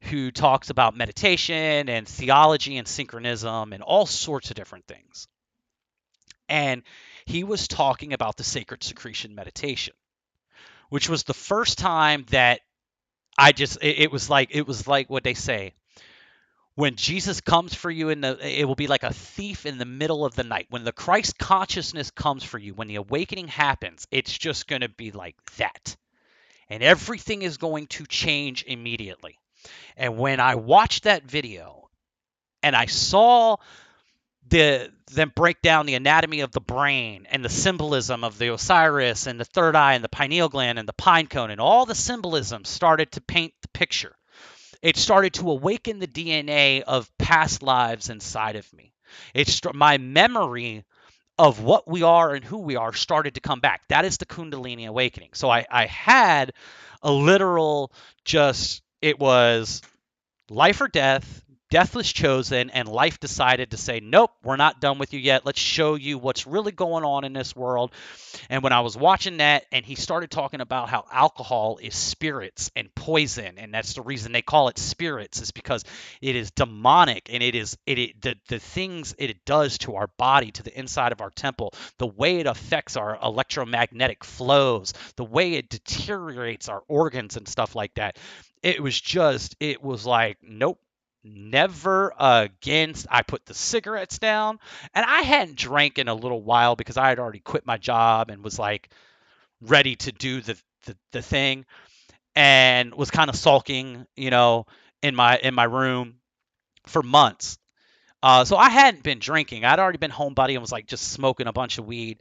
who talks about meditation and theology and synchronism and all sorts of different things. And he was talking about the sacred secretion meditation, which was the first time that it was like what they say. When Jesus comes for you it will be like a thief in the middle of the night. When the Christ consciousness comes for you, when the awakening happens, it's just going to be like that. And everything is going to change immediately. And when I watched that video and I saw then break down the anatomy of the brain and the symbolism of the Osiris and the third eye and the pineal gland and the pine cone, and all the symbolism started to paint the picture. It started to awaken the DNA of past lives inside of me. My memory of what we are and who we are started to come back. That is the Kundalini awakening. So I had a literal it was life or death. Death was chosen, and life decided to say, nope, we're not done with you yet. Let's show you what's really going on in this world. And when I was watching that, and he started talking about how alcohol is spirits and poison, and that's the reason they call it spirits, is because it is demonic, and the things it does to our body, to the inside of our temple, the way it affects our electromagnetic flows, the way it deteriorates our organs and stuff like that. It was like, nope. Never again. I put the cigarettes down, and I hadn't drank in a little while because I had already quit my job and was like ready to do the thing, and was kind of sulking, in my room for months. So I hadn't been drinking. I'd already been homebody and was like just smoking a bunch of weed.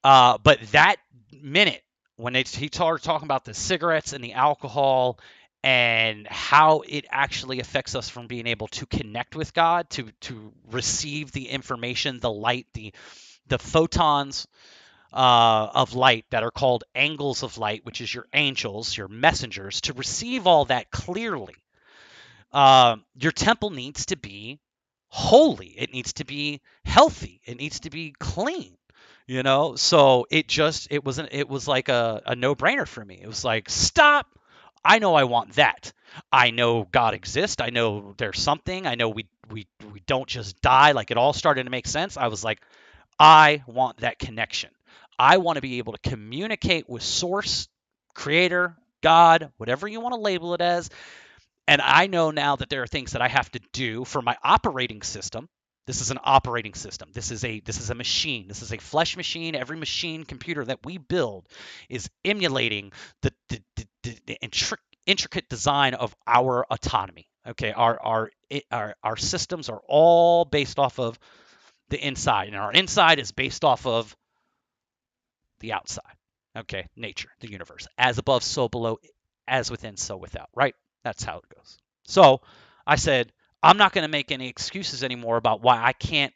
But that minute when he started talking about the cigarettes and the alcohol and how it actually affects us from being able to connect with God, to receive the information, the light, the photons of light that are called angles of light, which is your angels, your messengers, to receive all that clearly. Your temple needs to be holy. It needs to be healthy. It needs to be clean. So it was like a no-brainer for me. It was like, stop. I know I want that. I know God exists. I know there's something. I know we don't just die. Like, it all started to make sense. I was like, I want that connection. I want to be able to communicate with Source, Creator, God, whatever you want to label it as. And I know now that there are things that I have to do for my operating system. This is an operating system. This is a machine. This is a flesh machine. Every machine computer that we build is emulating the intricate design of our autonomy. Okay, our systems are all based off of the inside, and our inside is based off of the outside. Okay, nature, the universe, as above, so below, as within, so without. Right? That's how it goes. So I said, I'm not going to make any excuses anymore about why I can't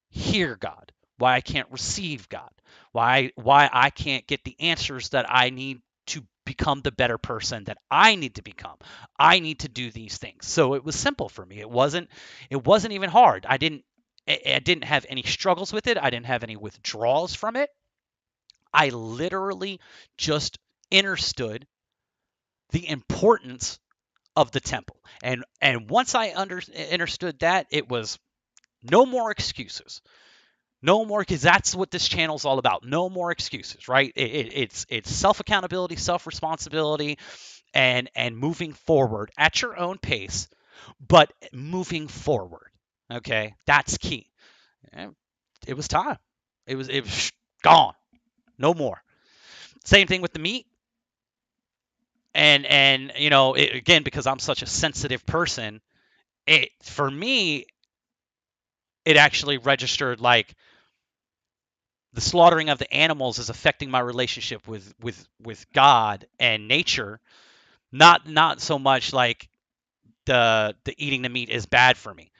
hear God, why I can't receive God, why I can't get the answers that I need to become the better person that I need to become. I need to do these things. So it was simple for me. It wasn't even hard. I didn't have any struggles with it. I didn't have any withdrawals from it. I literally just understood the importance of the temple. And once I understood that, it was no more excuses. No more, because that's what this channel is all about. No more excuses, right? It's self-accountability, self-responsibility, and moving forward at your own pace, but moving forward. Okay, that's key. And it was time. It was gone. No more. Same thing with the meat. And again, because I'm such a sensitive person, for me, it actually registered like the slaughtering of the animals is affecting my relationship with God and nature. Not so much like the eating the meat is bad for me.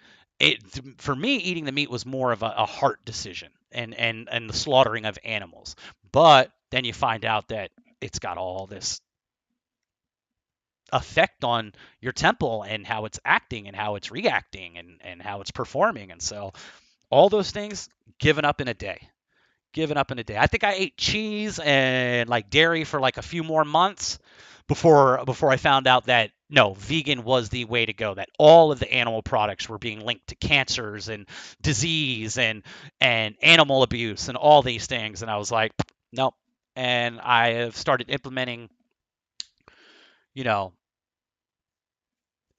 For me, eating the meat was more of a heart decision and the slaughtering of animals. But then you find out that it's got all this effect on your temple and how it's acting and how it's reacting and how it's performing. And so all those things given up in a day. I think I ate cheese and like dairy for like a few more months before I found out that no, vegan was the way to go, that all of the animal products were being linked to cancers and disease and animal abuse and all these things. And I was like, nope. And I have started implementing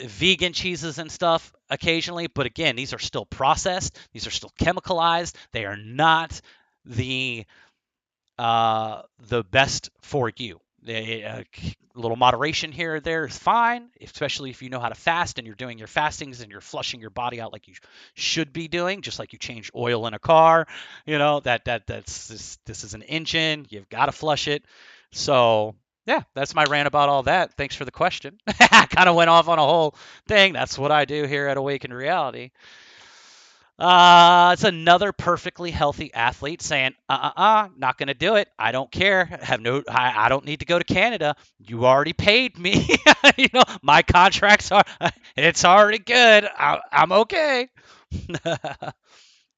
vegan cheeses and stuff occasionally, but again, these are still processed, these are still chemicalized, they are not the best for you. little moderation here or there is fine, especially if you know how to fast and you're doing your fastings and you're flushing your body out like you should be doing, just like you change oil in a car. You know, this is an engine. You've got to flush it. So yeah, that's my rant about all that. Thanks for the question. I kind of went off on a whole thing. That's what I do here at Awaken Reality. It's another perfectly healthy athlete saying, not going to do it. I don't care. I don't need to go to Canada. You already paid me. You know, my contracts it's already good. I'm okay.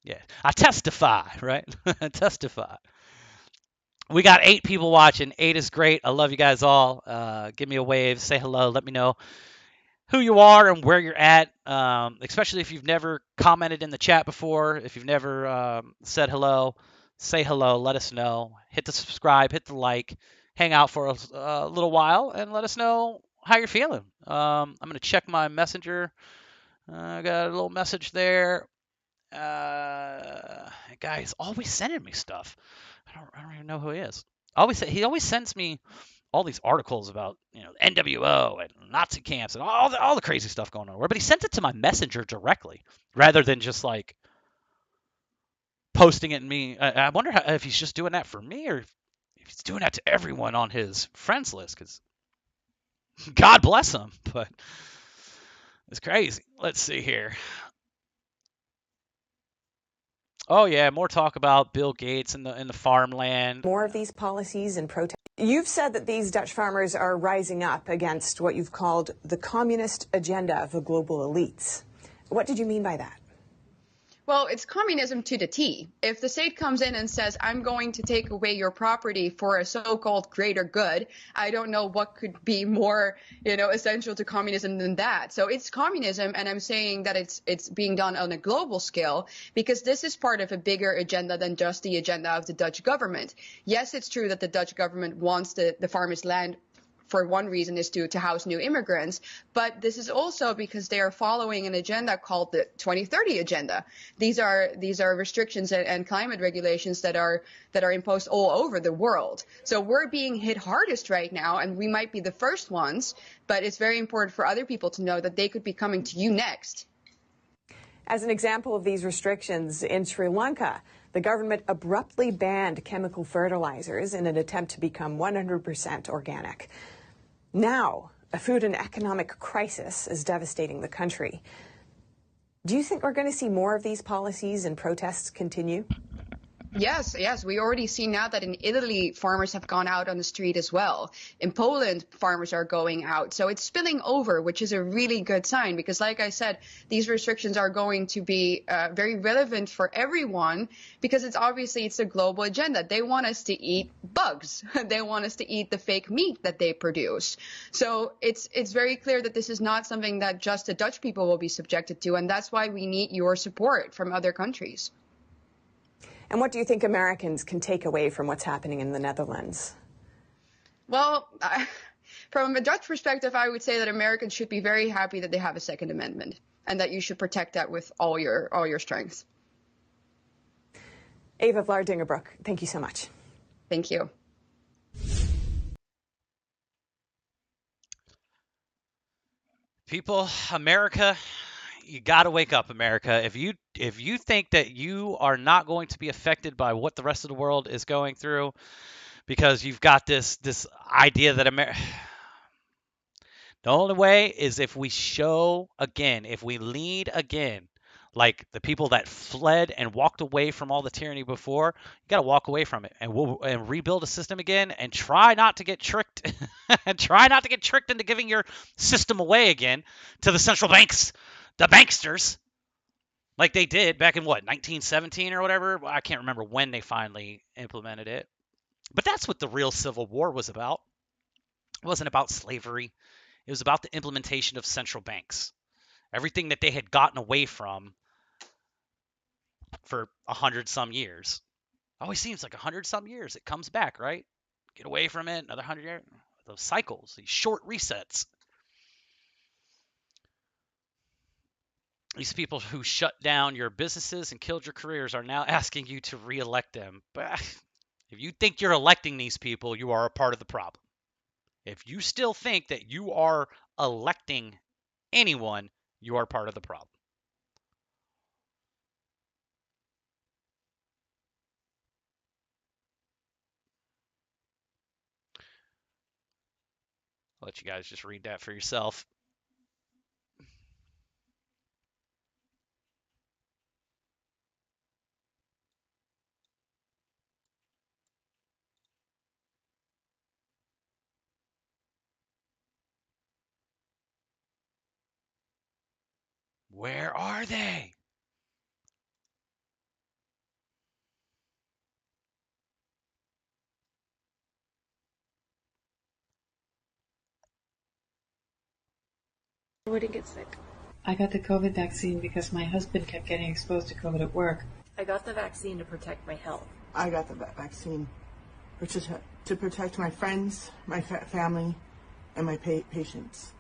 Yeah. I testify, right? Testify. We got 8 people watching. 8 is great. I love you guys all. Give me a wave. Say hello. Let me know who you are and where you're at, especially if you've never commented in the chat before. If you've never said hello, say hello. Let us know. Hit the subscribe. Hit the like. Hang out for a little while and let us know how you're feeling. I'm going to check my messenger. I got a little message there. Guy's always sending me stuff. I don't even know who he is. He always sends me all these articles about, you know, NWO and Nazi camps and all the crazy stuff going on. But he sent it to my messenger directly rather than just like posting it in me. I wonder if he's just doing that for me or if he's doing that to everyone on his friends list, because God bless him. But it's crazy. Let's see here. Oh yeah, more talk about Bill Gates and the farmland. More of these policies and protests. You've said that these Dutch farmers are rising up against what you've called the communist agenda of the global elites. What did you mean by that? Well, it's communism to the T. If the state comes in and says, I'm going to take away your property for a so-called greater good, I don't know what could be more, essential to communism than that. So it's communism, and I'm saying that it's being done on a global scale because this is part of a bigger agenda than just the agenda of the Dutch government. Yes, it's true that the Dutch government wants the farmers' land for one reason is to house new immigrants, but this is also because they are following an agenda called the 2030 agenda. These are restrictions and climate regulations that are imposed all over the world. So we're being hit hardest right now, and we might be the first ones, but it's very important for other people to know that they could be coming to you next. As an example of these restrictions, in Sri Lanka, the government abruptly banned chemical fertilizers in an attempt to become 100% organic. Now, a food and economic crisis is devastating the country. Do you think we're going to see more of these policies and protests continue? Yes. We already see now that in Italy, farmers have gone out on the street as well. In Poland, farmers are going out. So it's spilling over, which is a really good sign because, like I said, these restrictions are going to be very relevant for everyone because it's a global agenda. They want us to eat bugs. They want us to eat the fake meat that they produce. So it's very clear that this is not something that just the Dutch people will be subjected to, and that's why we need your support from other countries. And what do you think Americans can take away from what's happening in the Netherlands? Well, from a Dutch perspective, I would say that Americans should be very happy that they have a Second Amendment and that you should protect that with all your strength. Eva Vlaardingerbroek, thank you so much. Thank you. People, America, you got to wake up, America. If you think that you are not going to be affected by what the rest of the world is going through because you've got this idea that the only way is if we show again, if we lead again, like the people that fled and walked away from all the tyranny before, you got to walk away from it and rebuild a system again and try not to get tricked and try not to get tricked into giving your system away again to the central banks. The banksters, like they did back in 1917 or whatever. I can't remember when they finally implemented it. But that's what the real Civil War was about. It wasn't about slavery. It was about the implementation of central banks. Everything that they had gotten away from for 100-some years. Always seems like 100-some years. It comes back, right? Get away from it, another 100 years. Those cycles, these short resets. These people who shut down your businesses and killed your careers are now asking you to re-elect them. But if you think you're electing these people, you are a part of the problem. If you still think that you are electing anyone, you are part of the problem. I'll let you guys just read that for yourself. Where are they? Wouldn't get sick. I got the COVID vaccine because my husband kept getting exposed to COVID at work. I got the vaccine to protect my health. I got the vaccine to protect my friends, my family, and my patients.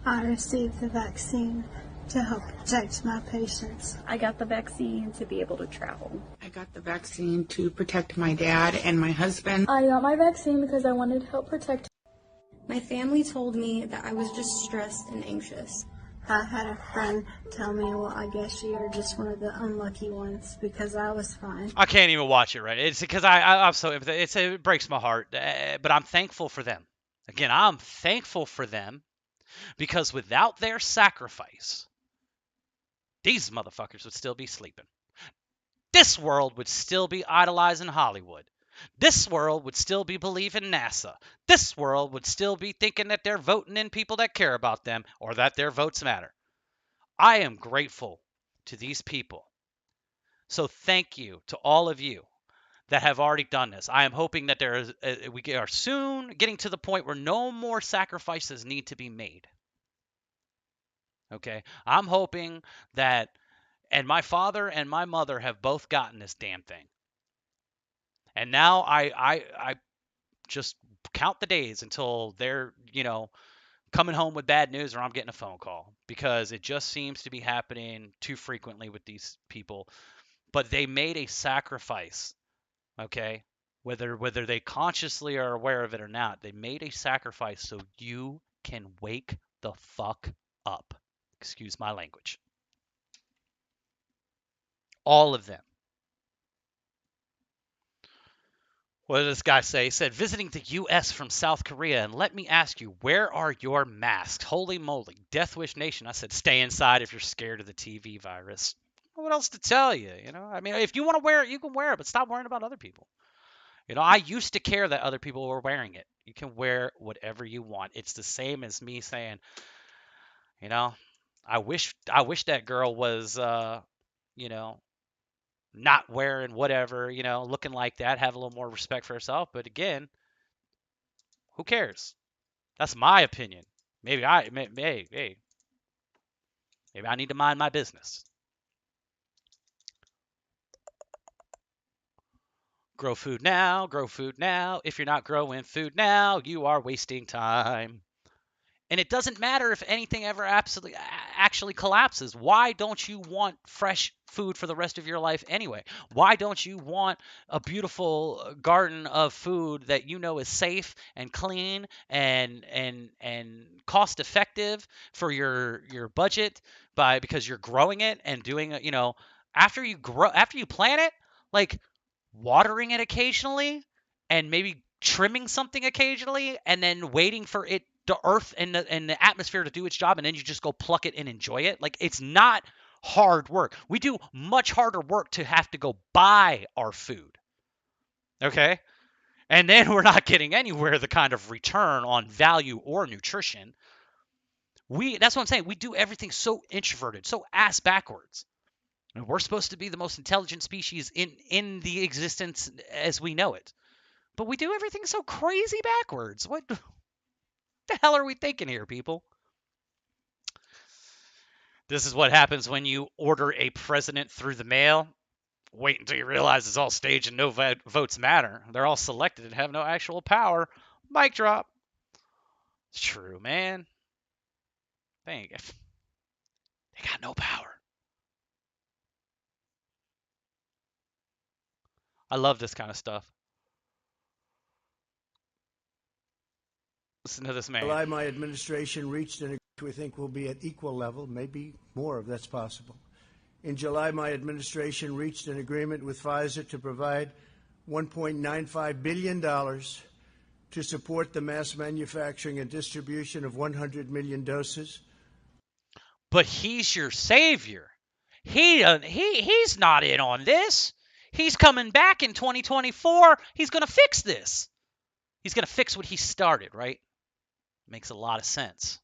I received the vaccine to help protect my patients. I got the vaccine to be able to travel. I got the vaccine to protect my dad and my husband. I got my vaccine because I wanted to help protect. My family told me that I was just stressed and anxious. I had a friend tell me, well, I guess you're just one of the unlucky ones because I was fine. I can't even watch it, right? It's because I'm so it breaks my heart, but I'm thankful for them. Again, I'm thankful for them because without their sacrifice, these motherfuckers would still be sleeping. This world would still be idolizing Hollywood. This world would still be believing NASA. This world would still be thinking that they're voting in people that care about them or that their votes matter. I am grateful to these people. So thank you to all of you that have already done this. I am hoping that we are soon getting to the point where no more sacrifices need to be made. Okay? I'm hoping that, and my father and my mother have both gotten this damn thing. And now I just count the days until they're, coming home with bad news or I'm getting a phone call because it just seems to be happening too frequently with these people. But they made a sacrifice, okay? Whether they consciously are aware of it or not, they made a sacrifice so you can wake the fuck up. Excuse my language. All of them. What did this guy say? He said, visiting the U.S. from South Korea, and let me ask you, where are your masks? Holy moly. Death Wish Nation. I said, stay inside if you're scared of the TV virus. What else to tell you? I mean, if you want to wear it, you can wear it, but stop worrying about other people. I used to care that other people were wearing it. You can wear whatever you want. It's the same as me saying, I wish that girl was, not wearing whatever, looking like that, have a little more respect for herself. But again, who cares? That's my opinion. Maybe I need to mind my business. Grow food now, grow food now. If you're not growing food now, you are wasting time. And it doesn't matter if anything ever actually collapses. Why don't you want fresh food for the rest of your life anyway? Why don't you want a beautiful garden of food that is safe and clean and cost effective for your budget because you're growing it and doing it, after you plant it, like watering it occasionally and maybe trimming something occasionally and then waiting for it, the earth and the atmosphere to do its job, and then you just go pluck it and enjoy it. Like, it's not hard work. We do much harder work to have to go buy our food. Okay? And then we're not getting anywhere the kind of return on value or nutrition. That's what I'm saying. We do everything so introverted, so ass backwards. And we're supposed to be the most intelligent species in the existence as we know it. But we do everything so crazy backwards. What the hell are we thinking here, people? This is what happens when you order a president through the mail. Wait until you realize it's all staged and no votes matter. They're all selected and have no actual power. Mic drop. It's true, man. They got no power. I love this kind of stuff. Listen to this man. July, my administration reached an agreement we think will be at equal level, maybe more if that's possible. In July, my administration reached an agreement with Pfizer to provide $1.95 billion to support the mass manufacturing and distribution of 100 million doses. But he's your savior. He's not in on this. He's coming back in 2024. He's going to fix this. He's going to fix what he started, right? Makes a lot of sense.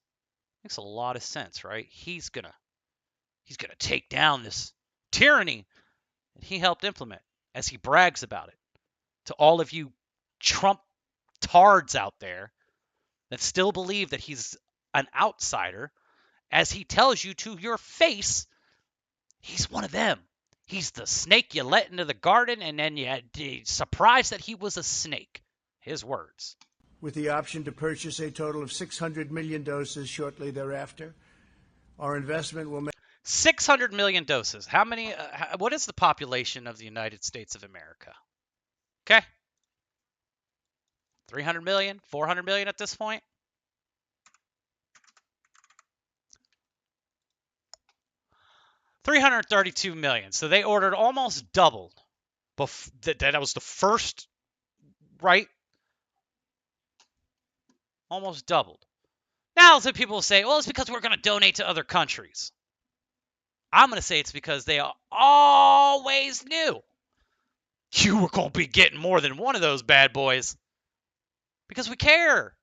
Makes a lot of sense, right? He's going to take down this tyranny that he helped implement as he brags about it to all of you Trump tards out there that still believe that he's an outsider, as he tells you to your face, he's one of them. He's the snake you let into the garden, and then you're surprised that he was a snake. His words. With the option to purchase a total of 600 million doses shortly thereafter. Our investment will make 600 million doses. How many? What is the population of the United States of America? Okay. 300 million, 400 million at this point. $332 million. So they ordered almost doubled. That was the first, right? Almost doubled. Now, some people will say, well, it's because we're going to donate to other countries. I'm going to say it's because they always knew you were going to be getting more than one of those bad boys. Because we care.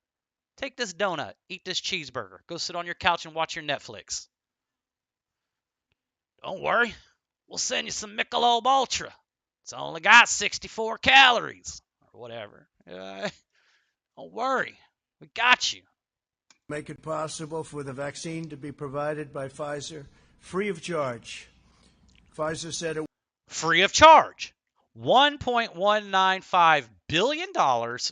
Take this donut. Eat this cheeseburger. Go sit on your couch and watch your Netflix. Don't worry. We'll send you some Michelob Ultra. It's only got 64 calories. Or whatever. Don't worry. We got you. Make it possible for the vaccine to be provided by Pfizer free of charge. Pfizer said it free of charge. $1.195 billion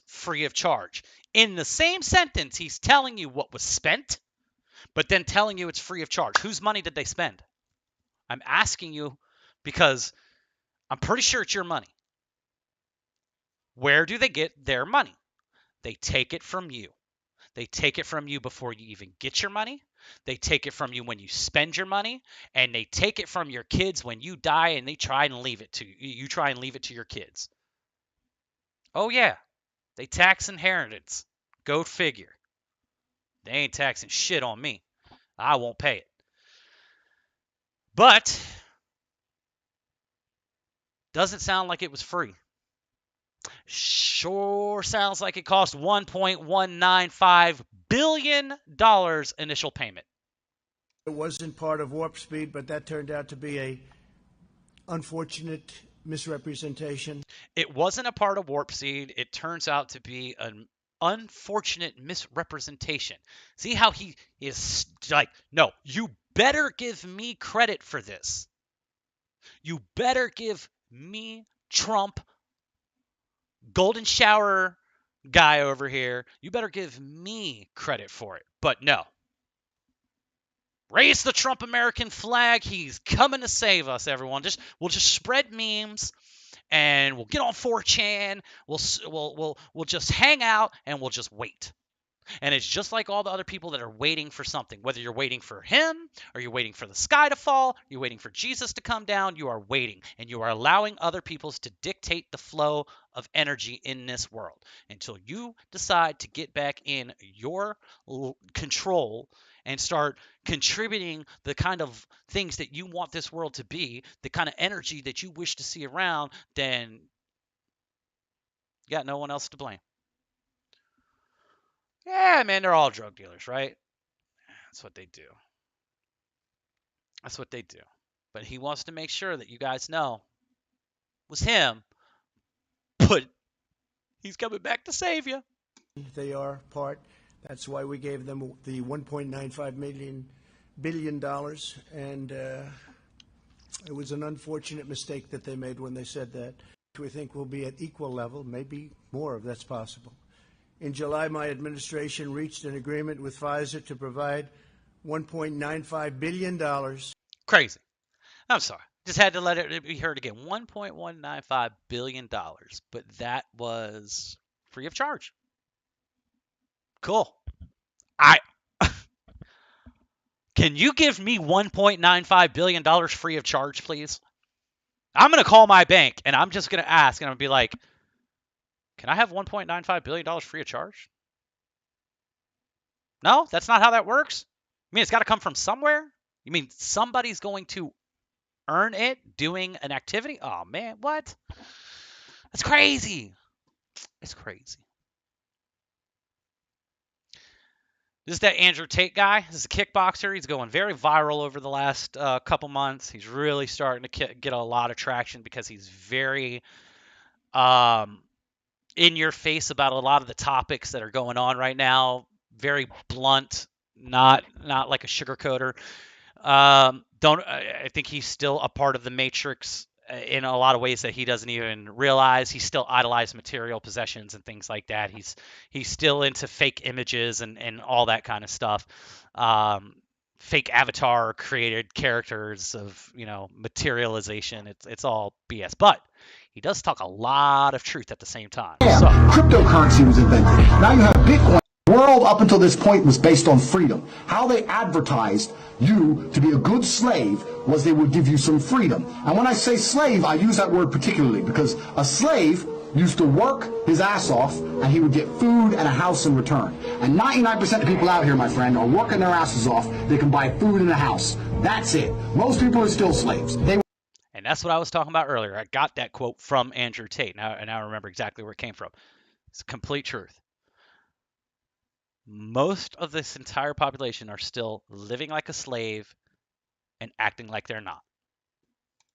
free of charge. In the same sentence, he's telling you what was spent, but then telling you it's free of charge. Whose money did they spend? I'm asking you because I'm pretty sure it's your money. Where do they get their money? They take it from you. They take it from you before you even get your money. They take it from you when you spend your money, and they take it from your kids when you die, and they try and leave it to you. You try and leave it to your kids. Oh yeah, they tax inheritance. Go figure. They ain't taxing shit on me. I won't pay it. But doesn't sound like it was free. Sure sounds like it cost $1.195 billion initial payment. It wasn't part of Warp Speed, but that turned out to be a unfortunate misrepresentation. It wasn't a part of Warp Speed. It turns out to be an unfortunate misrepresentation. See how he is like, no, you better give me credit for this. You better give me, Trump, golden shower guy over here, you better give me credit for it. But no. Raise the Trump American flag. He's coming to save us, everyone. We'll just spread memes, and we'll get on 4chan. We'll just hang out, and we'll just wait. And it's just like all the other people that are waiting for something. Whether you're waiting for him, or you're waiting for the sky to fall, you're waiting for Jesus to come down, you are waiting. And you are allowing other peoples to dictate the flow of energy in this world. Until you decide to get back in your control and start contributing the kind of things that you want this world to be, the kind of energy that you wish to see around, then you got no one else to blame. Yeah, man, they're all drug dealers, right? That's what they do. That's what they do. But he wants to make sure that you guys know it was him, but he's coming back to save you. They are part. That's why we gave them the $1.95 billion. And it was an unfortunate mistake that they made when they said that. We think we'll be at equal level, maybe more if that's possible. In July, my administration reached an agreement with Pfizer to provide $1.95 billion. Crazy. I'm sorry. Just had to let it be heard again. $1.195 billion. But that was free of charge. Cool. Can you give me $1.95 billion free of charge, please? I'm going to call my bank, and I'm just going to ask, and I'm going to be like, can I have $1.95 billion free of charge? No, that's not how that works. I mean, it's got to come from somewhere. You mean somebody's going to earn it doing an activity? Oh, man, what? That's crazy. It's crazy. This is that Andrew Tate guy. This is a kickboxer. He's going very viral over the last couple months. He's really starting to get a lot of traction because he's very in your face about a lot of the topics that are going on right now. Very blunt, not like a sugarcoater. I think he's still a part of the Matrix in a lot of ways that he doesn't even realize. He's still idolized material possessions and things like that. He's still into fake images and all that kind of stuff. Fake avatar created characters of, materialization. It's all BS. But he does talk a lot of truth at the same time. So, cryptocurrency was invented. Now you have Bitcoin. The world up until this point was based on freedom. How they advertised you to be a good slave was they would give you some freedom. And when I say slave, I use that word particularly because a slave used to work his ass off and he would get food and a house in return. And 99% of people out here, my friend, are working their asses off. They can buy food and a house. That's it. Most people are still slaves. And that's what I was talking about earlier. I got that quote from Andrew Tate. Now I remember exactly where it came from. It's complete truth. Most of this entire population are still living like a slave and acting like they're not.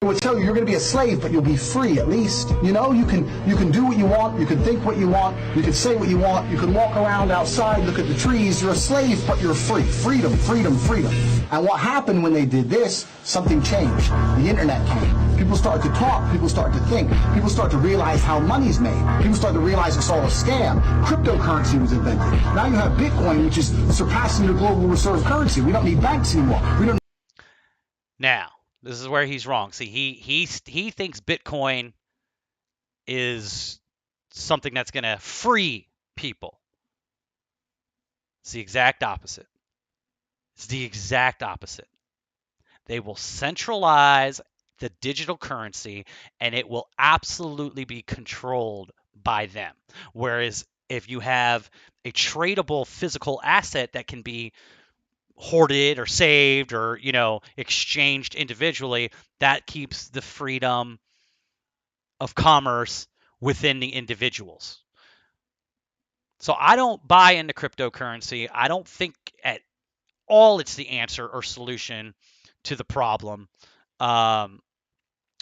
They would tell you you're going to be a slave, but you'll be free at least. You can do what you want, you can think what you want, you can say what you want, you can walk around outside, look at the trees. You're a slave, but you're free. Freedom, freedom, freedom. And what happened when they did this, something changed. The internet came. People started to talk, people started to think, people started to realize how money's made. People started to realize it's all a scam. Cryptocurrency was invented. Now you have Bitcoin, which is surpassing the global reserve currency. We don't need banks anymore. Now, this is where he's wrong. See, he thinks Bitcoin is something that's going to free people. It's the exact opposite. It's the exact opposite. They will centralize the digital currency and it will absolutely be controlled by them. Whereas if you have a tradable physical asset that can be hoarded or saved or, exchanged individually, that keeps the freedom of commerce within the individuals. So I don't buy into cryptocurrency. I don't think at all it's the answer or solution to the problem,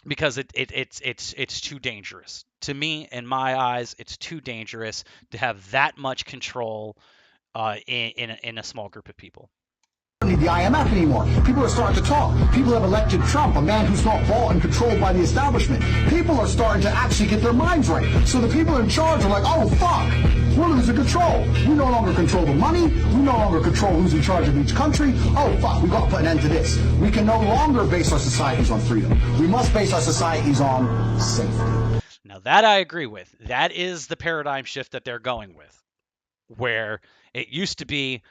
because it's too dangerous. To me, in my eyes, it's too dangerous to have that much control in a small group of people. Need the IMF anymore. People are starting to talk. People have elected Trump, a man who's not bought and controlled by the establishment. People are starting to actually get their minds right. So the people in charge are like, oh, fuck, we're losing control. We no longer control the money. We no longer control who's in charge of each country. Oh, fuck, we've got to put an end to this. We can no longer base our societies on freedom. We must base our societies on safety. Now, that I agree with. That is the paradigm shift that they're going with, where it used to be,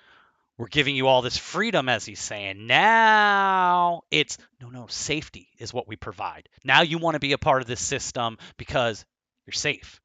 we're giving you all this freedom, as he's saying. Now it's, no, safety is what we provide. Now you want to be a part of this system because you're safe.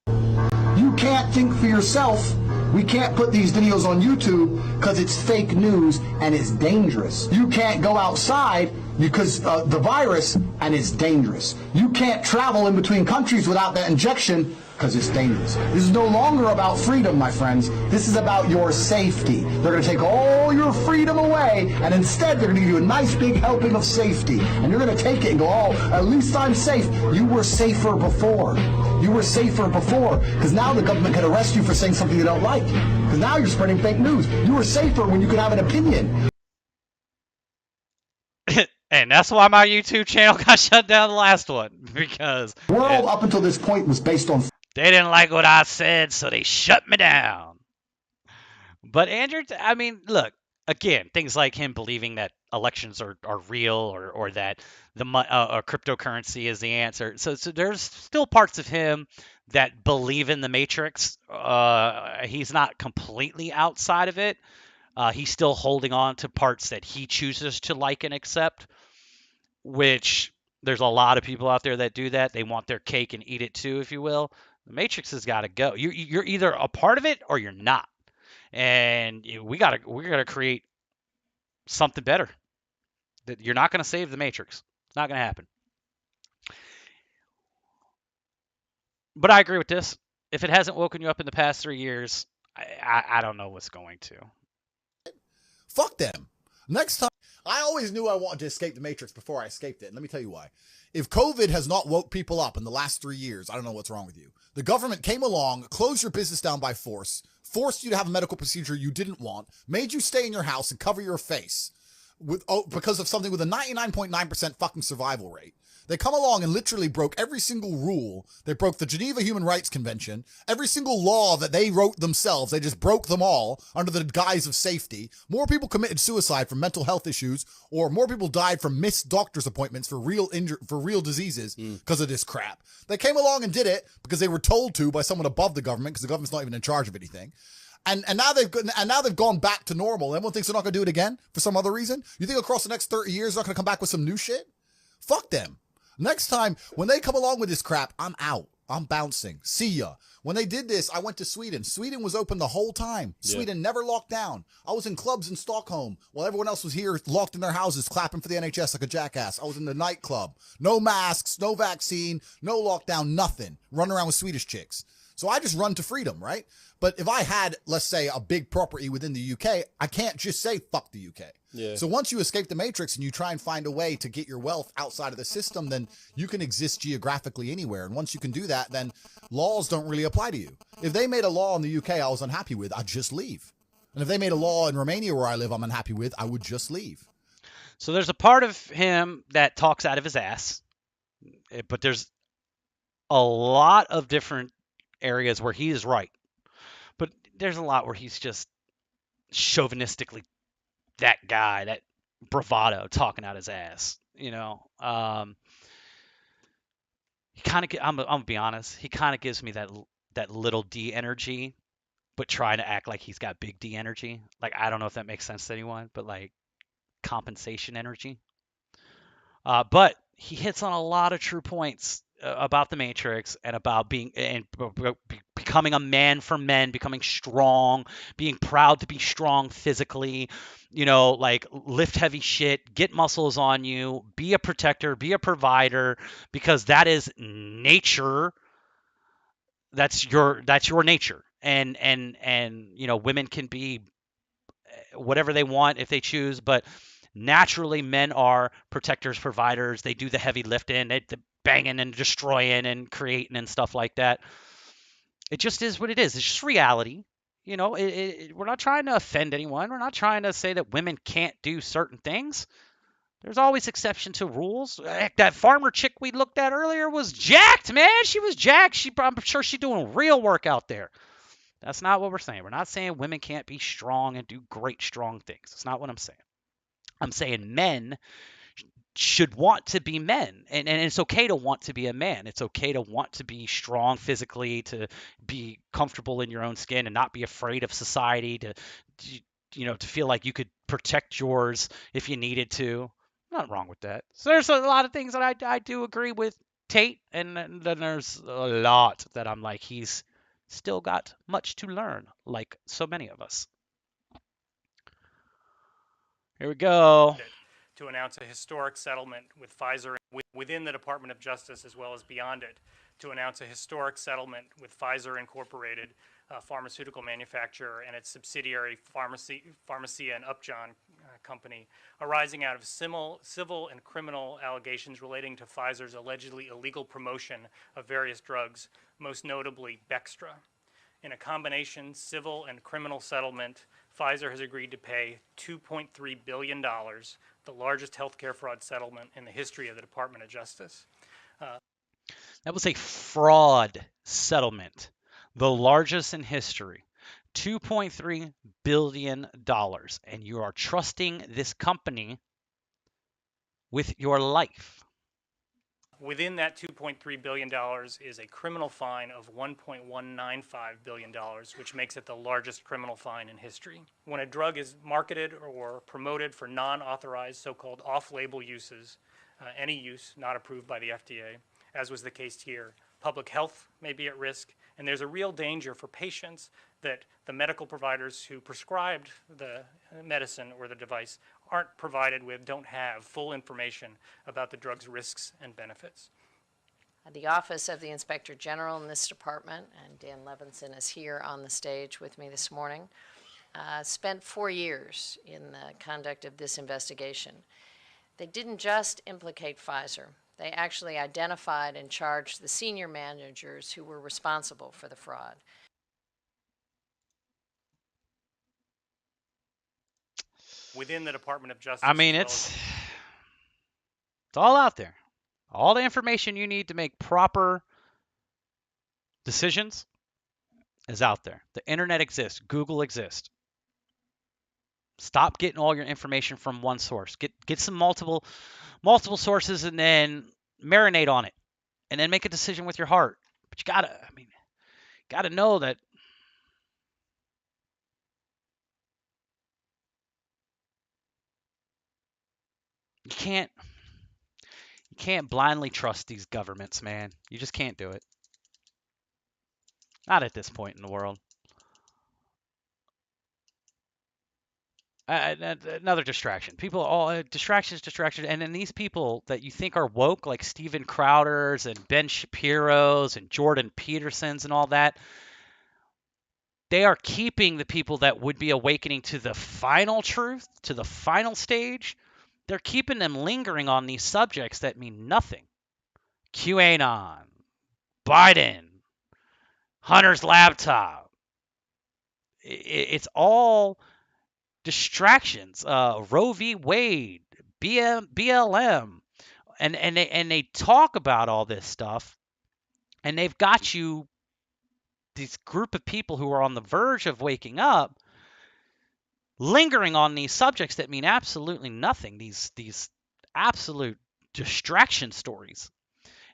You can't think for yourself. We can't put these videos on YouTube because it's fake news and it's dangerous. You can't go outside because the virus and it's dangerous. You can't travel in between countries without that injection because it's dangerous. This is no longer about freedom, my friends. This is about your safety. They're going to take all your freedom away, and instead they're going to give you a nice big helping of safety. And you're going to take it and go, oh, at least I'm safe. You were safer before. You were safer before, because now the government can arrest you for saying something you don't like. Because now you're spreading fake news. You were safer when you could have an opinion. And that's why my YouTube channel got shut down the last one, because the world up until this point was based on... They didn't like what I said, so they shut me down. But Andrew, I mean, look, again, things like him believing that elections are real, or that cryptocurrency is the answer. So there's still parts of him that believe in the Matrix. He's not completely outside of it. He's still holding on to parts that he chooses to like and accept, which there's a lot of people out there that do that. They want their cake and eat it too, if you will. The Matrix has got to go. You're either a part of it or you're not. And we're gonna create something better. That you're not gonna save the Matrix. It's not gonna happen. But I agree with this. If it hasn't woken you up in the past 3 years, I don't know what's going to. Fuck them. Next time, I always knew I wanted to escape the Matrix before I escaped it. And let me tell you why. If COVID has not woke people up in the last 3 years, I don't know what's wrong with you. The government came along, closed your business down by force, forced you to have a medical procedure you didn't want, made you stay in your house and cover your face because of something with a 99.9% fucking survival rate. They come along and literally broke every single rule. They broke the Geneva Human Rights Convention, every single law that they wrote themselves. They just broke them all under the guise of safety. More people committed suicide from mental health issues, or more people died from missed doctor's appointments for real diseases because of this crap. They came along and did it because they were told to by someone above the government, because the government's not even in charge of anything. And now they've gone back to normal. Everyone thinks they're not going to do it again for some other reason. You think across the next 30 years they're not going to come back with some new shit? Fuck them. Next time, when they come along with this crap, I'm out. I'm bouncing. See ya. When they did this, I went to Sweden. Sweden was open the whole time. Yeah. Sweden never locked down. I was in clubs in Stockholm while everyone else was here locked in their houses clapping for the NHS like a jackass. I was in the nightclub. No masks, no vaccine, no lockdown, nothing. Running around with Swedish chicks. So I just run to freedom, right? But if I had, let's say, a big property within the UK, I can't just say fuck the UK. Yeah. So once you escape the Matrix and you try and find a way to get your wealth outside of the system, then you can exist geographically anywhere. And once you can do that, then laws don't really apply to you. If they made a law in the UK I was unhappy with, I'd just leave. And if they made a law in Romania where I live I'm unhappy with, I would just leave. So there's a part of him that talks out of his ass, but there's a lot of different areas where he is right. But there's a lot where he's just chauvinistically that guy, that bravado talking out his ass, you know. He kind of, I'm gonna be honest, he kind of gives me that little D energy, but trying to act like he's got big D energy. Like, I don't know if that makes sense to anyone, but like compensation energy. But he hits on a lot of true points about the Matrix and about becoming a man for men, becoming strong, being proud to be strong physically, you know, like lift heavy shit, get muscles on you, be a protector, be a provider, because that is nature. That's your nature. And you know, women can be whatever they want if they choose, but naturally men are protectors, providers. They do the heavy lifting, they banging and destroying and creating and stuff like that. It just is what it is. It's just reality. You know, we're not trying to offend anyone. We're not trying to say that women can't do certain things. There's always exception to rules. Heck, that farmer chick we looked at earlier was jacked, man. She was jacked. I'm sure she's doing real work out there. That's not what we're saying. We're not saying women can't be strong and do great, strong things. That's not what I'm saying. I'm saying men should want to be men, and it's okay to want to be a man. It's okay to want to be strong physically, to be comfortable in your own skin and not be afraid of society, to feel like you could protect yours if you needed to. Nothing wrong with that. So there's a lot of things that I do agree with Tate, and then there's a lot that I'm like, he's still got much to learn, like so many of us. Here we go. To announce a historic settlement with Pfizer within the Department of Justice as well as beyond it, to announce a historic settlement with Pfizer Incorporated, a pharmaceutical manufacturer, and its subsidiary Pharmacia and Upjohn Company, arising out of civil and criminal allegations relating to Pfizer's allegedly illegal promotion of various drugs, most notably Bextra. In a combination civil and criminal settlement, Pfizer has agreed to pay $2.3 billion, the largest healthcare fraud settlement in the history of the Department of Justice. That was a fraud settlement, the largest in history. $2.3 billion. And you are trusting this company with your life. Within that $2.3 billion is a criminal fine of $1.195 billion, which makes it the largest criminal fine in history. When a drug is marketed or promoted for non-authorized so-called off-label uses, any use not approved by the FDA, as was the case here, public health may be at risk, and there's a real danger for patients that the medical providers who prescribed the medicine or the device aren't provided with, don't have full information about the drug's risks and benefits. The Office of the Inspector General in this department, and Dan Levinson is here on the stage with me this morning, spent 4 years in the conduct of this investigation. They didn't just implicate Pfizer. They actually identified and charged the senior managers who were responsible for the fraud. Within the Department of Justice. I mean, it's all out there. All the information you need to make proper decisions is out there. The internet exists. Google exists. Stop getting all your information from one source. Get some multiple sources and then marinate on it. And then make a decision with your heart. But you gotta know that you can't blindly trust these governments, man. You just can't do it. Not at this point in the world. Another distraction. People all distractions, and then these people that you think are woke, like Steven Crowders and Ben Shapiro's and Jordan Peterson's and all that, they are keeping the people that would be awakening to the final truth, to the final stage. They're keeping them lingering on these subjects that mean nothing. QAnon, Biden, Hunter's laptop. It's all distractions. Roe v. Wade, BLM, and they talk about all this stuff, and they've got you, this group of people who are on the verge of waking up, lingering on these subjects that mean absolutely nothing, these absolute distraction stories.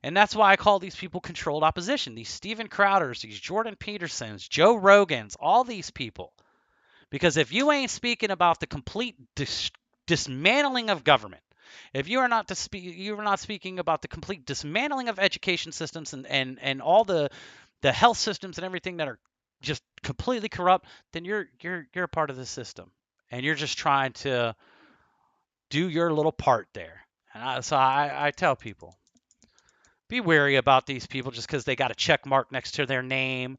And that's why I call these people controlled opposition, these Steven Crowders, these Jordan Petersons, Joe Rogans, all these people. Because if you ain't speaking about the complete dismantling of government, if you are not speaking about the complete dismantling of education systems and all the health systems and everything that are just completely corrupt, then you're a part of the system, and you're just trying to do your little part there. And so I tell people, be wary about these people just because they got a check mark next to their name,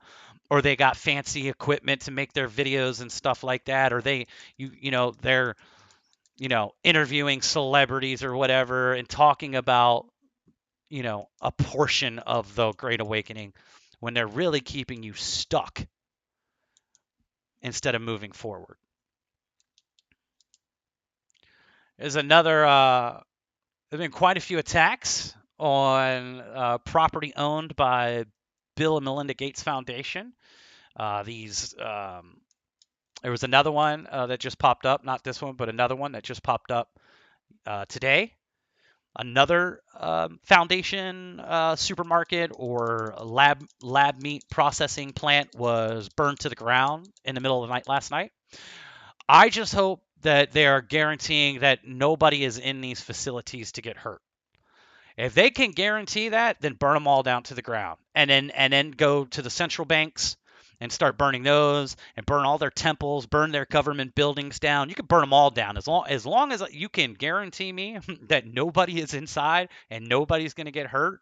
or they got fancy equipment to make their videos and stuff like that, or they're interviewing celebrities or whatever and talking about a portion of the Great Awakening when they're really keeping you stuck instead of moving forward. There's another, there have been quite a few attacks on property owned by Bill and Melinda Gates Foundation. There was another one that just popped up, not this one, but another one that just popped up today. Another foundation supermarket or lab meat processing plant was burned to the ground in the middle of the night last night. I just hope that they are guaranteeing that nobody is in these facilities to get hurt. If they can guarantee that, then burn them all down to the ground, and then go to the central banks and start burning those, and burn all their temples, burn their government buildings down. You can burn them all down as long as you can guarantee me that nobody is inside and nobody's going to get hurt.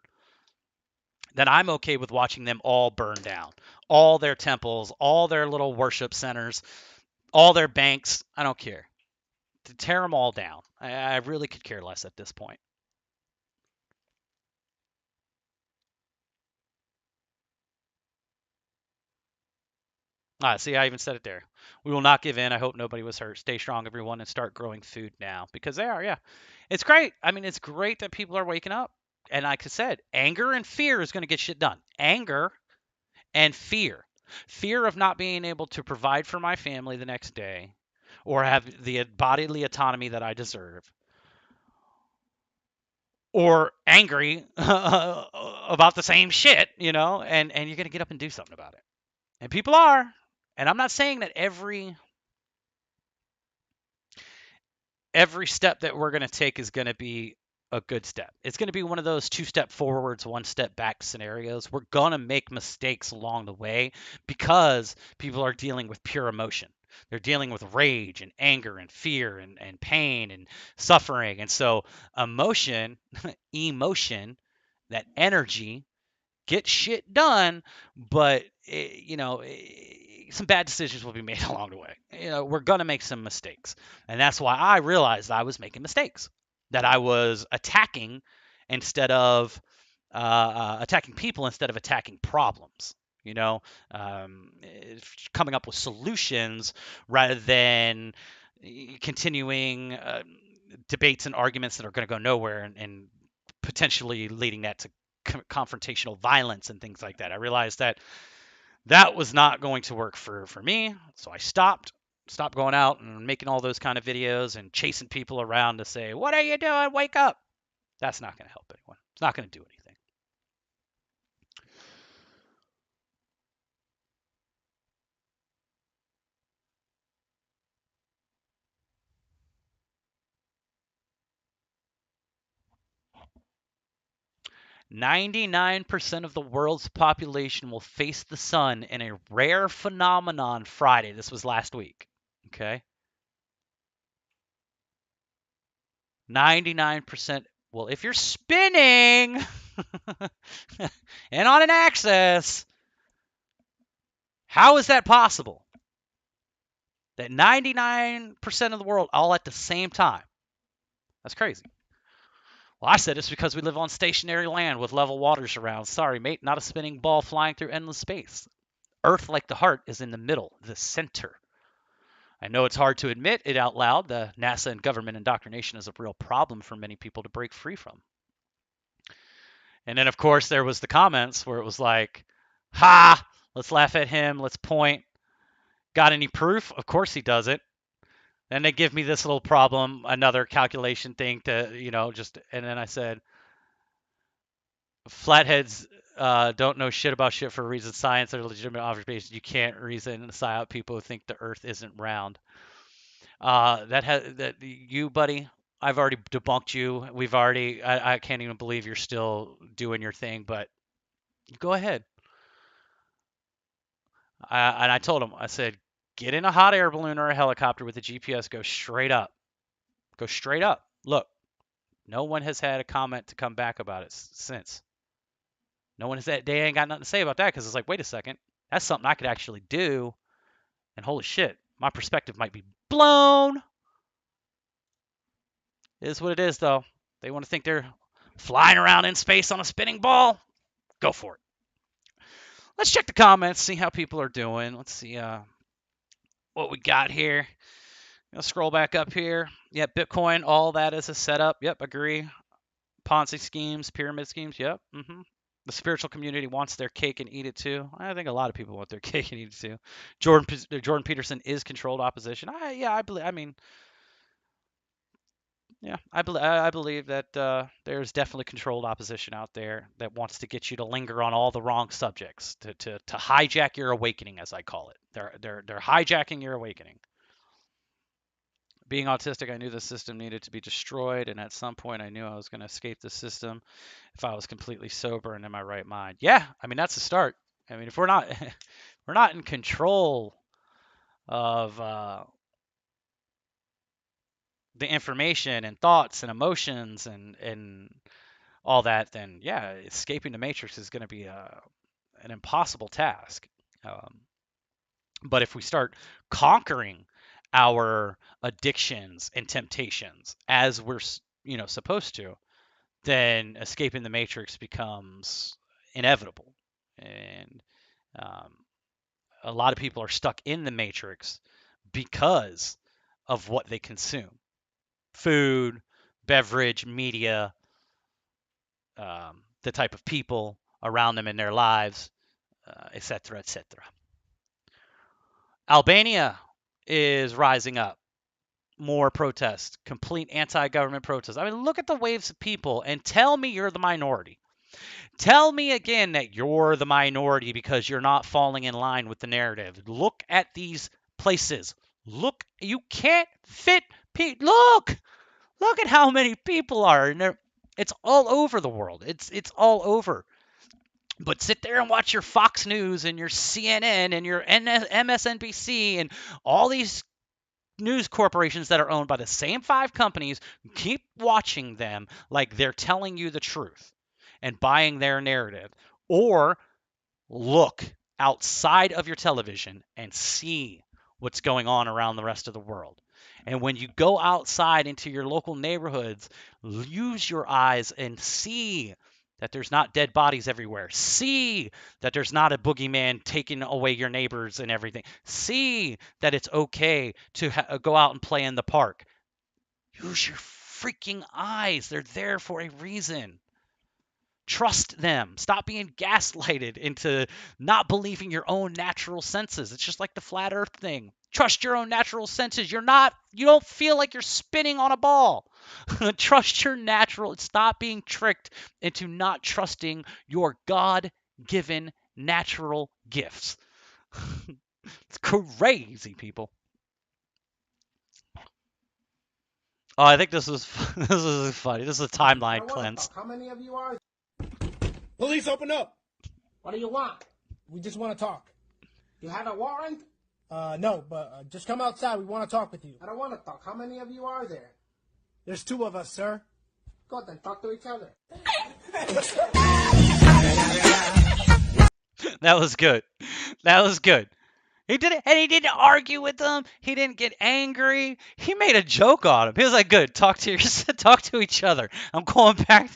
Then I'm okay with watching them all burn down, all their temples, all their little worship centers, all their banks. I don't care. To tear them all down. I really could care less at this point. See, I even said it there. We will not give in. I hope nobody was hurt. Stay strong, everyone, and start growing food now. Because they are, yeah. It's great. I mean, it's great that people are waking up. And like I said, anger and fear is going to get shit done. Anger and fear. Fear of not being able to provide for my family the next day or have the bodily autonomy that I deserve. or angry about the same shit, and you're going to get up and do something about it. And people are. And I'm not saying that every step that we're going to take is going to be a good step. It's going to be one of those 2-step forwards, 1-step back scenarios. We're going to make mistakes along the way because people are dealing with pure emotion. They're dealing with rage and anger and fear and pain and suffering. And so emotion, that energy, get shit done, but some bad decisions will be made along the way. We're going to make some mistakes. And that's why I realized I was making mistakes, that I was attacking instead of attacking people instead of attacking problems. Coming up with solutions rather than continuing debates and arguments that are going to go nowhere and potentially leading that to confrontational violence and things like that. I realized that was not going to work for me, so I stopped going out and making all those kind of videos and chasing people around to say, "What are you doing? Wake up!" That's not going to help anyone. It's not going to do anything. 99% of the world's population will face the sun in a rare phenomenon Friday. This was last week. Okay. 99%. Well, if you're spinning and on an axis, how is that possible? That 99% of the world all at the same time. That's crazy. Well, I said it's because we live on stationary land with level waters around. Sorry, mate, not a spinning ball flying through endless space. Earth, like the heart, is in the middle, the center. I know it's hard to admit it out loud. The NASA and government indoctrination is a real problem for many people to break free from. And then, of course, there was the comments where it was like, ha, let's laugh at him, let's point. Got any proof? Of course he does it. Then they give me this little problem, another calculation thing to, and then I said, flatheads don't know shit about shit for a reason. Science are legitimate observations. You can't reason and psy out people who think the earth isn't round. You, buddy, I've already debunked you. I can't even believe you're still doing your thing, but go ahead. And I told him, I said, get in a hot air balloon or a helicopter with a GPS, go straight up. Go straight up. Look, no one has had a comment to come back about it since. No one has said, they ain't got nothing to say about that because it's like, wait a second, that's something I could actually do. And holy shit, my perspective might be blown. It is what it is, though. They want to think they're flying around in space on a spinning ball. Go for it. Let's check the comments, see how people are doing. Let's see what we got here. I'll scroll back up here. Yep, Bitcoin, all that is a setup. Yep, agree. Ponzi schemes, pyramid schemes. Yep. The spiritual community wants their cake and eat it too. I think a lot of people want their cake and eat it too. Jordan Peterson is controlled opposition. I believe that there's definitely controlled opposition out there that wants to get you to linger on all the wrong subjects, to hijack your awakening, as I call it. They're hijacking your awakening. Being autistic, I knew the system needed to be destroyed, and at some point I knew I was going to escape the system if I was completely sober and in my right mind. Yeah, I mean, that's a start. I mean, if we're not in control of the information and thoughts and emotions and all that, then yeah, escaping the matrix is going to be an impossible task. But if we start conquering our addictions and temptations as we're supposed to, then escaping the matrix becomes inevitable. And a lot of people are stuck in the matrix because of what they consume: food, beverage, media, the type of people around them in their lives, etc., etc. Albania is rising up. more protests, complete anti-government protests. I mean, look at the waves of people and tell me you're the minority. Tell me again that you're the minority because you're not falling in line with the narrative. Look at these places. Look, you can't fit people. Look at how many people are, and it's all over the world. It's all over. But sit there and watch your Fox News and your CNN and your MSNBC and all these news corporations that are owned by the same 5 companies. Keep watching them like they're telling you the truth and buying their narrative. Or look outside of your television and see what's going on around the rest of the world. And when you go outside into your local neighborhoods, use your eyes and see that there's not dead bodies everywhere. See that there's not a boogeyman taking away your neighbors and everything. See that it's okay to go out and play in the park. Use your freaking eyes. They're there for a reason. Trust them. Stop being gaslighted into not believing your own natural senses. It's just like the flat earth thing. Trust your own natural senses. You don't feel like you're spinning on a ball. Trust your natural. Stop being tricked into not trusting your God-given natural gifts. It's crazy, people. Oh, I think this is funny. This is a timeline cleanse. How many of you are? Police, open up. What do you want? We just want to talk. You have a warrant? No, but just come outside. We want to talk with you. I don't want to talk. How many of you are there? There's 2 of us, sir. Go then, talk to each other. That was good. That was good. He did it, and he didn't argue with them. He didn't get angry. He made a joke on him. He was like, "Good, talk to each other. I'm going back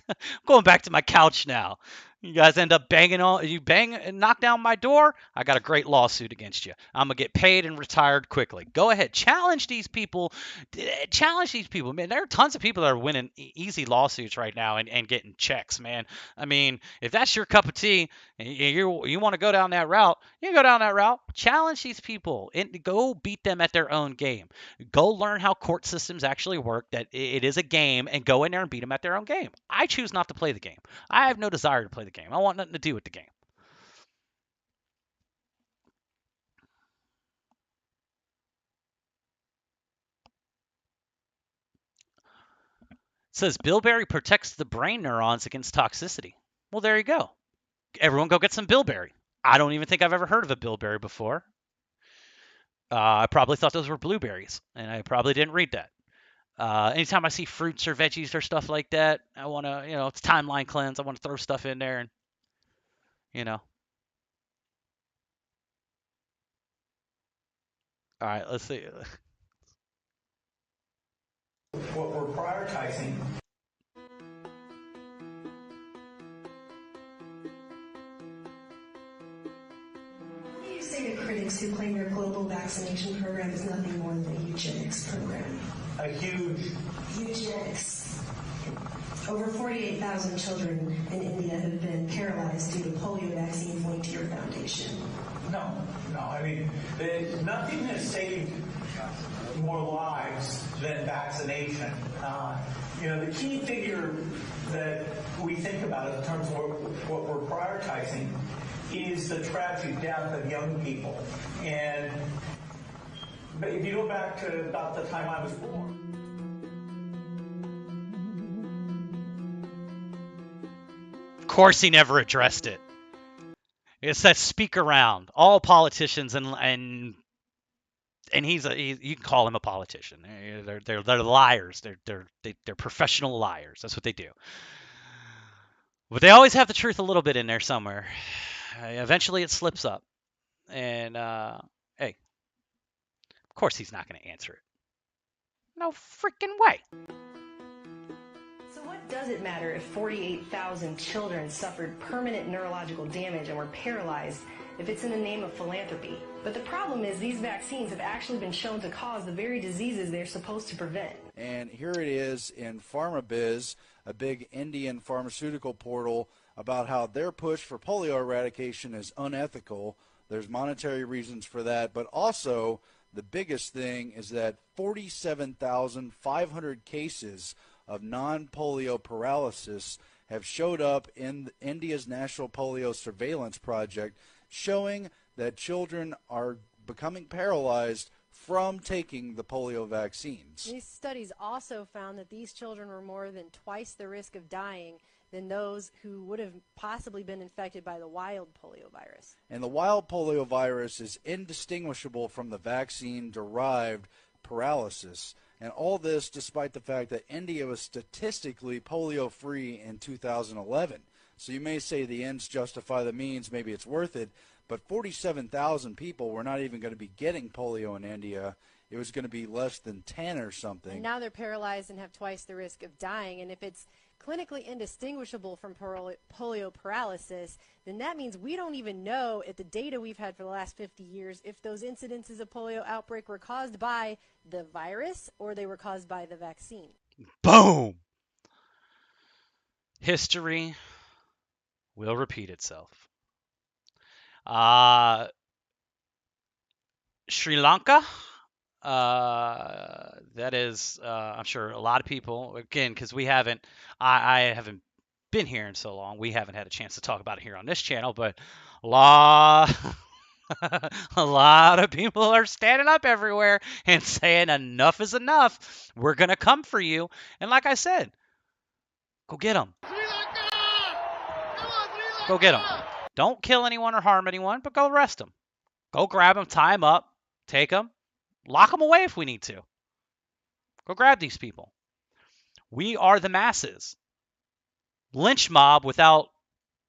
to my couch now. You guys end up knock down my door. I got a great lawsuit against you. I'm gonna get paid and retired quickly. Go ahead, challenge these people. Man, there are tons of people that are winning easy lawsuits right now and getting checks, man. I mean, if that's your cup of tea and you want to go down that route, you can go down that route. Challenge these people and go beat them at their own game. Go learn how court systems actually work. That it is a game, and go in there and beat them at their own game. I choose not to play the game. I have no desire to play the game. I want nothing to do with the game. It says bilberry protects the brain neurons against toxicity. Well, there you go. Everyone go get some bilberry. I don't even think I've ever heard of a bilberry before. I probably thought those were blueberries, and I probably didn't read that. Anytime I see fruits or veggies or stuff like that, I want to, it's timeline cleanse. I want to throw stuff in there and, All right, let's see. What we're prioritizing. What do you say to critics who claim your global vaccination program is nothing more than a eugenics program? A huge eugenics. Over 48,000 children in India have been paralyzed due to polio vaccines linked to your foundation. No. I mean, nothing has saved more lives than vaccination. The key figure that we think about in terms of what we're prioritizing is the tragic death of young people. But if you go back to about the time I was born. Of course he never addressed it. It's that speak around. All politicians and you can call him a politician. They're liars. They're professional liars. That's what they do. But they always have the truth a little bit in there somewhere. Eventually it slips up. And hey, of course he's not going to answer it. No freaking way. So what does it matter if 48,000 children suffered permanent neurological damage and were paralyzed if it's in the name of philanthropy? But the problem is these vaccines have actually been shown to cause the very diseases they're supposed to prevent. And here it is in PharmaBiz, a big Indian pharmaceutical portal, about how their push for polio eradication is unethical. There's monetary reasons for that, but also The biggest thing is that 47,500 cases of non-polio paralysis have showed up in India's National Polio Surveillance Project, showing that children are becoming paralyzed from taking the polio vaccines. These studies also found that these children were more than twice the risk of dying than those who would have possibly been infected by the wild polio virus. And the wild polio virus is indistinguishable from the vaccine-derived paralysis. And all this despite the fact that India was statistically polio-free in 2011. So you may say the ends justify the means, maybe it's worth it, but 47,000 people were not even going to be getting polio in India. It was going to be less than 10 or something. And now they're paralyzed and have twice the risk of dying. And if it's clinically indistinguishable from polio paralysis, then that means we don't even know, at the data we've had for the last 50 years, if those incidences of polio outbreak were caused by the virus or they were caused by the vaccine. Boom! History will repeat itself. Sri Lanka, that is, I'm sure a lot of people, again, because I haven't been here in so long, we haven't had a chance to talk about it here on this channel, but a lot of people are standing up everywhere and saying enough is enough. We're going to come for you. And like I said, go get them. Go get them. Don't kill anyone or harm anyone, but go arrest them. Go grab them, tie them up, take them, lock them away if we need to. Go grab these people. We are the masses. Lynch mob without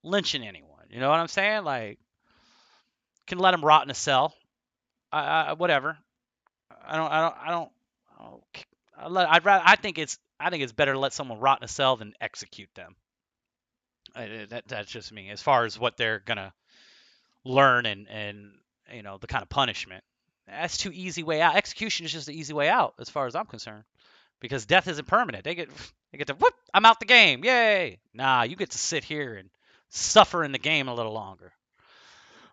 lynching anyone. You know what I'm saying? Like, can let them rot in a cell. Whatever. I think it's better to let someone rot in a cell than execute them. That's just me. As far as what they're gonna learn and you know, the kind of punishment, that's too easy way out. Execution is just the easy way out, as far as I'm concerned, because death isn't permanent. They get to whoop. I'm out the game. Yay! Nah, you get to sit here and suffer in the game a little longer.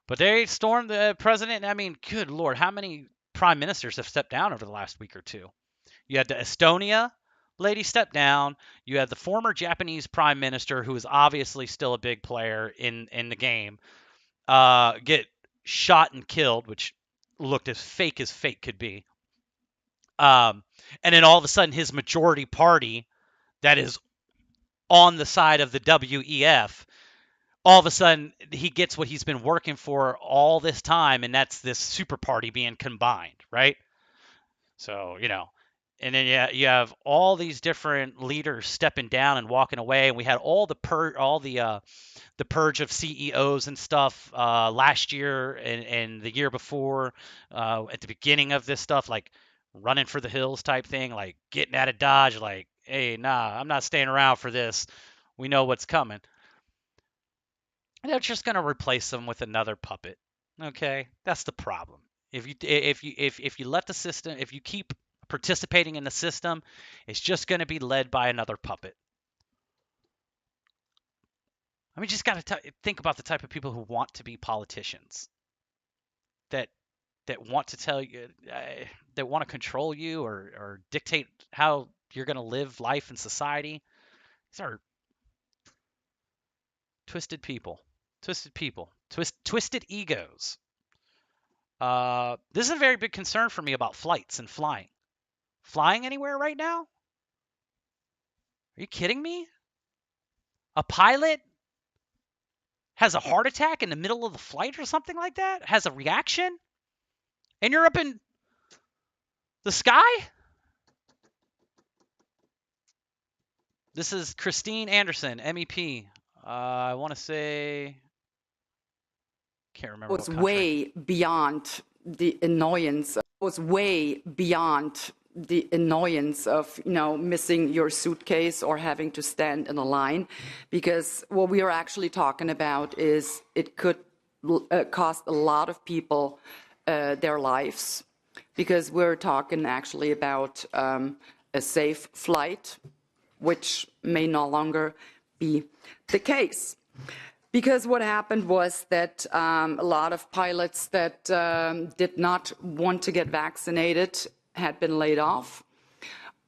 But they stormed the president. I mean, good Lord, how many prime ministers have stepped down over the last week or two? You had the Estonia lady step down. You had the former Japanese prime minister, who is obviously still a big player in the game, get shot and killed, which looked as fake could be. And then all of a sudden, his majority party, that is on the side of the WEF, all of a sudden he gets what he's been working for all this time, and that's this super party being combined, right? So, you know, and then you have all these different leaders stepping down and walking away, and we had all the purge of CEOs and stuff last year and the year before, at the beginning of this stuff, like running for the hills type thing, like getting out of Dodge, like, hey, nah, I'm not staying around for this. We know what's coming. And they're just going to replace them with another puppet. Okay, that's the problem. If you let the system, if you keep participating in the system, it's just going to be led by another puppet. I mean, just got to think about the type of people who want to be politicians, that want to tell you, that want to control you or dictate how you're going to live life in society. These are twisted people, twisted egos. This is a very big concern for me about flights and flying. Flying anywhere right now? Are you kidding me? A pilot has a heart attack in the middle of the flight or something like that? Has a reaction? And you're up in the sky? This is Christine Anderson, MEP. I want to say, can't remember. Was way beyond the annoyance. Was way beyond the annoyance of, you know, missing your suitcase or having to stand in a line, because what we are actually talking about is it could cost a lot of people their lives, because we're talking actually about a safe flight, which may no longer be the case. Because what happened was that a lot of pilots that did not want to get vaccinated had been laid off.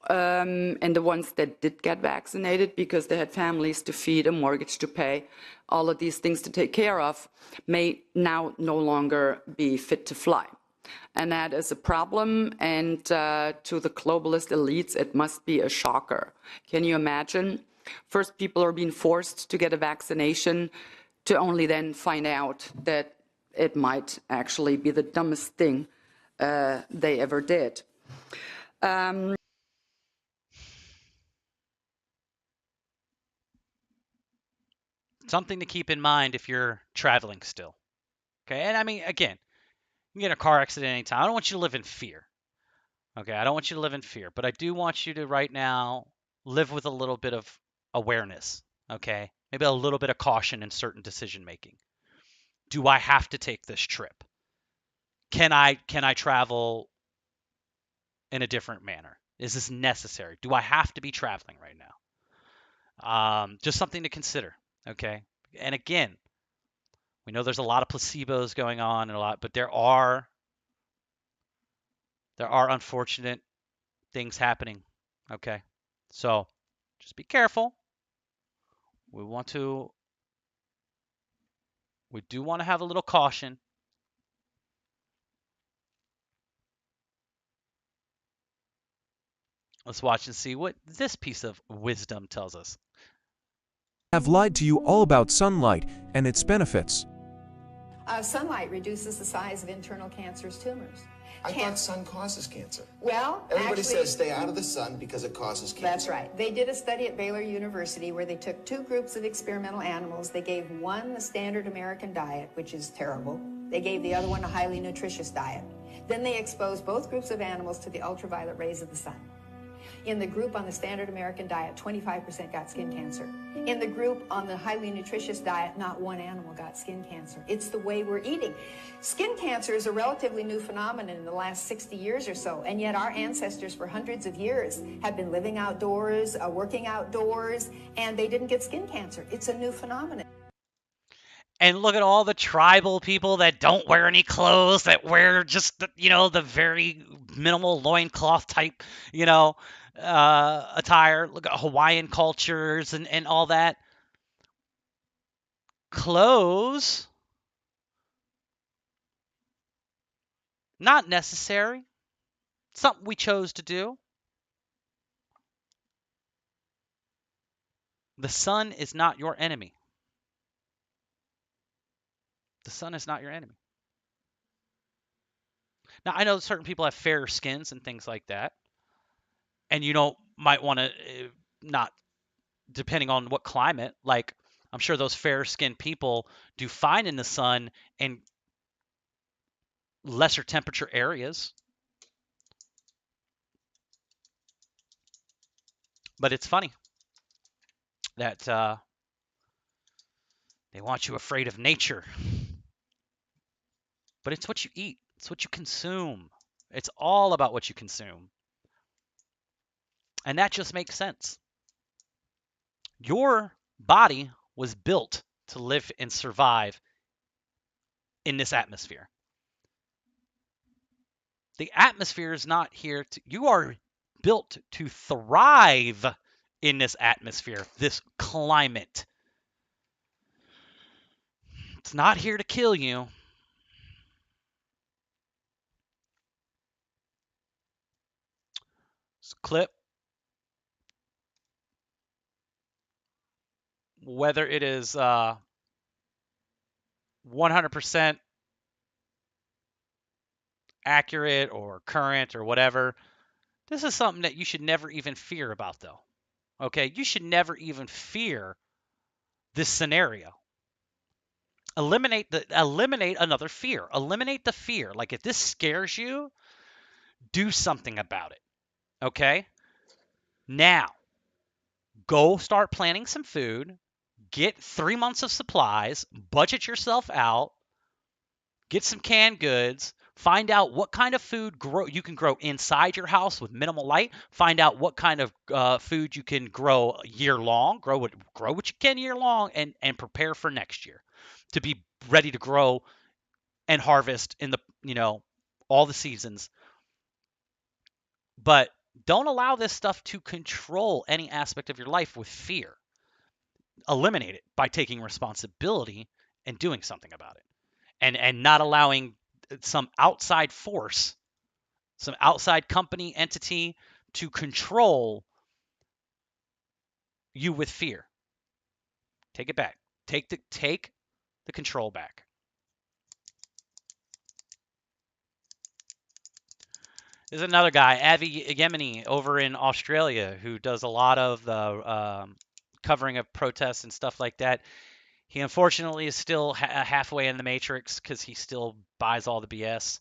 And the ones that did get vaccinated because they had families to feed, a mortgage to pay, all of these things to take care of, may now no longer be fit to fly. And that is a problem, and to the globalist elites, it must be a shocker. Can you imagine? First, people are being forced to get a vaccination to only then find out that it might actually be the dumbest thing they ever did. Something to keep in mind if you're traveling still. Okay, and I mean, again, you can get in a car accident anytime. I don't want you to live in fear. Okay, I don't want you to live in fear, but I do want you to right now live with a little bit of awareness. Okay, maybe a little bit of caution in certain decision making. Do I have to take this trip? Can I travel in a different manner? Is this necessary? Do I have to be traveling right now? Just something to consider. Okay, and again, we know there's a lot of placebos going on and a lot, but there are unfortunate things happening. Okay, so just be careful. We do want to have a little caution. Let's watch and see what this piece of wisdom tells us. Have lied to you all about sunlight and its benefits. Sunlight reduces the size of internal cancerous tumors. I thought sun causes cancer. Well, everybody actually, says stay out of the sun because it causes cancer. That's right. They did a study at Baylor University where they took two groups of experimental animals. They gave one the standard American diet, which is terrible. They gave the other one a highly nutritious diet. Then they exposed both groups of animals to the ultraviolet rays of the sun. In the group on the standard American diet, 25% got skin cancer. In the group on the highly nutritious diet, not one animal got skin cancer. It's the way we're eating. Skin cancer is a relatively new phenomenon in the last 60 years or so, and yet our ancestors for hundreds of years have been living outdoors, working outdoors, and they didn't get skin cancer. It's a new phenomenon. And look at all the tribal people that don't wear any clothes, that wear just, the very minimal loincloth type, attire. Look at Hawaiian cultures and all that. Clothes, not necessary. Something we chose to do. The sun is not your enemy. The sun is not your enemy. Now, I know certain people have fairer skins and things like that. And might want to not, depending on what climate, like I'm sure those fair skinned people do fine in the sun in lesser temperature areas. But it's funny that they want you afraid of nature. But it's what you eat. It's what you consume. It's all about what you consume. And that just makes sense. Your body was built to live and survive in this atmosphere. The atmosphere is not here to... You are built to thrive in this atmosphere, this climate. It's not here to kill you. This clip, whether it is 100% accurate or current or whatever, this is something that you should never even fear about, though. Okay, you should never even fear this scenario. Eliminate another fear. Eliminate the fear. Like if this scares you, do something about it. Okay? Now, go start planning some food. Get 3 months of supplies. Budget yourself out. Get some canned goods. Find out what kind of food you can grow inside your house with minimal light. Find out what kind of food you can grow year long. Grow what you can year long, and prepare for next year to be ready to grow and harvest in the all the seasons. But don't allow this stuff to control any aspect of your life with fear. Eliminate it by taking responsibility and doing something about it, and not allowing some outside force, some outside company entity to control you with fear. Take it back. Take the control back. There's another guy, Avi Yemeni, over in Australia, who does a lot of the covering of protests and stuff like that. He unfortunately is still halfway in the matrix because he still buys all the BS.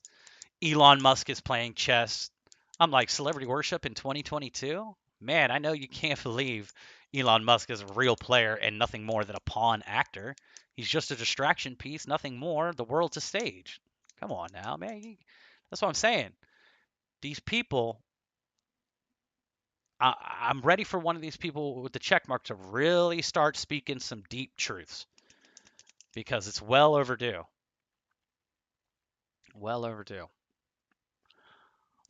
Elon Musk is playing chess. I'm like, celebrity worship in 2022? Man, I know you can't believe Elon Musk is a real player and nothing more than a pawn actor. He's just a distraction piece, nothing more. The world's a stage. Come on now, man. That's what I'm saying. These people, I'm ready for one of these people with the check mark to really start speaking some deep truths, because it's well overdue. Well overdue.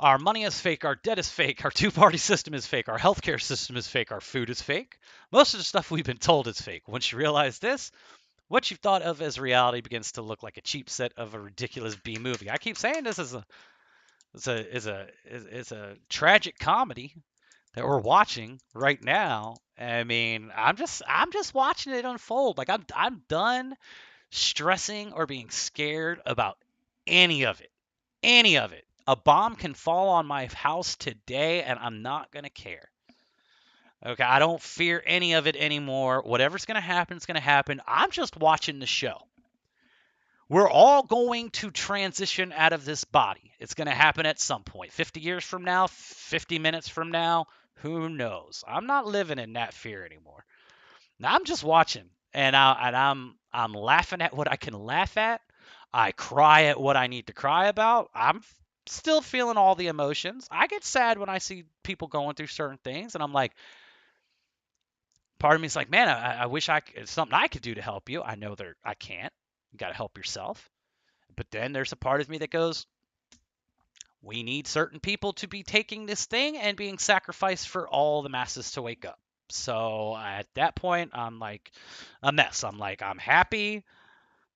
Our money is fake, our debt is fake, our two-party system is fake, our healthcare system is fake, our food is fake. Most of the stuff we've been told is fake. Once you realize this, what you've thought of as reality begins to look like a cheap set of a ridiculous B movie. I keep saying this is a tragic comedy that we're watching right now. I mean, I'm just watching it unfold. Like I'm done stressing or being scared about any of it. Any of it. A bomb can fall on my house today and I'm not going to care. Okay, I don't fear any of it anymore. Whatever's going to happen, it's going to happen. I'm just watching the show. We're all going to transition out of this body. It's going to happen at some point. 50 years from now, 50 minutes from now, who knows? I'm not living in that fear anymore. Now I'm just watching, and I'm laughing at what I can laugh at. I cry at what I need to cry about. I'm still feeling all the emotions. I get sad when I see people going through certain things, and I'm like, part of me is like, man, I wish it's something I could do to help you. I know that I can't. You got to help yourself. But then there's a part of me that goes, we need certain people to be taking this thing and being sacrificed for all the masses to wake up. So at that point, I'm like a mess. I'm like, I'm happy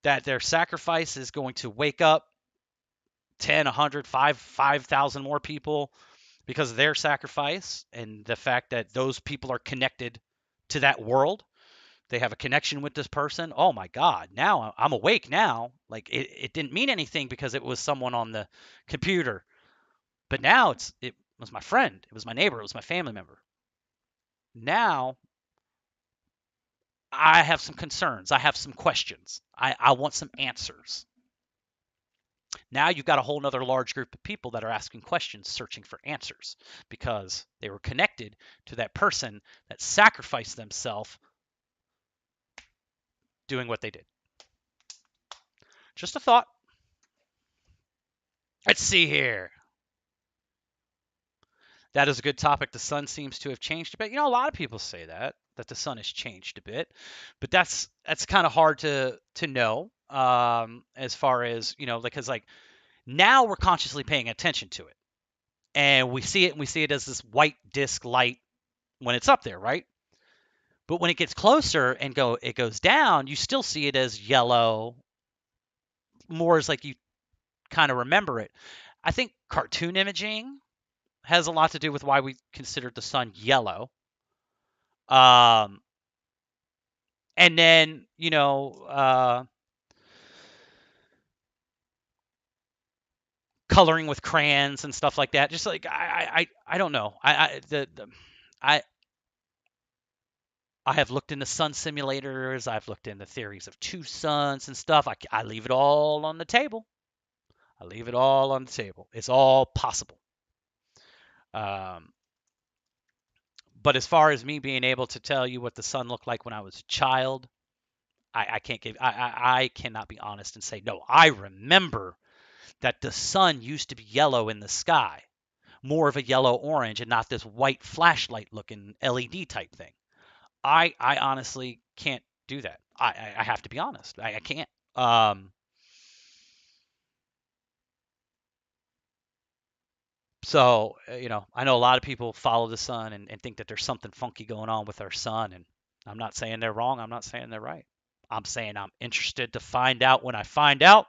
that their sacrifice is going to wake up 10, 100, 5,000 more people because of their sacrifice, and the fact that those people are connected to that world. They have a connection with this person. Oh my God. Now I'm awake now. Like it didn't mean anything because it was someone on the computer. But now it was my friend. It was my neighbor. It was my family member. Now I have some concerns. I have some questions. I want some answers. Now you've got a whole nother large group of people that are asking questions, searching for answers, because they were connected to that person that sacrificed themselves doing what they did. Just a thought. Let's see here. That is a good topic. The sun seems to have changed a bit. You know, a lot of people say that the sun has changed a bit, but that's kind of hard to know as far as, you know, because like now we're consciously paying attention to it, and we see it as this white disk light when it's up there, right? But when it gets closer and it goes down, you still see it as yellow, more as like you kind of remember it. I think cartoon imaging has a lot to do with why we consider the sun yellow. And then, you know, coloring with crayons and stuff like that. Just like I don't know. I have looked into sun simulators. I've looked into theories of two suns and stuff. I leave it all on the table. I leave it all on the table. It's all possible. But as far as me being able to tell you what the sun looked like when I was a child, I cannot be honest and say, no, I remember that the sun used to be yellow in the sky, more of a yellow-orange and not this white flashlight-looking LED type thing. I honestly can't do that. I have to be honest. I can't. So, I know a lot of people follow the sun and think that there's something funky going on with our sun. And I'm not saying they're wrong. I'm not saying they're right. I'm saying I'm interested to find out when I find out.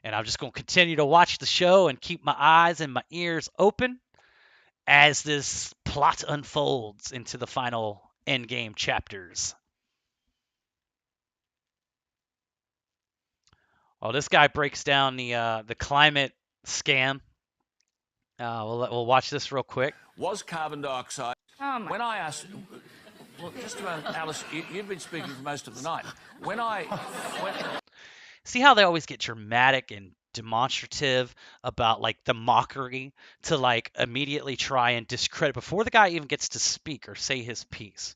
And I'm just going to continue to watch the show and keep my eyes and my ears open as this plot unfolds into the final endgame chapters. Well, this guy breaks down the climate scam. We'll watch this real quick. Was carbon dioxide... when I asked... Well, just a moment, Alice, you've been speaking for most of the night. See how they always get dramatic and demonstrative about like the mockery to like immediately try and discredit before the guy even gets to speak or say his piece.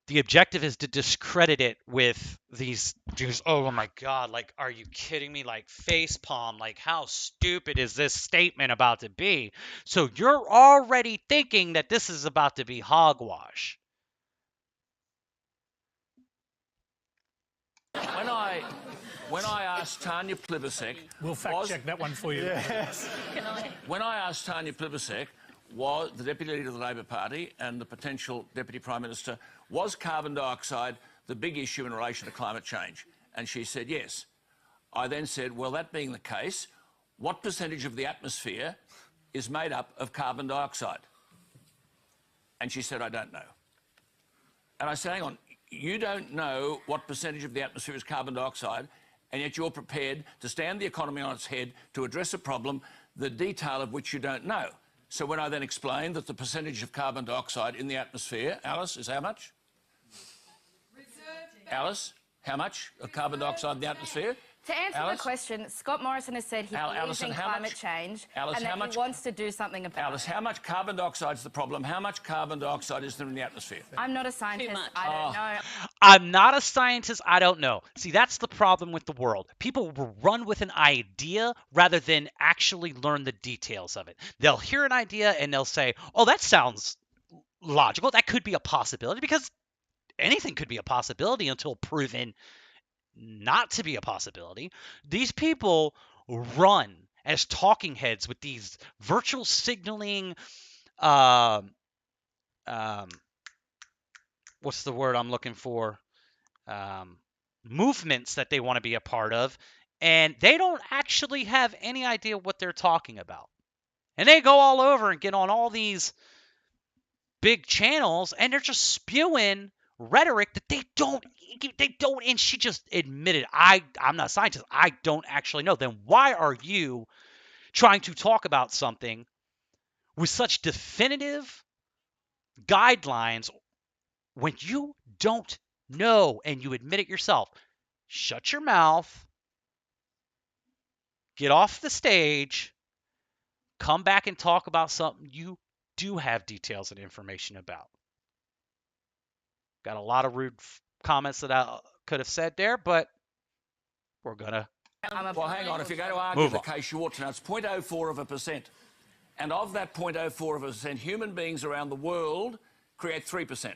The objective is to discredit it with these dudes. Oh my God, like, are you kidding me? Like, facepalm, like, how stupid is this statement about to be? So you're already thinking that this is about to be hogwash. When I asked Tanya Plibersek... We'll fact-check that one for you. Yes. When I asked Tanya Plibersek, was the Deputy Leader of the Labor Party and the potential Deputy Prime Minister, was carbon dioxide the big issue in relation to climate change? And she said yes. I then said, well, that being the case, what percentage of the atmosphere is made up of carbon dioxide? And she said, I don't know. And I said, hang on, you don't know what percentage of the atmosphere is carbon dioxide, and yet you're prepared to stand the economy on its head to address a problem, the detail of which you don't know. So when I then explained that the percentage of carbon dioxide in the atmosphere, Alice, is how much? Alice, how much of carbon dioxide in the atmosphere? To answer the question, Scott Morrison has said he believes in climate change and that he wants to do something about it. Alice, how much carbon dioxide is the problem? How much carbon dioxide is there in the atmosphere? I'm not a scientist. I don't know. I'm not a scientist. I don't know. See, that's the problem with the world. People will run with an idea rather than actually learn the details of it. They'll hear an idea and they'll say, oh, that sounds logical. That could be a possibility, because anything could be a possibility until proven not to be a possibility. These people run as talking heads with these virtual signaling what's the word I'm looking for, movements that they want to be a part of, and they don't actually have any idea what they're talking about. And they go all over and get on all these big channels and they're just spewing rhetoric that they don't, and she just admitted, I'm not a scientist. I don't actually know. Then why are you trying to talk about something with such definitive guidelines when you don't know and you admit it yourself? Shut your mouth, get off the stage, come back and talk about something you do have details and information about. Got a lot of rude comments that I could have said there, but we're going to well, hang on. If you're going to argue the case, you ought to know it's 0.04%. And of that 0.04%, human beings around the world create 3%.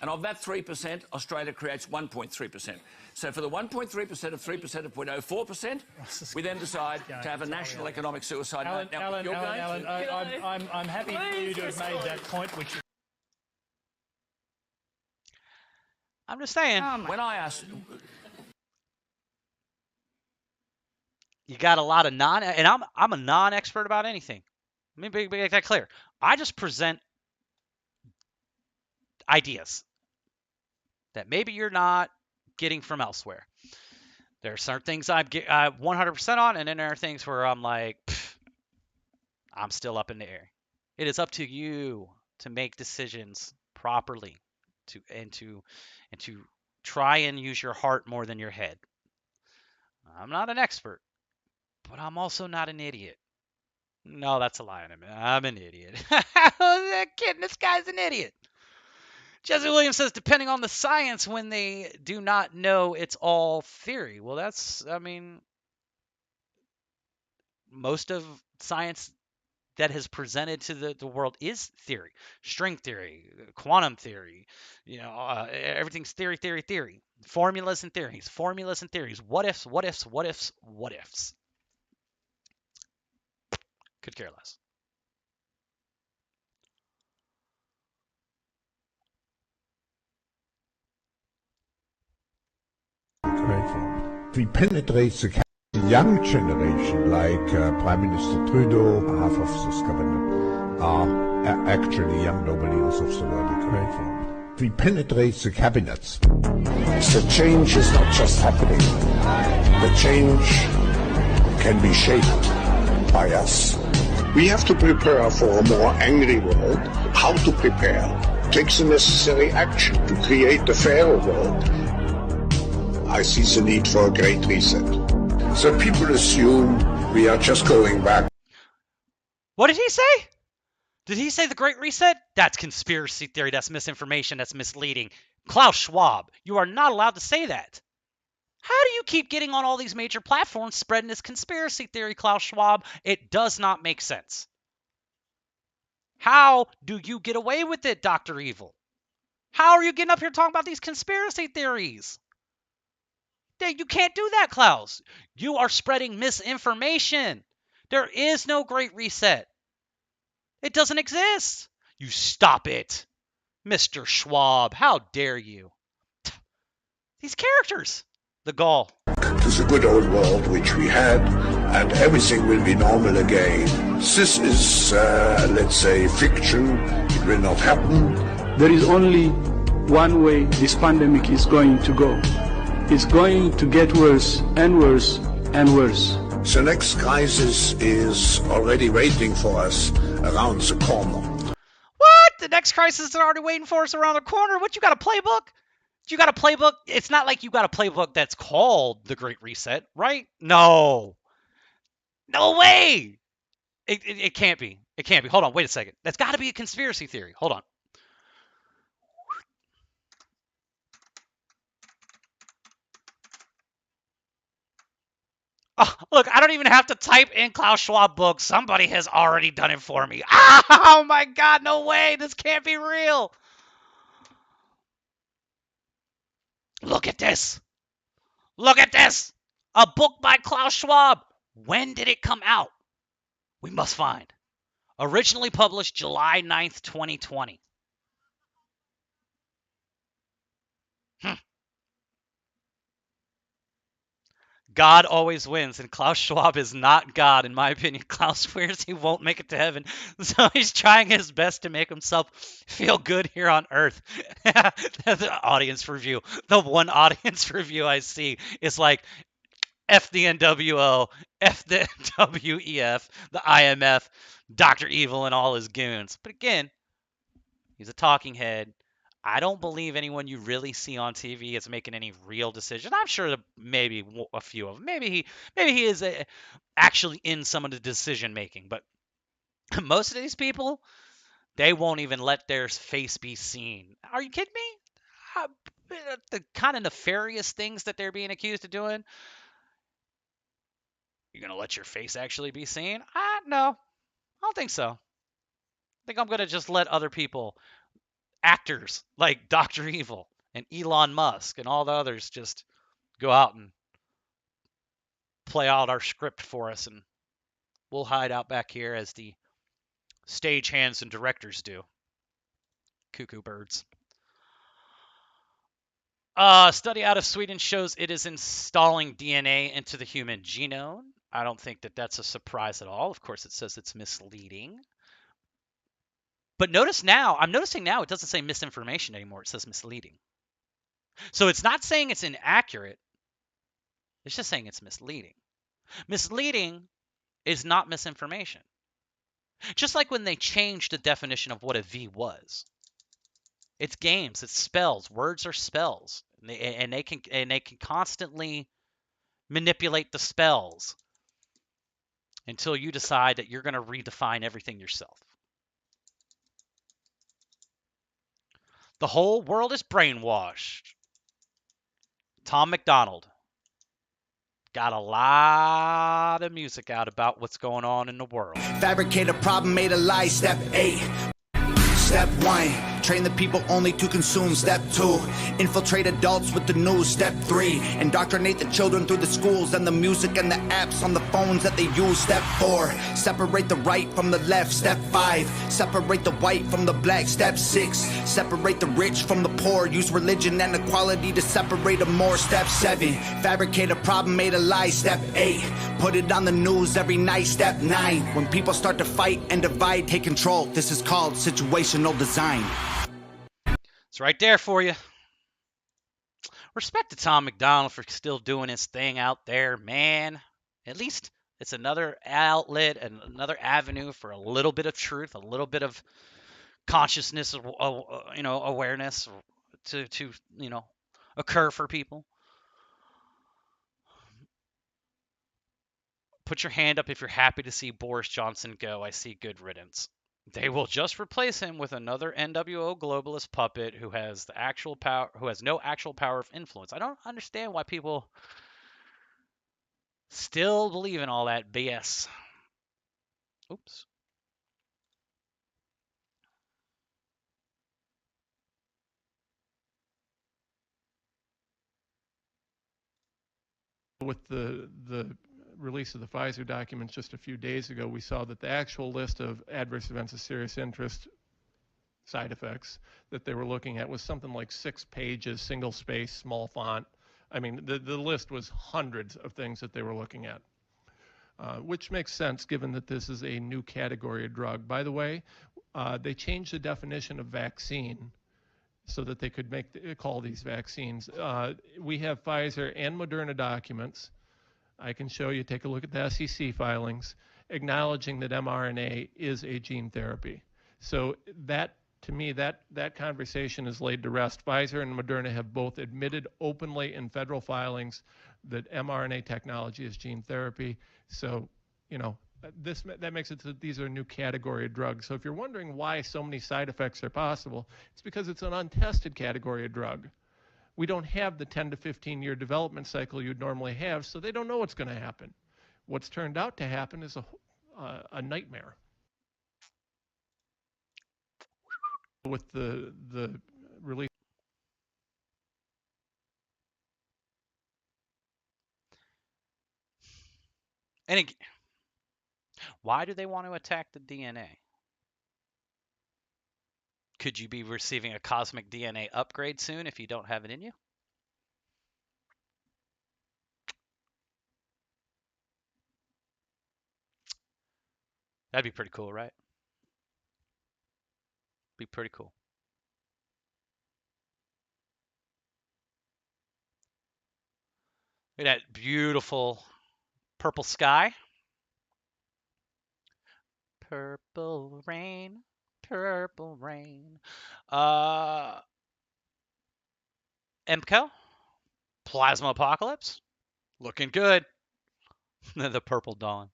And of that 3%, Australia creates 1.3%. So for the 1.3% of 3% of 0.04%, we then decide to have a national economic suicide note. Now, Alan, I'm happy for you to have made that point, which... I'm just saying. When I asked... You got a lot of and I'm a non-expert about anything. Let me make that clear. I just present ideas that maybe you're not getting from elsewhere. There are certain things I'm 100% on, and then there are things where I'm like, I'm still up in the air. It is up to you to make decisions properly, to try and use your heart more than your head. I'm not an expert, but I'm also not an idiot. No, that's a lie. I'm an idiot. Kidding, this guy's an idiot. Jesse Williams says, depending on the science, when they do not know it's all theory. Well, that's, most of science that has presented to the world is theory, string theory, quantum theory, everything's theory, formulas and theories, what ifs, what ifs, what ifs, what ifs. Could care less. We penetrate the young generation, like Prime Minister Trudeau, half of this cabinet are actually young nobeliers of the world. We penetrate the cabinets. The change is not just happening. The change can be shaped by us. We have to prepare for a more angry world. How to prepare? Take the necessary action to create a fairer world. I see the need for a great reset. So people assume we are just going back. What did he say? Did he say the Great Reset? That's conspiracy theory. That's misinformation. That's misleading. Klaus Schwab, you are not allowed to say that. How do you keep getting on all these major platforms spreading this conspiracy theory, Klaus Schwab? It does not make sense. How do you get away with it, Dr. Evil? How are you getting up here talking about these conspiracy theories? You can't do that, Klaus. You are spreading misinformation. There is no Great Reset. It doesn't exist. You stop it. Mr. Schwab, how dare you? These characters. The gall. To the good old world which we had, and everything will be normal again. This is, let's say, fiction. It will not happen. There is only one way this pandemic is going to go. It's going to get worse and worse and worse. The next crisis is already waiting for us around the corner. What? The next crisis is already waiting for us around the corner? What, you got a playbook? You got a playbook? It's not like you got a playbook that's called the Great Reset, right? No. No way. It can't be. It can't be. Hold on. Wait a second. That's got to be a conspiracy theory. Hold on. Oh, look, I don't even have to type in Klaus Schwab book. Somebody has already done it for me. Oh my God, no way. This can't be real. Look at this. Look at this. A book by Klaus Schwab. When did it come out? We must find. Originally published July 9th, 2020. God always wins, and Klaus Schwab is not God, in my opinion. Klaus swears he won't make it to heaven, so he's trying his best to make himself feel good here on earth. The audience review, the one audience review I see is like, F the NWO, F the WEF, the IMF, Dr. Evil, and all his goons. But again, he's a talking head. I don't believe anyone you really see on TV is making any real decision. I'm sure that maybe a few of them. Maybe he is actually in some of the decision making. But most of these people, they won't even let their face be seen. Are you kidding me? The kind of nefarious things that they're being accused of doing. You're gonna let your face actually be seen? No, I don't think so. I think I'm gonna just let other people, actors like Dr. Evil and Elon Musk and all the others, just go out and play out our script for us, and we'll hide out back here as the stagehands and directors do. Cuckoo birds. A study out of Sweden shows it is installing DNA into the human genome. I don't think that that's a surprise at all. Of course, it says it's misleading. But noticing now, it doesn't say misinformation anymore. It says misleading. So it's not saying it's inaccurate. It's just saying it's misleading. Misleading is not misinformation. Just like when they changed the definition of what a V was. It's games, it's spells. Words are spells. And they can constantly manipulate the spells until you decide that you're going to redefine everything yourself. The whole world is brainwashed. Tom McDonald. got a lot of music out about what's going on in the world. Fabricate a problem, made a lie. Step 8. Step 1, train the people only to consume. Step 2, infiltrate adults with the news. Step 3, indoctrinate the children through the schools and the music and the apps on the phones that they use. Step 4, separate the right from the left. Step 5, separate the white from the black. Step 6, separate the rich from the poor. Use religion and equality to separate them more. Step 7, fabricate a problem, made a lie. Step 8, put it on the news every night. Step 9, when people start to fight and divide, take control. This is called situational design. It's right there for you. Respect to Tom MacDonald for still doing his thing out there, man. At least it's another outlet and another avenue for a little bit of truth, a little bit of consciousness, awareness to occur for people. Put your hand up if you're happy to see Boris Johnson go. I see good riddance. They will just replace him with another NWO globalist puppet who has the actual power, who has no actual power of influence. I don't understand why people still believe in all that BS. Oops. With the release of the Pfizer documents just a few days ago, we saw that the actual list of adverse events of serious interest, side effects, that they were looking at was something like 6 pages, single space, small font. I mean, the list was hundreds of things that they were looking at, which makes sense given that this is a new category of drug. By the way, they changed the definition of vaccine so that they could call these vaccines. We have Pfizer and Moderna documents. I can show you, take a look at the SEC filings, acknowledging that mRNA is a gene therapy. So that, to me, that conversation is laid to rest. Pfizer and Moderna have both admitted openly in federal filings that mRNA technology is gene therapy. So, that makes it so that these are a new category of drugs. So if you're wondering why so many side effects are possible, it's because it's an untested category of drug. We don't have the 10 to 15 year development cycle you'd normally have, so they don't know what's going to happen. What's turned out to happen is a nightmare. With the release. And why do they want to attack the DNA? Could you be receiving a cosmic DNA upgrade soon if you don't have it in you? That'd be pretty cool, right? Be pretty cool. Look at that beautiful purple sky. Purple rain. Purple rain. MCO. Plasma Apocalypse. Looking good. The Purple Dawn.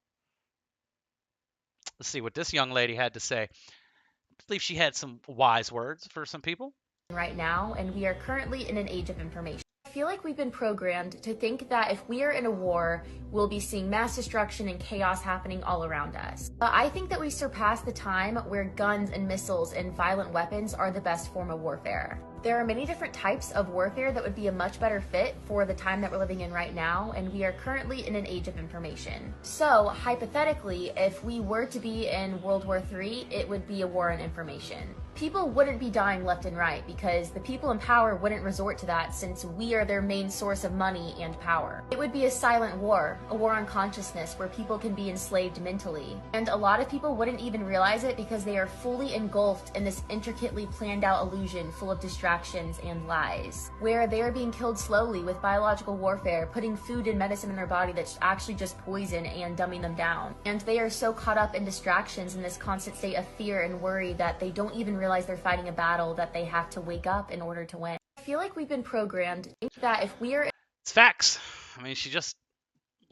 Let's see what this young lady had to say. I believe she had some wise words for some people. Right now, and we are currently in an age of information. I feel like we've been programmed to think that if we are in a war, we'll be seeing mass destruction and chaos happening all around us. I think that we surpassed the time where guns and missiles and violent weapons are the best form of warfare. There are many different types of warfare that would be a much better fit for the time that we're living in right now, and we are currently in an age of information. So, hypothetically, if we were to be in World War III, it would be a war on information. People wouldn't be dying left and right because the people in power wouldn't resort to that since we are their main source of money and power. It would be a silent war, a war on consciousness where people can be enslaved mentally. And a lot of people wouldn't even realize it because they are fully engulfed in this intricately planned out illusion full of distractions and lies, where they are being killed slowly with biological warfare, putting food and medicine in their body that's actually just poison and dumbing them down. And they are so caught up in distractions in this constant state of fear and worry that they don't even realize they're fighting a battle that they have to wake up in order to win. I feel like we've been programmed that if we are... It's facts. I mean, she just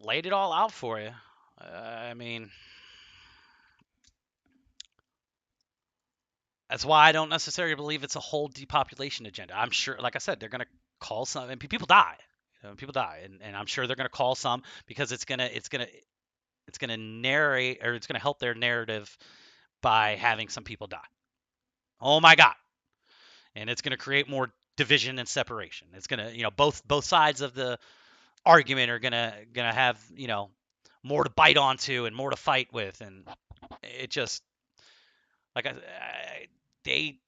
laid it all out for you. I mean, that's why I don't necessarily believe it's a whole depopulation agenda. I'm sure, like I said, they're going to call some, and people die. People die, and I'm sure they're going to call some because it's gonna narrate, or it's gonna help their narrative by having some people die. Oh my God. And it's going to create more division and separation. It's going to, both sides of the argument are going to have, more to bite onto and more to fight with. And it just, like, they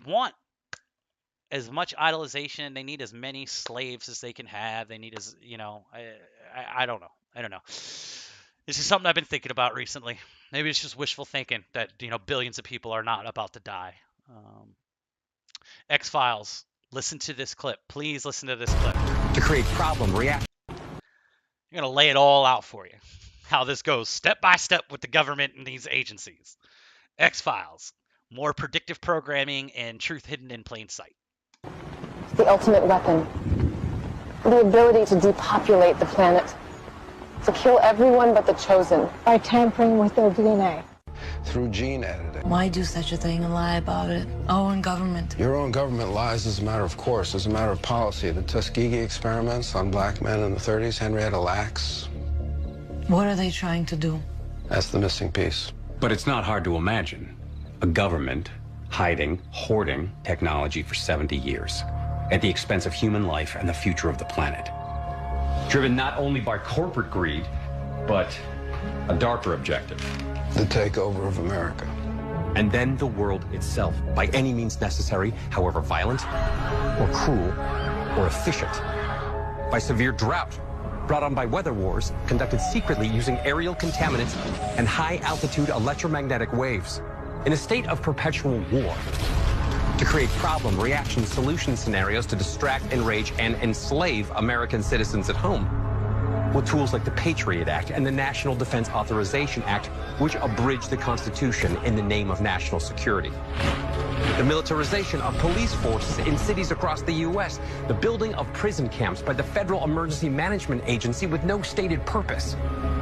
want as much idolization. They need as many slaves as they can have. They need as, I don't know. I don't know. This is something I've been thinking about recently. Maybe it's just wishful thinking that, billions of people are not about to die. X-Files, listen to this clip. Please listen to this clip. To create problem reaction. I'm going to lay it all out for you. How this goes step by step with the government and these agencies. X-Files, more predictive programming and truth hidden in plain sight. The ultimate weapon. The ability to depopulate the planet. To kill everyone but the chosen. By tampering with their DNA. Through gene editing. Why do such a thing and lie about it? Our own government. Your own government lies as a matter of course, as a matter of policy. The Tuskegee experiments on black men in the 30s, Henrietta Lacks. What are they trying to do? That's the missing piece. But it's not hard to imagine a government hiding, hoarding technology for 70 years at the expense of human life and the future of the planet. Driven not only by corporate greed, but a darker objective. The takeover of America. And then the world itself, by any means necessary, however violent, or cruel, or efficient. By severe drought, brought on by weather wars, conducted secretly using aerial contaminants and high-altitude electromagnetic waves. In a state of perpetual war. To create problem, reaction, solution scenarios to distract, enrage, and enslave American citizens at home. With tools like the Patriot Act and the National Defense Authorization Act, which abridge the Constitution in the name of national security. The militarization of police forces in cities across the U.S., the building of prison camps by the Federal Emergency Management Agency with no stated purpose.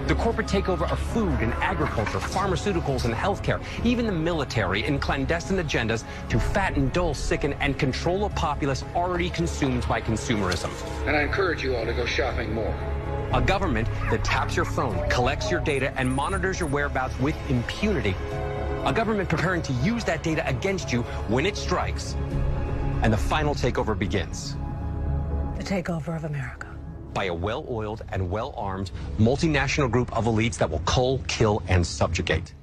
The corporate takeover of food and agriculture, pharmaceuticals and healthcare, even the military in clandestine agendas to fatten, dull, sicken, and control a populace already consumed by consumerism. And I encourage you all to go shopping more. A government that taps your phone, collects your data, and monitors your whereabouts with impunity. A government preparing to use that data against you when it strikes. And the final takeover begins. The takeover of America. By a well-oiled and well-armed multinational group of elites that will cull, kill, and subjugate.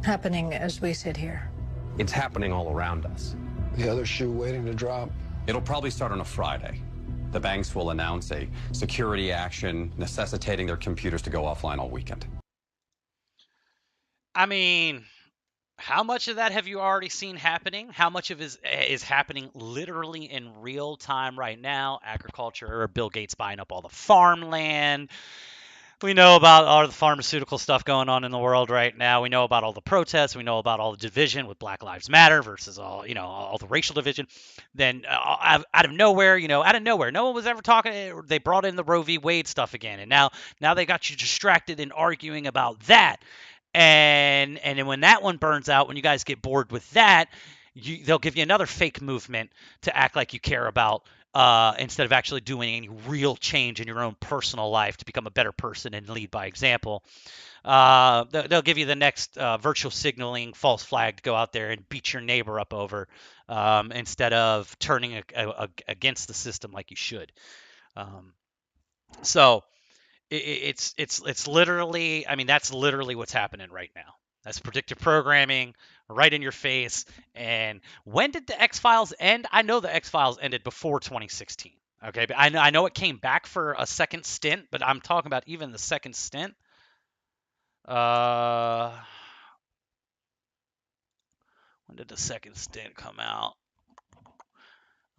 Happening as we sit here. It's happening all around us. The other shoe waiting to drop. It'll probably start on a Friday. The banks will announce a security action necessitating their computers to go offline all weekend. I mean, how much of that have you already seen happening? How much of it is happening literally in real time right now? Agriculture, Bill Gates buying up all the farmland. We know about all the pharmaceutical stuff going on in the world right now. We know about all the protests. We know about all the division with Black Lives Matter versus all the racial division. Then out of nowhere, no one was ever talking. They brought in the Roe v. Wade stuff again, and now they got you distracted and arguing about that. And then when that one burns out, when you guys get bored with that, they'll give you another fake movement to act like you care about. Instead of actually doing any real change in your own personal life to become a better person and lead by example. They'll give you the next virtual signaling false flag to go out there and beat your neighbor up over instead of turning against the system like you should. So it's literally, I mean, that's literally what's happening right now. That's predictive programming right in your face. And when did the X-Files end? I know the X-Files ended before 2016. Okay, but I know it came back for a second stint, but I'm talking about even the second stint. When did the second stint come out?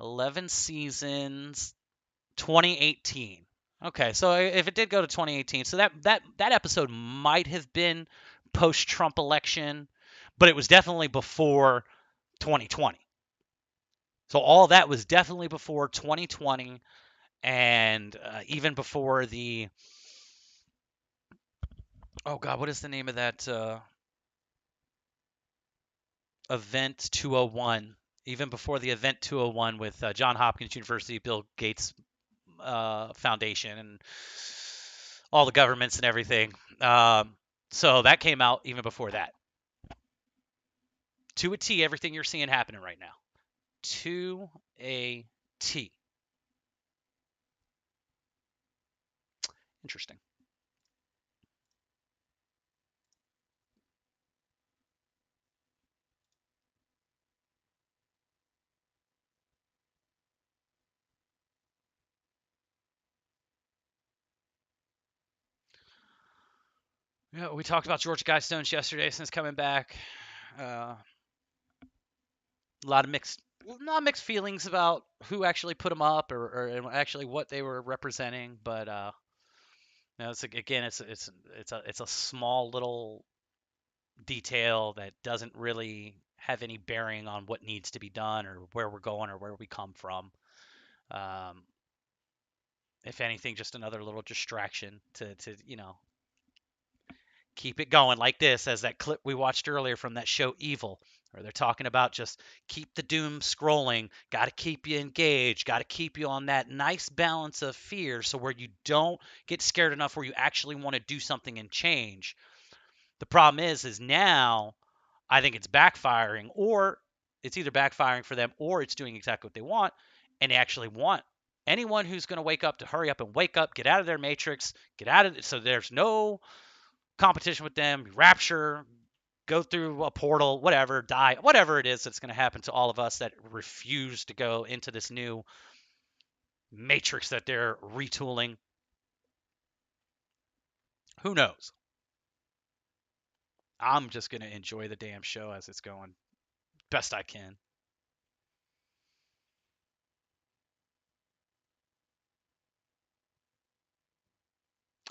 11 seasons, 2018. Okay, so if it did go to 2018, so that episode might have been post-Trump election, but it was definitely before 2020. So all that was definitely before 2020, and even before the, oh God, what is the name of that Event 201? Even before the Event 201 with Johns Hopkins University, Bill Gates Foundation and all the governments and everything. So that came out even before that. To a T, everything you're seeing happening right now. To a T. Interesting. Yeah, we talked about George Guidestones yesterday since coming back. A lot of not mixed feelings about who actually put them up or actually what they were representing, but it's again, it's a small little detail that doesn't really have any bearing on what needs to be done or where we're going or where we come from. If anything, just another little distraction to keep it going like this, as that clip we watched earlier from that show Evil, where they're talking about just keep the doom scrolling, got to keep you engaged, got to keep you on that nice balance of fear, so where you don't get scared enough where you actually want to do something and change. The problem is now I think it's backfiring, or it's either backfiring for them or it's doing exactly what they want, and they actually want anyone who's going to wake up to hurry up and wake up, get out of their matrix, get out of it, so there's no competition with them, rapture, go through a portal, whatever, die, whatever it is that's going to happen to all of us that refuse to go into this new matrix that they're retooling. Who knows? I'm just going to enjoy the damn show as it's going best I can.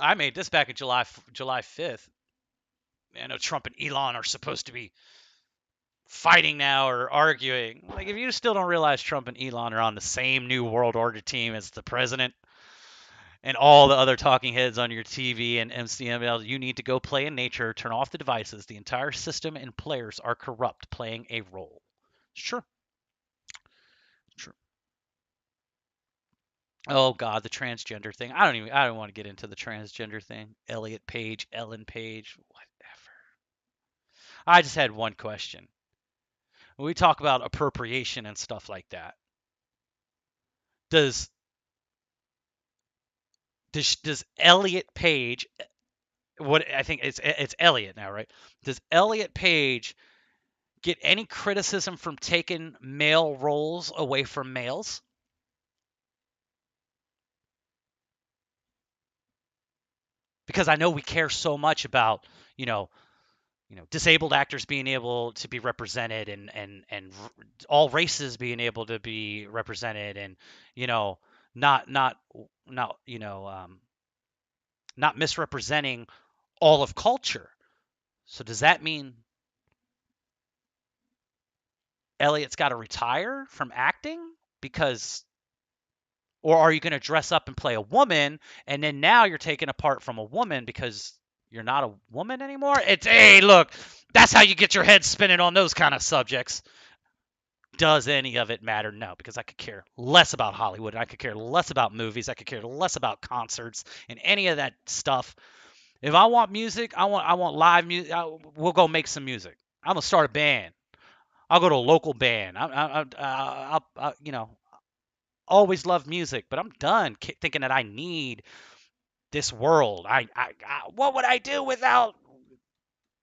I made this back in July 5th. I know Trump and Elon are supposed to be fighting now or arguing. Like, if you still don't realize Trump and Elon are on the same New World Order team as the president and all the other talking heads on your TV and MCML, you need to go play in nature, turn off the devices. The entire system and players are corrupt, playing a role. Sure. Sure. Oh God, the transgender thing. I don't want to get into the transgender thing. Elliot Page, Ellen Page, whatever. I just had one question. When we talk about appropriation and stuff like that, does Elliot Page, what I think it's Elliot now, right? Does Elliot Page get any criticism from taking male roles away from males? Because I know we care so much about, disabled actors being able to be represented and all races being able to be represented, and not misrepresenting all of culture. So does that mean Elliot's got to retire from acting or are you going to dress up and play a woman, and then now you're taken apart from a woman because you're not a woman anymore? Hey, look, that's how you get your head spinning on those kind of subjects. Does any of it matter? No, because I could care less about Hollywood. I could care less about movies. I could care less about concerts and any of that stuff. If I want music, I want live music. We'll go make some music. I'm gonna start a band. I'll go to a local band. I'll always love music, but I'm done thinking that I need this world. What would I do without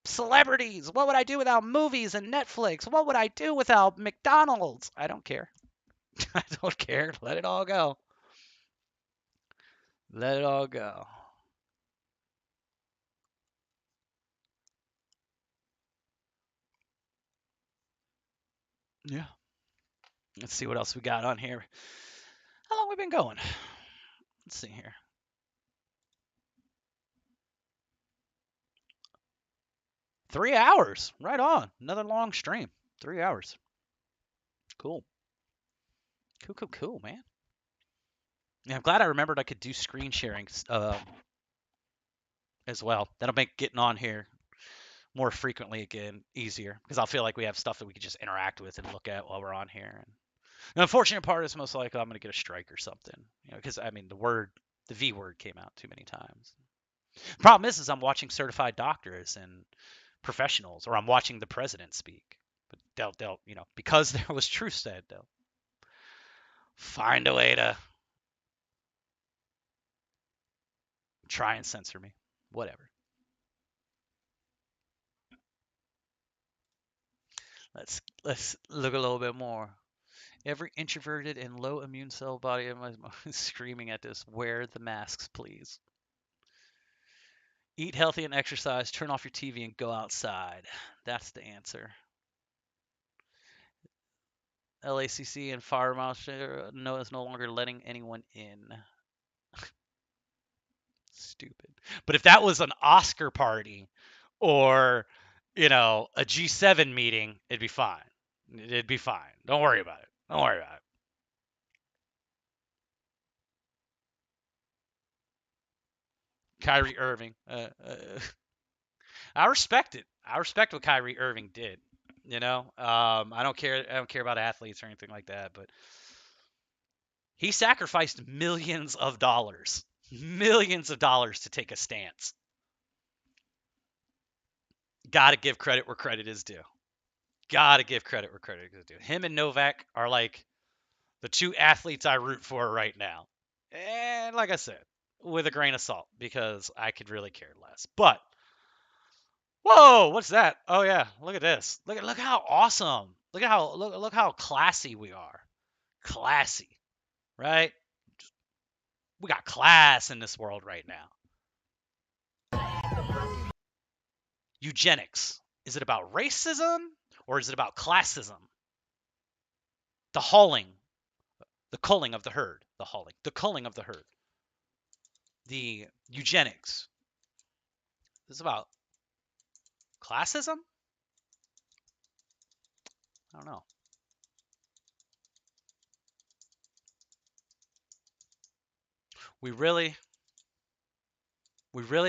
celebrities? What would I do without movies and Netflix? What would I do without McDonald's? I don't care. I don't care. Let it all go. Let it all go. Yeah. Let's see what else we got on here. How long have we been going? Let's see here. Three hours. Right on. Another long stream. 3 hours. Cool. Cool, man. Yeah, I'm glad I remembered I could do screen sharing as well. That'll make getting on here more frequently again easier, because I'll feel like we have stuff that we can just interact with and look at while we're on here. And The unfortunate part is most likely I'm going to get a strike or something, because I mean the V word came out too many times. The problem is I'm watching certified doctors and professionals, or I'm watching the president speak. But they'll because there was truth said, they'll find a way to try and censor me. Whatever. Let's look a little bit more. Every introverted and low immune cell body of my is screaming at this. Wear the masks, please. Eat healthy and exercise. Turn off your TV and go outside. That's the answer. LACC and Fire Marshal is no longer letting anyone in. Stupid. But if that was an Oscar party or, a G7 meeting, it'd be fine. It'd be fine. Don't worry about it. Don't worry about it. Kyrie Irving. I respect it. I respect what Kyrie Irving did. I don't care. I don't care about athletes or anything like that, but he sacrificed millions of dollars to take a stance. Got to give credit where credit is due. Got to give credit where credit is due. Him and Novak are like the two athletes I root for right now. And like I said, with a grain of salt, because I could really care less. But whoa, what's that? Oh yeah, look at this. Look how awesome. Look how classy we are. Classy, right? We got class in this world right now. Eugenics. Is it about racism or is it about classism? The culling of the herd. The culling of the herd. The eugenics. Is this about classism? I don't know. We really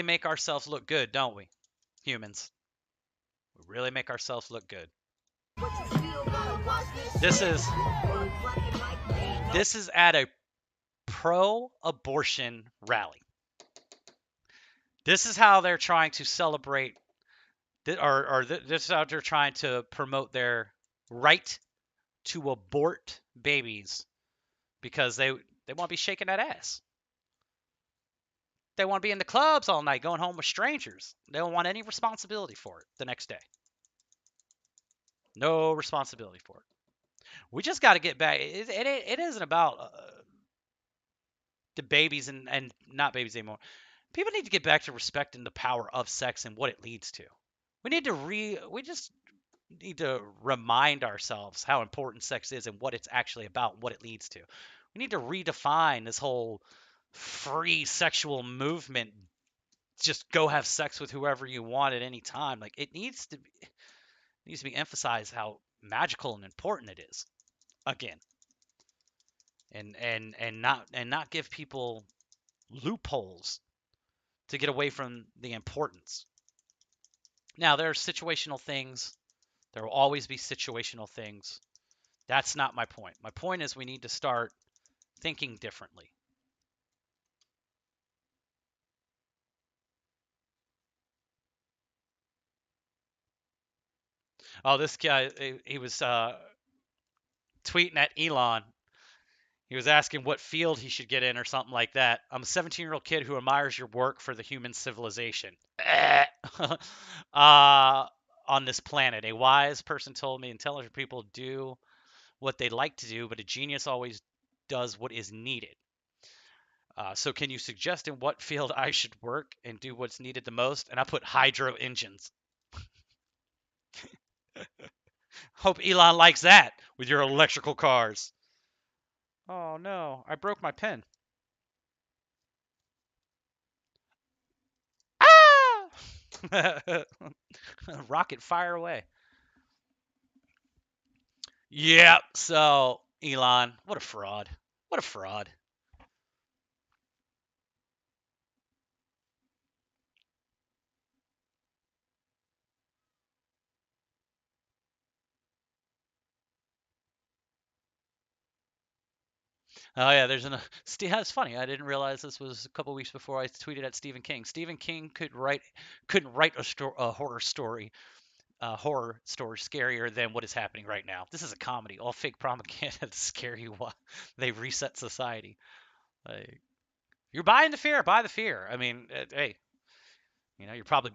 make ourselves look good, don't we? Humans. We really make ourselves look good. This is at a pro-abortion rally. This is how they're trying to celebrate, or this is how they're trying to promote their right to abort babies, because they want to be shaking that ass. They want to be in the clubs all night, going home with strangers. They don't want any responsibility for it the next day. No responsibility for it. We just got to get back. It isn't about the babies and not babies anymore. People need to get back to respecting the power of sex and what it leads to. We just need to remind ourselves how important sex is and what it's actually about and what it leads to. We need to redefine this whole free sexual movement. Just go have sex with whoever you want at any time. Like, it needs to be emphasized how magical and important it is. Again. And not give people loopholes to get away from the importance. Now, there are situational things. There will always be situational things. That's not my point. My point is we need to start thinking differently. Oh, this guy, he was tweeting at Elon. He was asking what field he should get in or something like that. I'm a 17-year-old kid who admires your work for the human civilization. On this planet, a wise person told me intelligent people do what they like to do, but a genius always does what is needed. So can you suggest in what field I should work and do what's needed the most? And I put hydro engines. Hope Elon likes that with your electrical cars. Oh no, I broke my pen. Ah! Rocket fire away. Yeah, so Elon, what a fraud. What a fraud. Oh yeah, It's funny. I didn't realize this was a couple weeks before I tweeted at Stephen King. Stephen King couldn't write a horror story scarier than what is happening right now. This is a comedy, all fake propaganda to scare you while they reset society. Like, you're buying the fear, buy the fear. I mean, hey, you're probably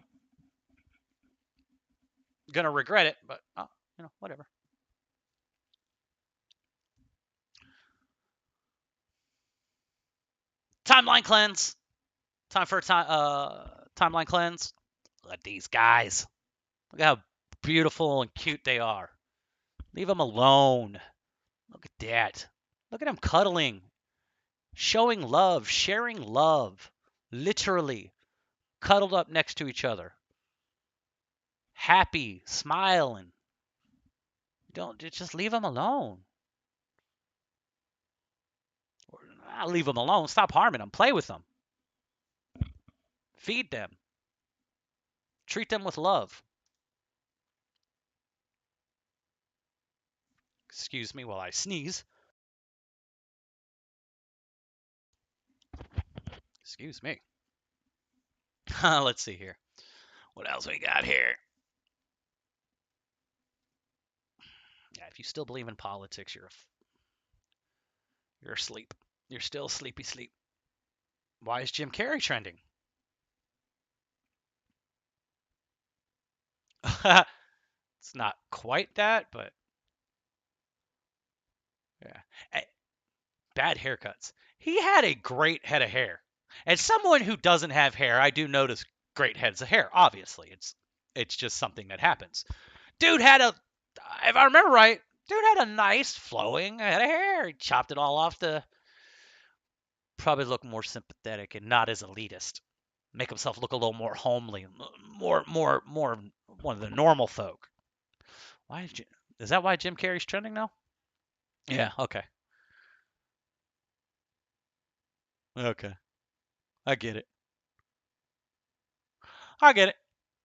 gonna regret it, but whatever. Timeline cleanse. Time for a timeline cleanse. Look at these guys. Look how beautiful and cute they are. Leave them alone. Look at that. Look at them cuddling, showing love, sharing love. Literally cuddled up next to each other. Happy, smiling. Don't just leave them alone. I'll leave them alone. Stop harming them. Play with them. Feed them. Treat them with love. Excuse me while I sneeze. Excuse me. Let's see here. What else we got here? Yeah, if you still believe in politics, you're asleep. You're still sleepy sleep. Why is Jim Carrey trending? It's not quite that, but yeah. Bad haircuts. He had a great head of hair. As someone who doesn't have hair, I do notice great heads of hair. Obviously, it's just something that happens. Dude had if I remember right, dude had a nice flowing head of hair. He chopped it all off to probably look more sympathetic and not as elitist. Make himself look a little more homely, more one of the normal folk. Is that why Jim Carrey's trending now? Yeah, okay. Okay. I get it. I get it.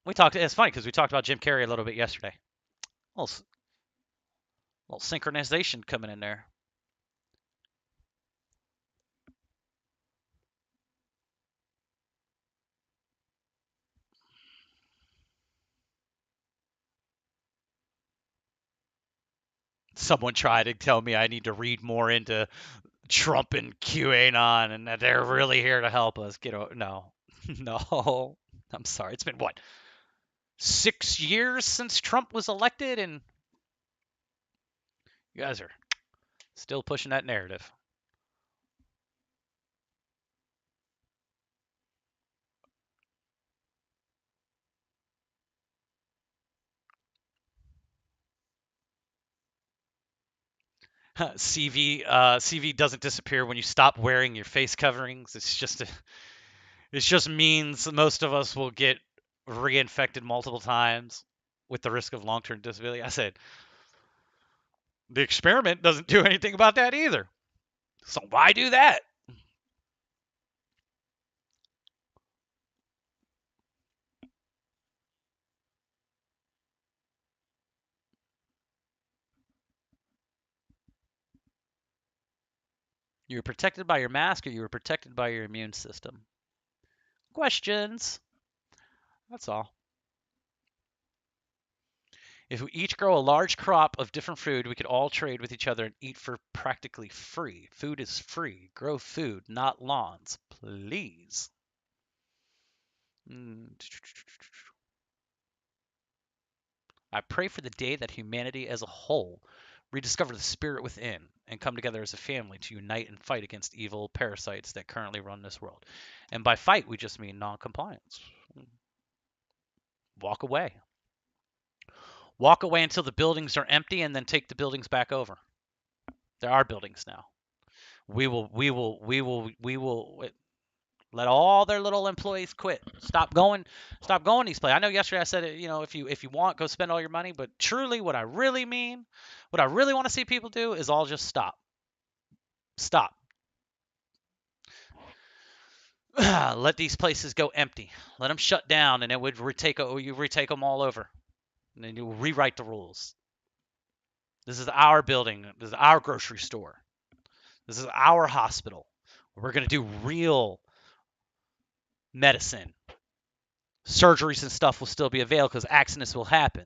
It's funny because we talked about Jim Carrey a little bit yesterday. A little synchronization coming in there. Someone tried to tell me I need to read more into Trump and QAnon and that they're really here to help us. No. No. I'm sorry. It's been, 6 years since Trump was elected, and you guys are still pushing that narrative. CV doesn't disappear when you stop wearing your face coverings. It just means most of us will get reinfected multiple times with the risk of long-term disability. I said the experiment doesn't do anything about that either. So why do that? You were protected by your mask or you were protected by your immune system? Questions. That's all. If we each grow a large crop of different food, we could all trade with each other and eat for practically free. Food is free. Grow food, not lawns. Please. I pray for the day that humanity as a whole rediscover the spirit within and come together as a family to unite and fight against evil parasites that currently run this world. And by fight, we just mean non-compliance. Walk away. Walk away until the buildings are empty and then take the buildings back over. There are buildings now. We will let all their little employees quit. Stop going these places. I know yesterday I said, if you want, go spend all your money. But truly, what I really mean, what I really want to see people do is all just stop. Stop. Let these places go empty. Let them shut down, and it would retake them all over, and then you rewrite the rules. This is our building. This is our grocery store. This is our hospital. We're going to do real medicine. Surgeries and stuff will still be available because accidents will happen.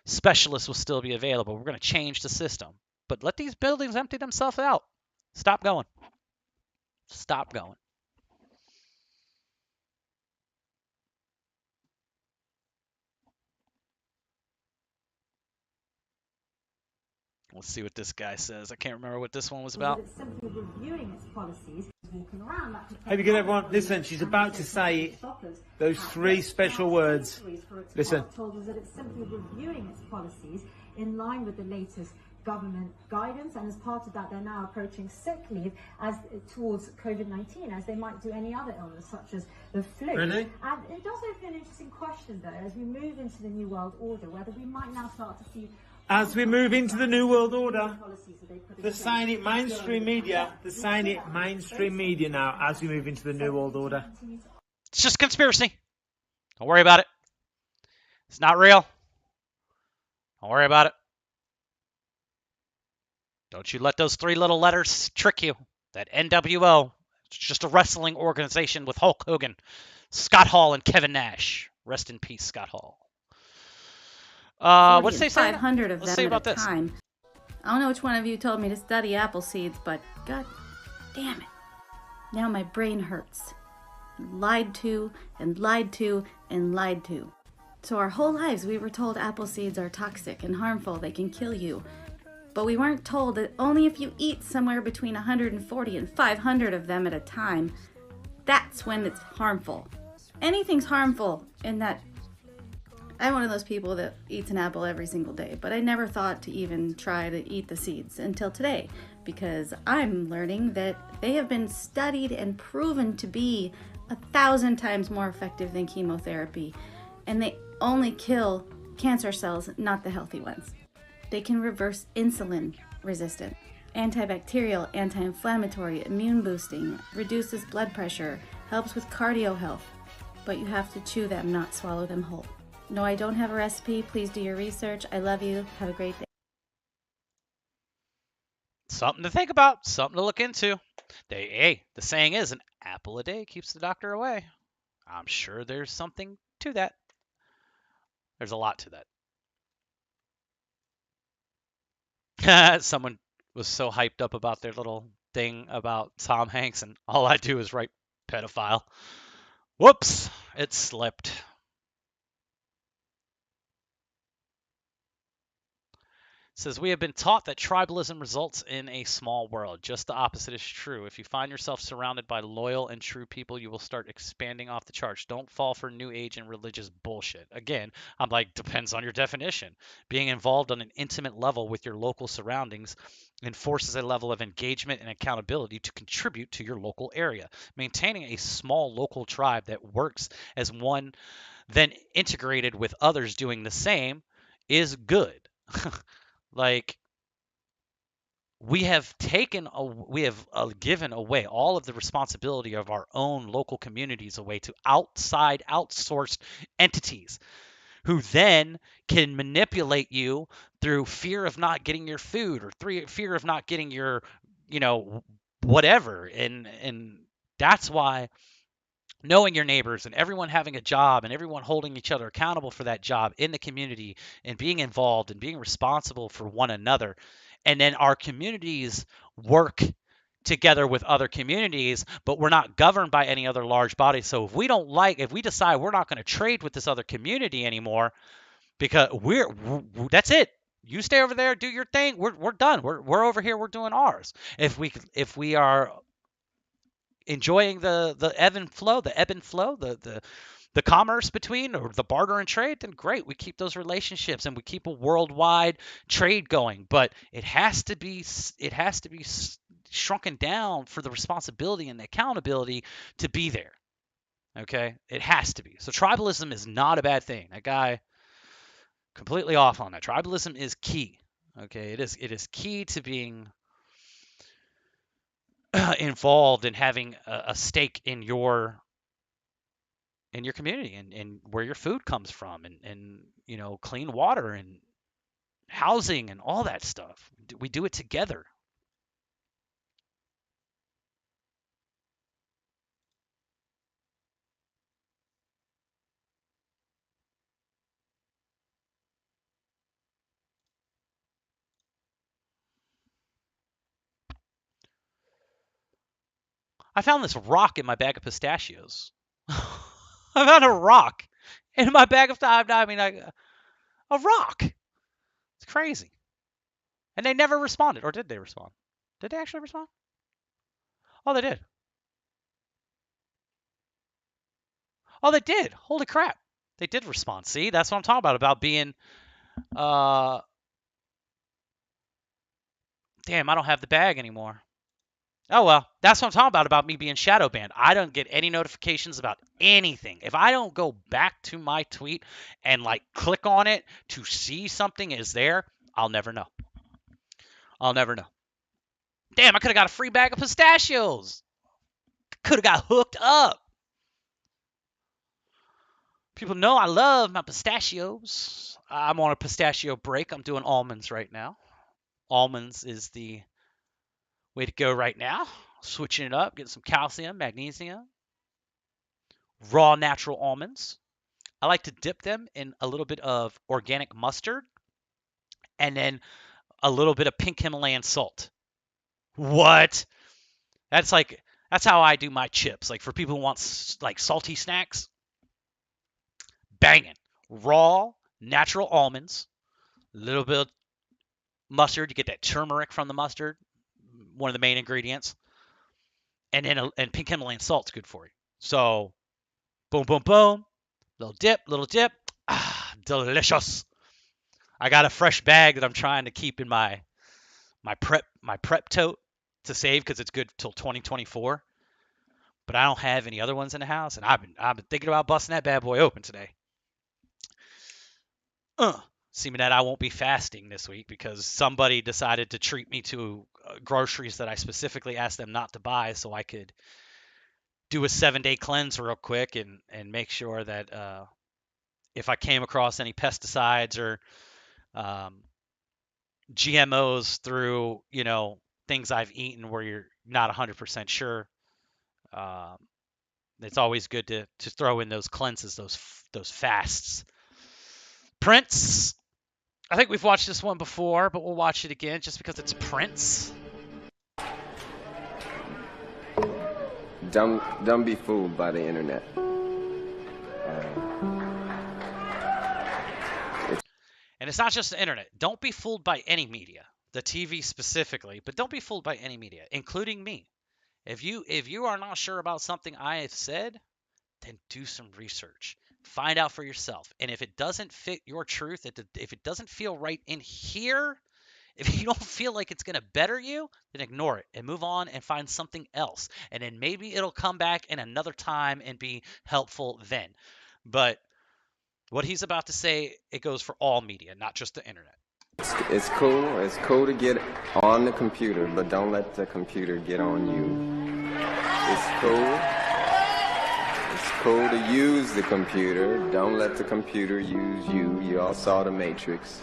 Specialists will still be available. We're going to change the system. But let these buildings empty themselves out. Stop going. Stop going. Let's see what this guy says. I can't remember what this one was about. Simply reviewing its policies, walking around. Have you got everyone? Listen, she's about to say those three special words. Listen. Told us that it's simply reviewing its policies in line with the latest government guidance, and as part of that, they're now approaching sick leave as towards COVID-19, as they might do any other illness, such as the flu. Really? And it does open an interesting question, though, as we move into the New World Order, whether we might now start to see. As we move into the New World Order, they're saying it mainstream media. They're saying it mainstream media now as we move into the New World Order. It's just conspiracy. Don't worry about it. It's not real. Don't worry about it. Don't you let those three little letters trick you. That NWO. It's just a wrestling organization with Hulk Hogan, Scott Hall, and Kevin Nash. Rest in peace, Scott Hall. What's they say? 500 of Let's them see at about a this. time. I don't know which one of you told me to study apple seeds, but god damn it. Now my brain hurts. Lied to, and lied to, and lied to. So our whole lives we were told apple seeds are toxic and harmful, they can kill you. But we weren't told that only if you eat somewhere between 140 and 500 of them at a time, that's when it's harmful. Anything's harmful in that. I'm one of those people that eats an apple every single day, but I never thought to even try to eat the seeds until today, because I'm learning that they have been studied and proven to be 1,000 times more effective than chemotherapy, and they only kill cancer cells, not the healthy ones. They can reverse insulin resistance, antibacterial, anti-inflammatory, immune boosting, reduces blood pressure, helps with cardio health, but you have to chew them, not swallow them whole. No, I don't have a recipe. Please do your research. I love you. Have a great day. Something to think about. Something to look into. The saying is an apple a day keeps the doctor away. I'm sure there's something to that. There's a lot to that. Someone was so hyped up about their little thing about Tom Hanks, and all I do is write pedophile. Whoops, it slipped. Says, we have been taught that tribalism results in a small world. Just the opposite is true. If you find yourself surrounded by loyal and true people, you will start expanding off the charts. Don't fall for new age and religious bullshit. Again, I'm like, depends on your definition. Being involved on an intimate level with your local surroundings enforces a level of engagement and accountability to contribute to your local area. Maintaining a small local tribe that works as one, then integrated with others doing the same, is good. Like, we have given away all of the responsibility of our own local communities away to outsourced entities who then can manipulate you through fear of not getting your food or fear of not getting your, whatever. And that's why knowing your neighbors and everyone having a job and everyone holding each other accountable for that job in the community and being involved and being responsible for one another. And then our communities work together with other communities, but we're not governed by any other large body. So if we decide we're not going to trade with this other community anymore, because that's it. You stay over there, do your thing. We're done. We're over here. We're doing ours. If we are enjoying the ebb and flow, the commerce between, or the barter and trade, then great. We keep those relationships and we keep a worldwide trade going. But it has to be shrunken down for the responsibility and the accountability to be there. Okay, it has to be. So tribalism is not a bad thing. That guy completely off on that. Tribalism is key. Okay, it is key to being involved in having a stake in your community and where your food comes from and clean water and housing and all that stuff. We do it together. I found this rock in my bag of pistachios. I found a rock in my bag of, a rock. It's crazy. And they never responded. Or did they respond? Did they actually respond? Oh, they did. Oh, they did. Holy crap. They did respond. See, that's what I'm talking about being, damn, I don't have the bag anymore. Oh, well, that's what I'm talking about me being shadow banned. I don't get any notifications about anything. If I don't go back to my tweet and like click on it to see something is there, I'll never know. I'll never know. Damn, I could have got a free bag of pistachios. Could have got hooked up. People know I love my pistachios. I'm on a pistachio break. I'm doing almonds right now. Almonds is the way to go right now. Switching it up, getting some calcium, magnesium. Raw natural almonds. I like to dip them in a little bit of organic mustard and then a little bit of pink Himalayan salt. What? That's how I do my chips. Like for people who want like salty snacks, banging. Raw natural almonds, a little bit of mustard. You get that turmeric from the mustard, one of the main ingredients. And then and pink Himalayan salt's good for you. So, boom, boom, boom. Little dip. Ah, delicious. I got a fresh bag that I'm trying to keep in my prep tote to save because it's good till 2024. But I don't have any other ones in the house, and I've been thinking about busting that bad boy open today. Seeming that I won't be fasting this week because somebody decided to treat me to groceries that I specifically asked them not to buy so I could do a 7-day cleanse real quick and make sure that if I came across any pesticides or GMOs through, things I've eaten where you're not 100% sure, it's always good to throw in those cleanses, those fasts. Prince. I think we've watched this one before, but we'll watch it again just because it's Prince. Don't be fooled by the internet. And it's not just the internet. Don't be fooled by any media, the TV specifically, but don't be fooled by any media, including me. If you are not sure about something I have said, then do some research. Find out for yourself. And if it doesn't fit your truth, if it doesn't feel right in here, if you don't feel like it's going to better you, then ignore it and move on and find something else. And then maybe it'll come back in another time and be helpful then. But what he's about to say, it goes for all media, not just the internet. It's cool. It's cool to get on the computer, but don't let the computer get on you. It's cool. It's cool to use the computer. Don't let the computer use you. You all saw The Matrix.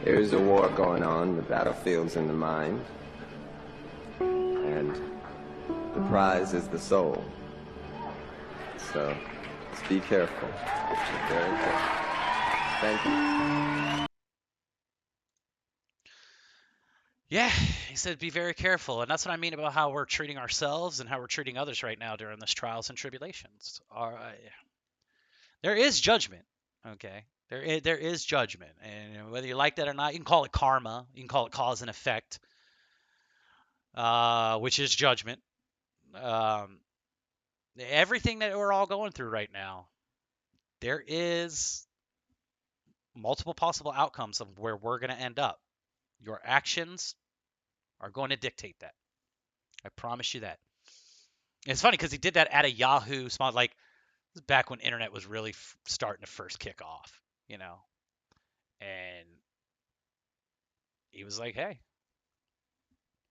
There's a war going on. The battlefield's in the mind. And the prize is the soul. So, just be careful. Be very careful. Thank you. Yeah, he said be very careful. And that's what I mean about how we're treating ourselves and how we're treating others right now during this trials and tribulations. There is judgment, okay? There is judgment. And whether you like that or not, you can call it karma. You can call it cause and effect, which is judgment. Everything that we're all going through right now, there is multiple possible outcomes of where we're going to end up. Your actions are going to dictate that. I promise you that. And it's funny because he did that at a Yahoo small, like this is back when internet was really starting to first kick off, and he was like, hey,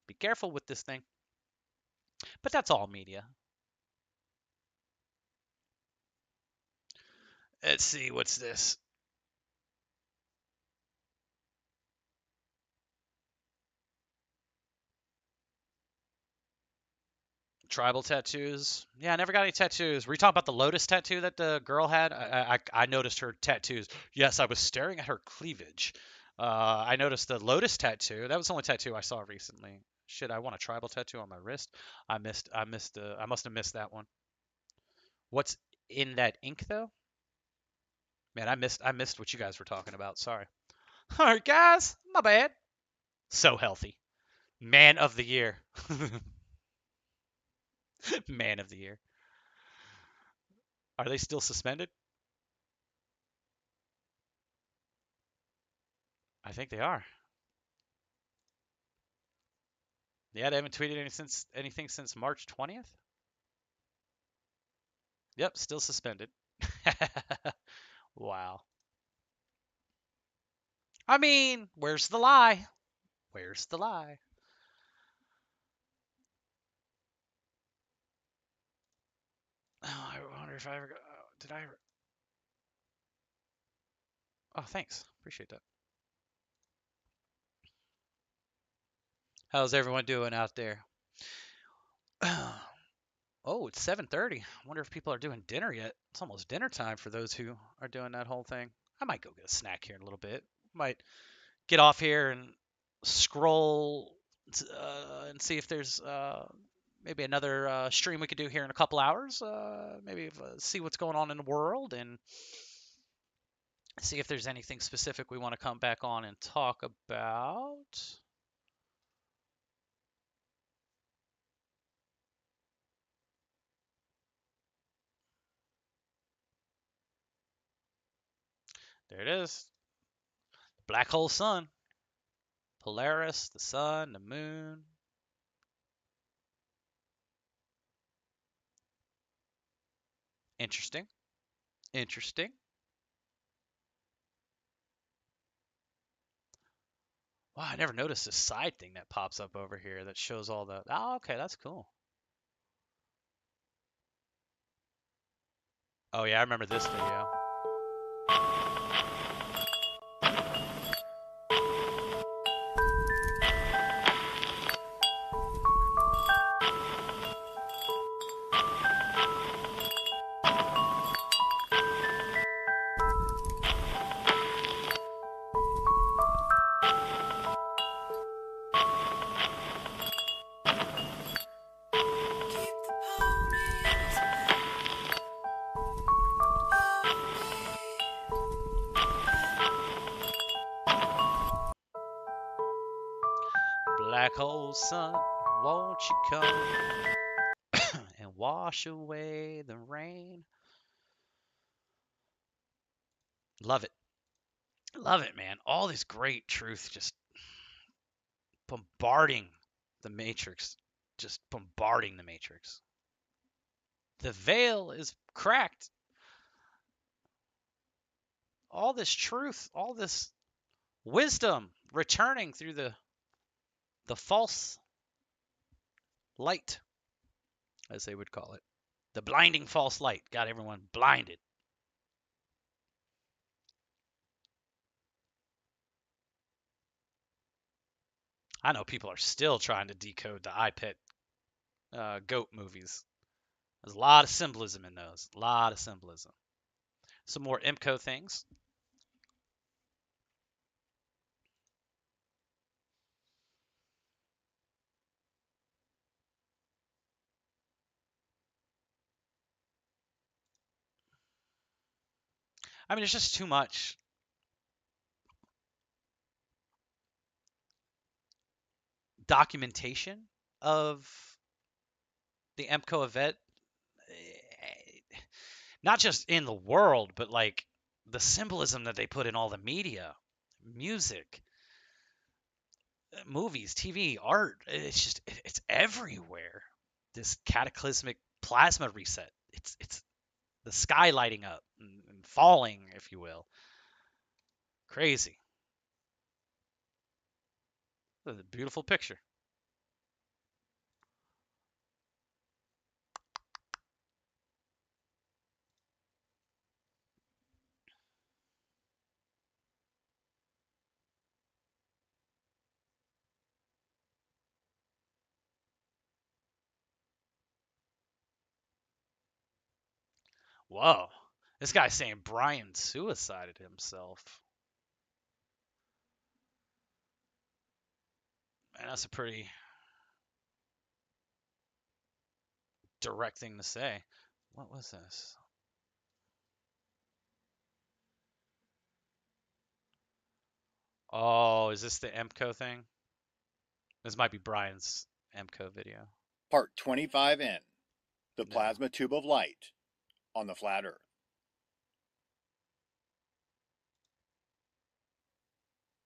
be careful with this thing. But that's all media. Let's see, what's this? Tribal tattoos. Yeah, I never got any tattoos. Were you talking about the lotus tattoo that the girl had? I noticed her tattoos. Yes, I was staring at her cleavage. I noticed the lotus tattoo. That was the only tattoo I saw recently. Shit, I want a tribal tattoo on my wrist. I missed. I must have missed that one. What's in that ink though? Man, I missed what you guys were talking about. Sorry. All right, guys, my bad. So healthy. Man of the year. Man of the year. Are they still suspended? I think they are. Yeah, they haven't tweeted anything since March 20th. Yep, still suspended. Wow. I mean, where's the lie? Where's the lie? Oh, I wonder if I ever got. Did I ever? Oh, thanks. Appreciate that. How's everyone doing out there? Oh, it's 7:30. I wonder if people are doing dinner yet. It's almost dinner time for those who are doing that whole thing. I might go get a snack here in a little bit. Might get off here and scroll and see if there's maybe another stream we could do here in a couple hours. Maybe see what's going on in the world and see if there's anything specific we want to come back on and talk about. There it is. Black hole sun. Polaris, the sun, the moon. Interesting. Interesting. Wow, I never noticed this side thing that pops up over here that shows all the... Oh, okay, that's cool. Oh, yeah, I remember this video. Black hole sun, won't you come and wash away the rain? Love it. Love it, man. All this great truth just bombarding the Matrix. Just bombarding the Matrix. The veil is cracked. All this truth, all this wisdom returning through the false light, as they would call it. The blinding false light got everyone blinded. I know people are still trying to decode the iPet goat movies. There's a lot of symbolism in those. A lot of symbolism. Some more IMCO things. I mean, it's just too much. Documentation of the EMCO event, not just in the world, but like the symbolism that they put in all the media, music, movies, TV, art. It's just, it's everywhere. This cataclysmic plasma reset. It's the sky lighting up and falling, if you will. Crazy. That's a beautiful picture. Whoa. This guy's saying Brian suicided himself. And that's a pretty direct thing to say. What was this? Oh, is this the EMCO thing? This might be Brian's EMCO video. Part 25N, the plasma tube of light on the flat Earth.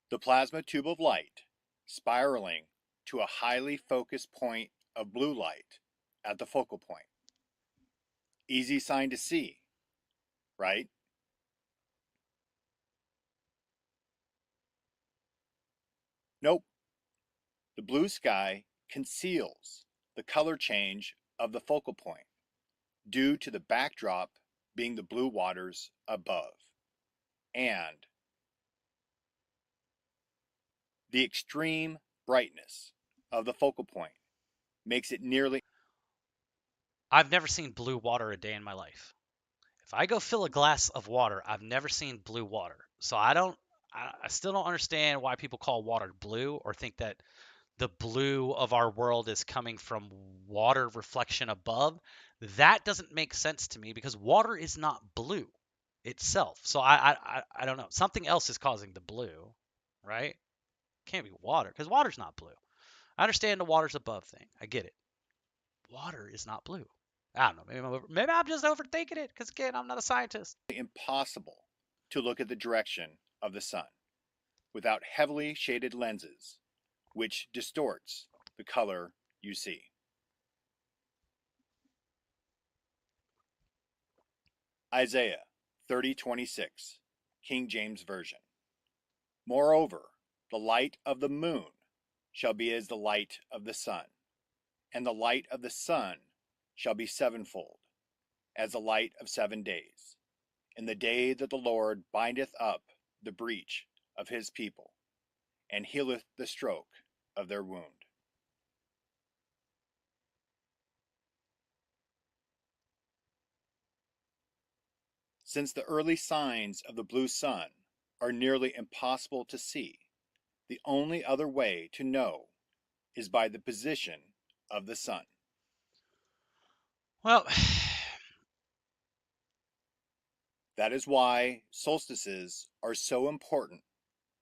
The plasma tube of light spiraling to a highly focused point of blue light at the focal point. Easy sign to see, right? Nope. The blue sky conceals the color change of the focal point due to the backdrop being the blue waters above, and the extreme brightness of the focal point makes it nearly... I've never seen blue water a day in my life. If I go fill a glass of water, I've never seen blue water. So I still don't understand why people call water blue or think that the blue of our world is coming from water reflection above. That doesn't make sense to me because water is not blue itself. So I don't know. Something else is causing the blue, right? Can't be water because water's not blue. I understand the water's above thing. I get it. Water is not blue. I don't know. Maybe I'm just overthinking it because, again, I'm not a scientist. Impossible to look at the direction of the sun without heavily shaded lenses, which distorts the color you see. Isaiah 30:26, King James Version. Moreover, the light of the moon shall be as the light of the sun, and the light of the sun shall be sevenfold, as the light of 7 days, in the day that the Lord bindeth up the breach of his people, and healeth the stroke of their wound. Since the early signs of the blue sun are nearly impossible to see, the only other way to know is by the position of the sun. Well, that is why solstices are so important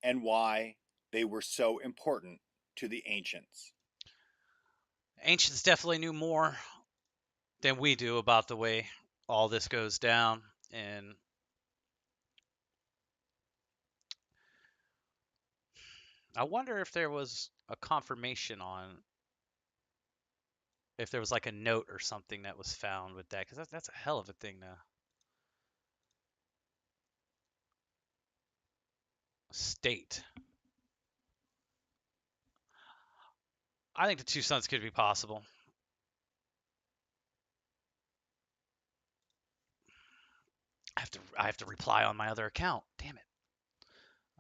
and why they were so important to the ancients. Ancients definitely knew more than we do about the way all this goes down. And I wonder if there was a confirmation on if there was like a note or something that was found with that, because that's a hell of a thing to state. I think the two suns could be possible. I have to reply on my other account. Damn it.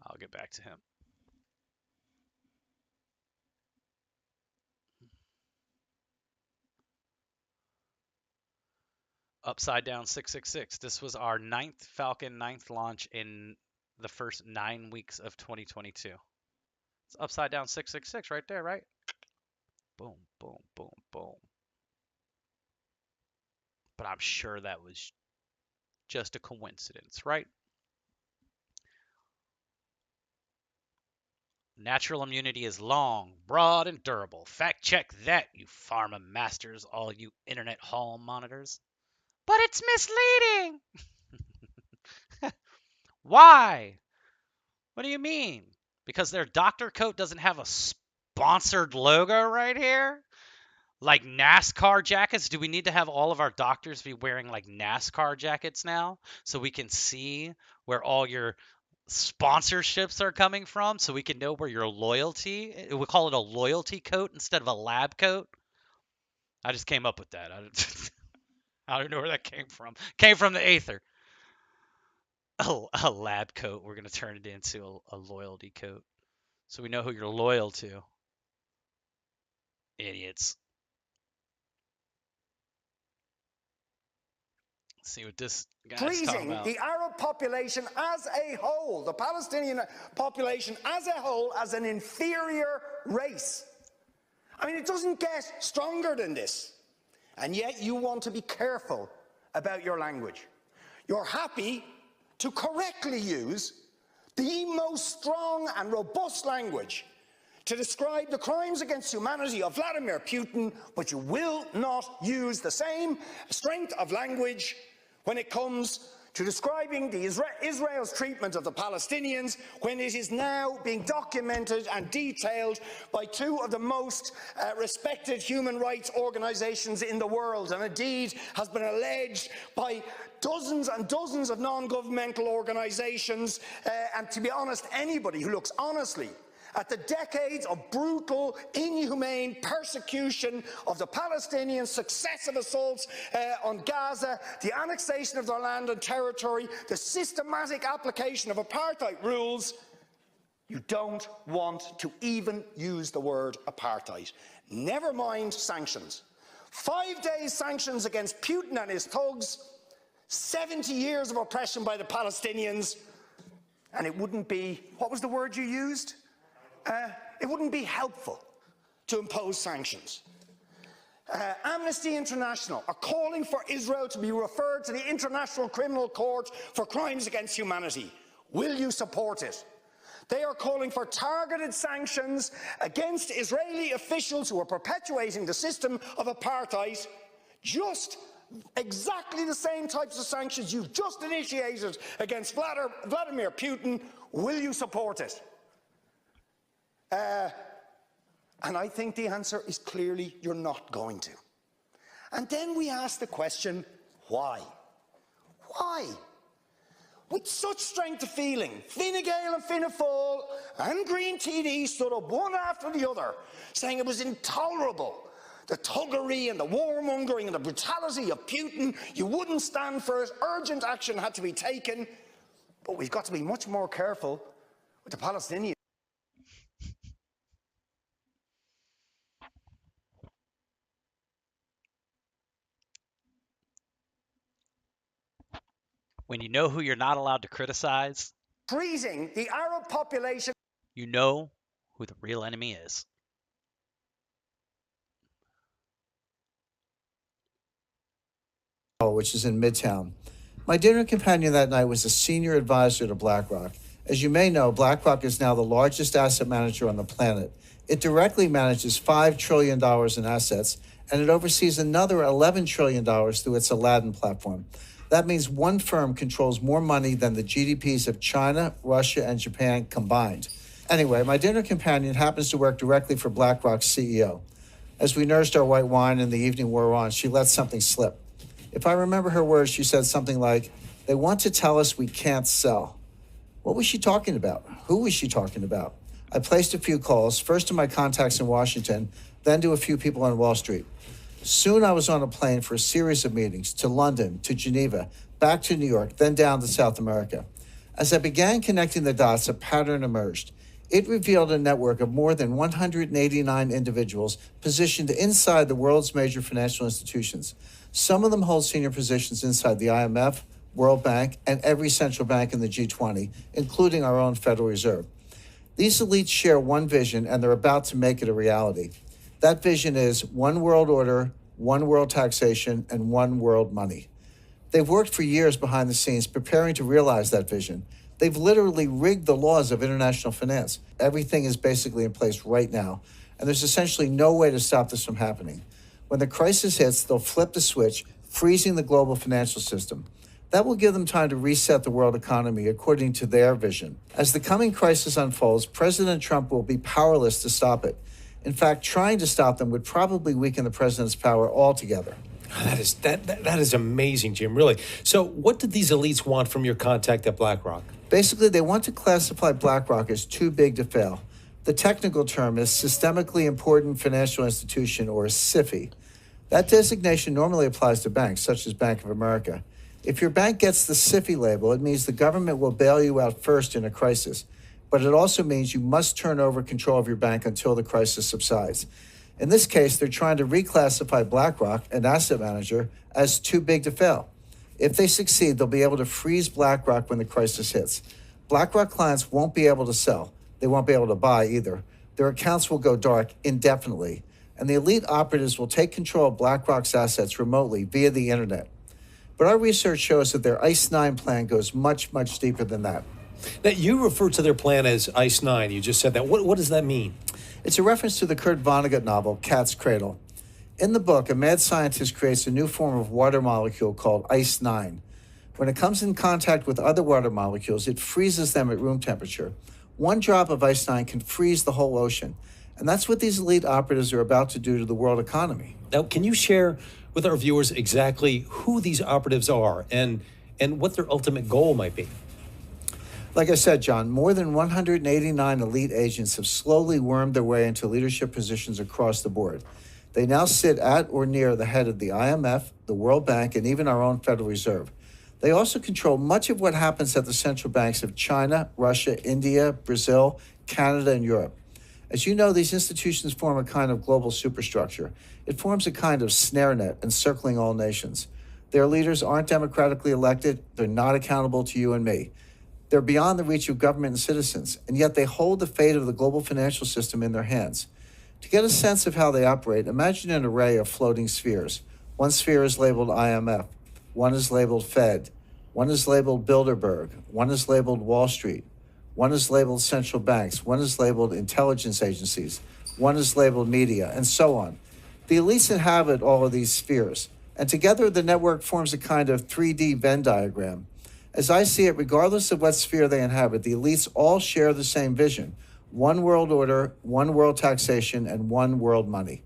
I'll get back to him. Upside Down 666. This was our 9th Falcon 9th launch in the first 9 weeks of 2022. It's Upside Down 666 right there, right? Boom, boom, boom, boom. But I'm sure that was just a coincidence, right? Natural immunity is long, broad, and durable. Fact check that, you pharma masters, all you internet hall monitors. But it's misleading. Why? What do you mean? Because their doctor coat doesn't have a sponsored logo right here? Like NASCAR jackets? Do we need to have all of our doctors be wearing like NASCAR jackets now so we can see where all your sponsorships are coming from so we can know where your loyalty, we call it a loyalty coat instead of a lab coat? I just came up with that. I don't know where that came from. Came from the Aether. Oh, a lab coat. We're going to turn it into a loyalty coat. So we know who you're loyal to. Idiots. Let's see what this guy's talking Pleasing about. the Arab population as a whole, the Palestinian population as a whole, as an inferior race. I mean, it doesn't get stronger than this. And yet you want to be careful about your language. You're happy to correctly use the most strong and robust language to describe the crimes against humanity of Vladimir Putin, but you will not use the same strength of language when it comes to describing Israel's treatment of the Palestinians, when it is now being documented and detailed by two of the most respected human rights organisations in the world, and indeed has been alleged by dozens and dozens of non-governmental organisations, and to be honest, anybody who looks honestly at the decades of brutal, inhumane persecution of the Palestinians, successive assaults on Gaza, the annexation of their land and territory, the systematic application of apartheid rules, you don't want to even use the word apartheid. Never mind sanctions. 5 days sanctions against Putin and his thugs, 70 years of oppression by the Palestinians, and it wouldn't be, what was the word you used? It wouldn't be helpful to impose sanctions. Amnesty International are calling for Israel to be referred to the International Criminal Court for crimes against humanity. Will you support it? They are calling for targeted sanctions against Israeli officials who are perpetuating the system of apartheid, just exactly the same types of sanctions you've just initiated against Vladimir Putin. Will you support it? And I think the answer is clearly you're not going to. And then we ask the question, why? Why? With such strength of feeling, Fine Gael and Fianna Fáil and Green TD stood up one after the other, saying it was intolerable, the thuggery and the warmongering and the brutality of Putin. You wouldn't stand for it. Urgent action had to be taken. But we've got to be much more careful with the Palestinians. When you know who you're not allowed to criticize, Freezing the Arab population. you know who the real enemy is. Which is in Midtown. My dinner companion that night was a senior advisor to BlackRock. As you may know, BlackRock is now the largest asset manager on the planet. It directly manages $5 trillion in assets, and it oversees another $11 trillion through its Aladdin platform. That means one firm controls more money than the GDPs of China, Russia, and Japan combined. Anyway, my dinner companion happens to work directly for BlackRock's CEO. As we nursed our white wine and the evening wore on, she let something slip. If I remember her words, she said something like, "They want to tell us we can't sell." What was she talking about? Who was she talking about? I placed a few calls, first to my contacts in Washington, then to a few people on Wall Street. Soon I was on a plane for a series of meetings to London, to Geneva, back to New York, then down to South America. As I began connecting the dots, a pattern emerged. It revealed a network of more than 189 individuals positioned inside the world's major financial institutions. Some of them hold senior positions inside the IMF, World Bank, and every central bank in the G20, including our own Federal Reserve. These elites share one vision, and they're about to make it a reality. That vision is one world order, one world taxation, and one world money. They've worked for years behind the scenes preparing to realize that vision. They've literally rigged the laws of international finance. Everything is basically in place right now, and there's essentially no way to stop this from happening. When the crisis hits, they'll flip the switch, freezing the global financial system. That will give them time to reset the world economy according to their vision. As the coming crisis unfolds, President Trump will be powerless to stop it. In fact, trying to stop them would probably weaken the president's power altogether. That is amazing, Jim, really. So what did these elites want from your contact at BlackRock? Basically, they want to classify BlackRock as too big to fail. The technical term is Systemically Important Financial Institution, or SIFI. That designation normally applies to banks, such as Bank of America. If your bank gets the SIFI label, it means the government will bail you out first in a crisis. But it also means you must turn over control of your bank until the crisis subsides. In this case, they're trying to reclassify BlackRock, an asset manager, as too big to fail. If they succeed, they'll be able to freeze BlackRock when the crisis hits. BlackRock clients won't be able to sell. They won't be able to buy either. Their accounts will go dark indefinitely. and the elite operatives will take control of BlackRock's assets remotely via the internet. But our research shows that their ICE-9 plan goes much, much deeper than that. Now, you refer to their plan as ICE-9. You just said that. What does that mean? It's a reference to the Kurt Vonnegut novel, Cat's Cradle. In the book, a mad scientist creates a new form of water molecule called ICE-9. When it comes in contact with other water molecules, it freezes them at room temperature. One drop of ICE-9 can freeze the whole ocean. And that's what these elite operatives are about to do to the world economy. Now, can you share with our viewers exactly who these operatives are and what their ultimate goal might be? Like I said, John, more than 189 elite agents have slowly wormed their way into leadership positions across the board. They now sit at or near the head of the IMF, the World Bank, and even our own Federal Reserve. They also control much of what happens at the central banks of China, Russia, India, Brazil, Canada, and Europe. As you know, these institutions form a kind of global superstructure. It forms a kind of snare net encircling all nations. Their leaders aren't democratically elected. They're not accountable to you and me. They're beyond the reach of government and citizens, and yet they hold the fate of the global financial system in their hands. To get a sense of how they operate, imagine an array of floating spheres. One sphere is labeled IMF. One is labeled Fed. One is labeled Bilderberg. One is labeled Wall Street. One is labeled central banks. One is labeled intelligence agencies. One is labeled media, and so on. The elites inhabit all of these spheres, and together the network forms a kind of 3D Venn diagram. As I see it, regardless of what sphere they inhabit, the elites all share the same vision: one world order, one world taxation, and one world money.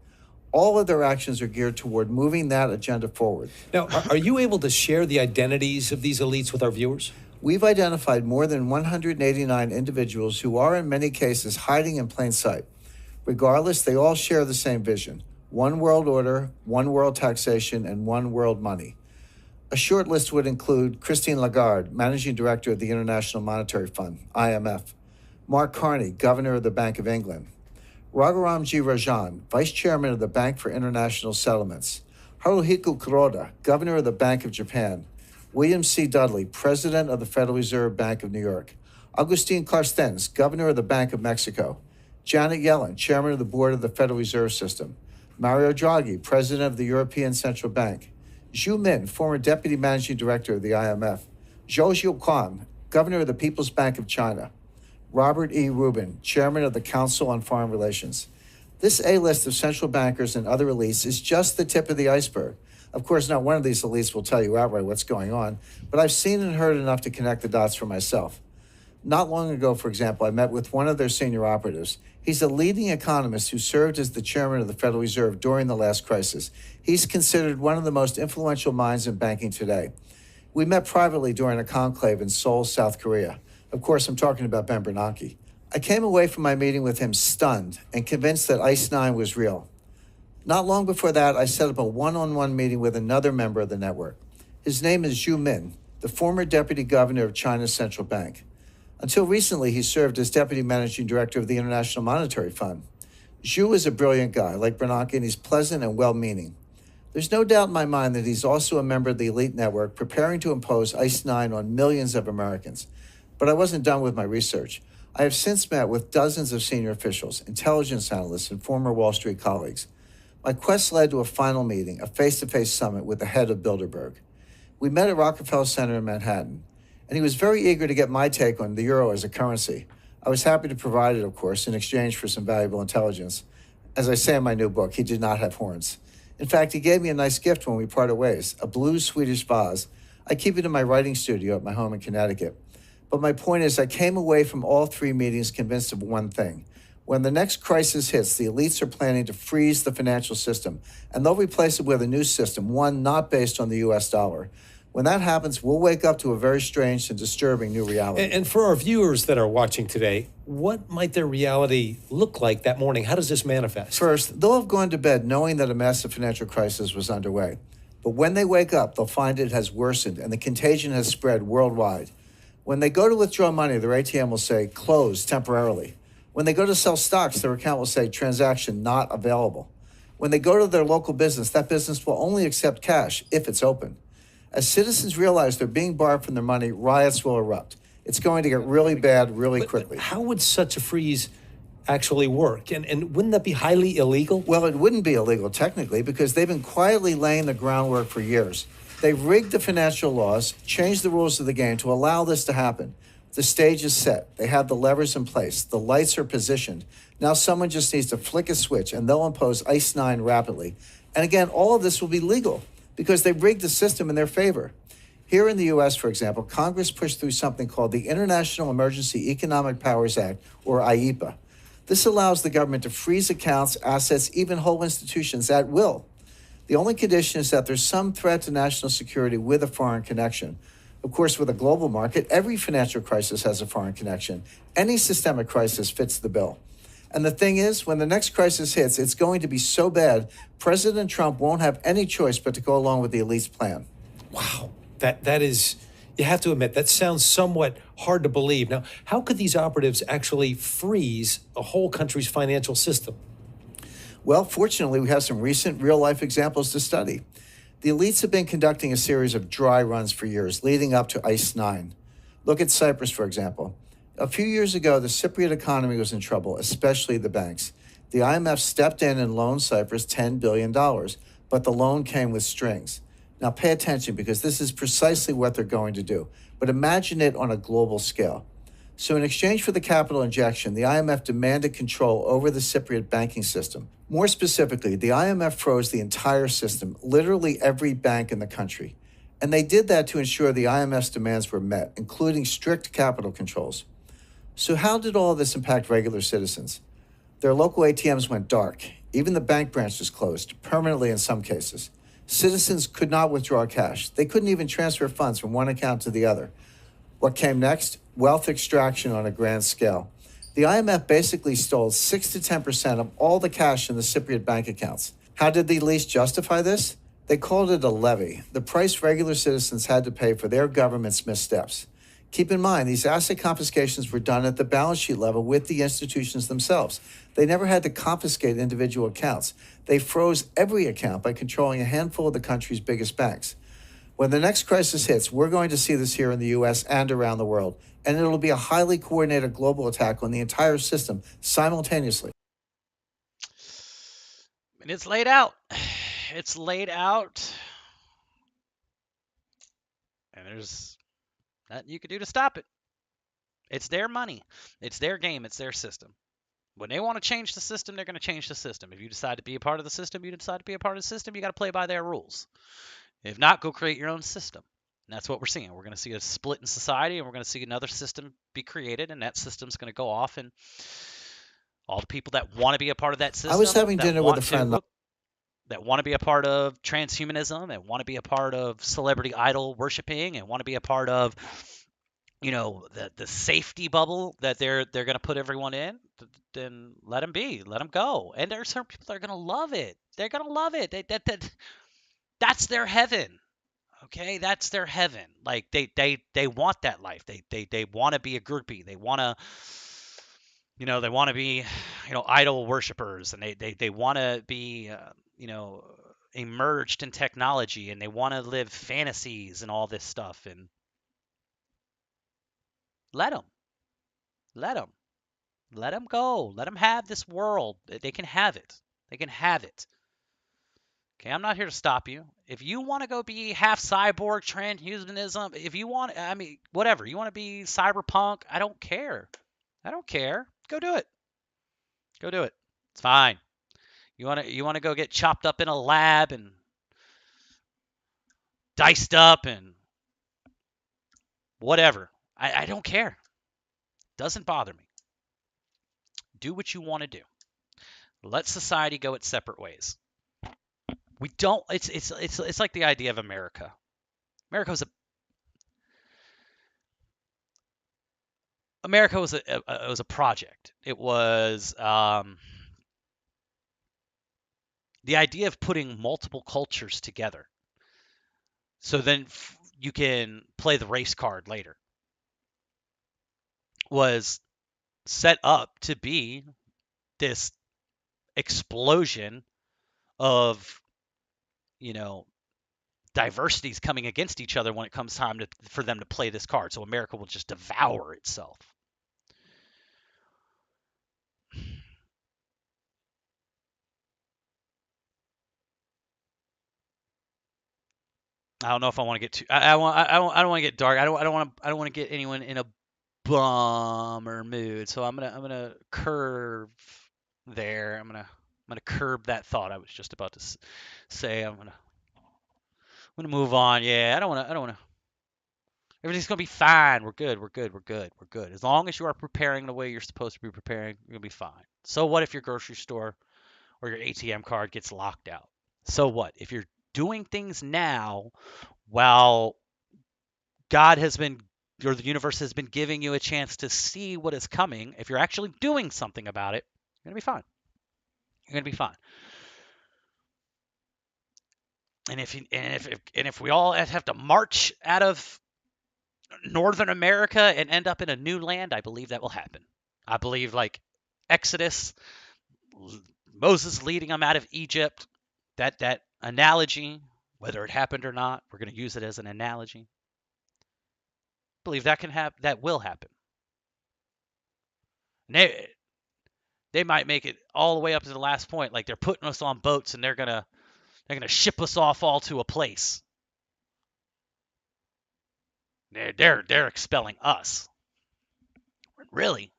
All of their actions are geared toward moving that agenda forward. Now, are you able to share the identities of these elites with our viewers? We've identified more than 189 individuals who are in many cases hiding in plain sight. Regardless, they all share the same vision: one world order, one world taxation, and one world money. A short list would include Christine Lagarde, Managing Director of the International Monetary Fund, IMF; Mark Carney, Governor of the Bank of England; Raghuram G. Rajan, Vice Chairman of the Bank for International Settlements; Haruhiko Kuroda, Governor of the Bank of Japan; William C. Dudley, President of the Federal Reserve Bank of New York; Agustin Carstens, Governor of the Bank of Mexico; Janet Yellen, Chairman of the Board of the Federal Reserve System; Mario Draghi, President of the European Central Bank; Zhu Min, former Deputy Managing Director of the IMF; Zhou Zhouquan, Governor of the People's Bank of China; Robert E. Rubin, Chairman of the Council on Foreign Relations. This A-list of central bankers and other elites is just the tip of the iceberg. Of course, not one of these elites will tell you outright what's going on, but I've seen and heard enough to connect the dots for myself. Not long ago, for example, I met with one of their senior operatives. He's a leading economist who served as the chairman of the Federal Reserve during the last crisis. He's considered one of the most influential minds in banking today. We met privately during a conclave in Seoul, South Korea. Of course, I'm talking about Ben Bernanke. I came away from my meeting with him stunned and convinced that ICE-9 was real. Not long before that, I set up a one-on-one meeting with another member of the network. His name is Zhu Min, the former deputy governor of China's central bank. Until recently, he served as deputy managing director of the International Monetary Fund. Zhu is a brilliant guy, like Bernanke, and he's pleasant and well-meaning. There's no doubt in my mind that he's also a member of the elite network preparing to impose ICE-9 on millions of Americans. But I wasn't done with my research. I have since met with dozens of senior officials, intelligence analysts, and former Wall Street colleagues. My quest led to a final meeting, a face-to-face summit with the head of Bilderberg. We met at Rockefeller Center in Manhattan, and he was very eager to get my take on the euro as a currency. I was happy to provide it, of course, in exchange for some valuable intelligence. As I say in my new book, he did not have horns. In fact, he gave me a nice gift when we parted ways, a blue Swedish vase. I keep it in my writing studio at my home in Connecticut. But my point is, I came away from all three meetings convinced of one thing. When the next crisis hits, the elites are planning to freeze the financial system, and they'll replace it with a new system, one not based on the U.S. dollar. When that happens, we'll wake up to a very strange and disturbing new reality. And for our viewers that are watching today, what might their reality look like that morning? How does this manifest? First, they'll have gone to bed knowing that a massive financial crisis was underway. But when they wake up, they'll find it has worsened and the contagion has spread worldwide. When they go to withdraw money, their ATM will say, closed temporarily. When they go to sell stocks, their account will say, transaction not available. When they go to their local business, that business will only accept cash if it's open. As citizens realize they're being barred from their money, riots will erupt. It's going to get really bad really quickly. How would such a freeze actually work? And wouldn't that be highly illegal? Well, it wouldn't be illegal technically because they've been quietly laying the groundwork for years. They've rigged the financial laws, changed the rules of the game to allow this to happen. The stage is set. They have the levers in place. The lights are positioned. Now someone just needs to flick a switch and they'll impose ICE 9 rapidly. And again, all of this will be legal because they've rigged the system in their favor. Here in the U.S., for example, Congress pushed through something called the International Emergency Economic Powers Act, or IEPA. This allows the government to freeze accounts, assets, even whole institutions at will. The only condition is that there's some threat to national security with a foreign connection. Of course, with a global market, every financial crisis has a foreign connection. Any systemic crisis fits the bill. And the thing is, when the next crisis hits, it's going to be so bad, President Trump won't have any choice but to go along with the elite's plan. Wow. That is, you have to admit, that sounds somewhat hard to believe. Now, how could these operatives actually freeze a whole country's financial system? Well, fortunately, we have some recent real-life examples to study. The elites have been conducting a series of dry runs for years, leading up to ICE 9. Look at Cyprus, for example. A few years ago, the Cypriot economy was in trouble, especially the banks. The IMF stepped in and loaned Cyprus $10 billion, but the loan came with strings. Now pay attention because this is precisely what they're going to do. But imagine it on a global scale. So in exchange for the capital injection, the IMF demanded control over the Cypriot banking system. More specifically, the IMF froze the entire system, literally every bank in the country. And they did that to ensure the IMF's demands were met, including strict capital controls. So how did all of this impact regular citizens? Their local ATMs went dark. Even the bank branches closed, permanently in some cases. Citizens could not withdraw cash. They couldn't even transfer funds from one account to the other. What came next? Wealth extraction on a grand scale. The IMF basically stole 6 to 10% of all the cash in the Cypriot bank accounts. How did the elites justify this? They called it a levy, the price regular citizens had to pay for their government's missteps. Keep in mind, these asset confiscations were done at the balance sheet level with the institutions themselves. They never had to confiscate individual accounts. They froze every account by controlling a handful of the country's biggest banks. When the next crisis hits, we're going to see this here in the U.S. and around the world, and it'll be a highly coordinated global attack on the entire system simultaneously. And it's laid out. It's laid out. And there's nothing you can do to stop it. It's their money. It's their game. It's their system. When they want to change the system, they're going to change the system. If you decide to be a part of the system, you decide to be a part of the system, you got to play by their rules. If not, go create your own system. And that's what we're seeing. We're going to see a split in society, and we're going to see another system be created, and that system's going to go off, and all the people that want to be a part of that system. I was having dinner with a friend. That want to be a part of transhumanism and want to be a part of celebrity idol worshiping and want to be a part of, you know, the safety bubble that they're going to put everyone in, then let them be, let them go. And there are certain people that are going to love it. They're going to love it. That's their heaven. Okay, that's their heaven. Like they want that life. They want to be a groupie. They want to, you know, they want to be, you know, idol worshipers, and they want to be, you know, immersed in technology, and they want to live fantasies and all this stuff. And let them go. Let them have this world. They can have it. They can have it. Okay, I'm not here to stop you. If you want to go be half cyborg, transhumanism, if you want, I mean, whatever, you want to be cyberpunk, I don't care. I don't care. Go do it. Go do it. It's fine. You want to go get chopped up in a lab and diced up and whatever. I don't care. Doesn't bother me. Do what you want to do. Let society go its separate ways. We don't. It's like the idea of America. America was a project. It was the idea of putting multiple cultures together, so then you can play the race card later. Was set up to be this explosion of, you know, diversities coming against each other when it comes time for them to play this card. So America will just devour itself. I don't know if I want to get too. I don't want to get dark. I don't want to get anyone in a bummer mood. So I'm gonna curve there. I'm gonna curb that thought I was just about to say. I'm gonna move on. Yeah, I don't wanna. Everything's gonna be fine. We're good. As long as you are preparing the way you're supposed to be preparing, you're gonna be fine. So what if your grocery store or your ATM card gets locked out? So what? If you're doing things now while God has been, or the universe has been giving you a chance to see what is coming, if you're actually doing something about it, you're going to be fine. You're going to be fine. And if we all have to march out of Northern America and end up in a new land, I believe that will happen. I believe like Exodus, Moses leading them out of Egypt, that analogy, whether it happened or not, we're going to use it as an analogy. I believe that that will happen. And they might make it all the way up to the last point, like they're putting us on boats and they're gonna ship us off all to a place. They're expelling us. Really,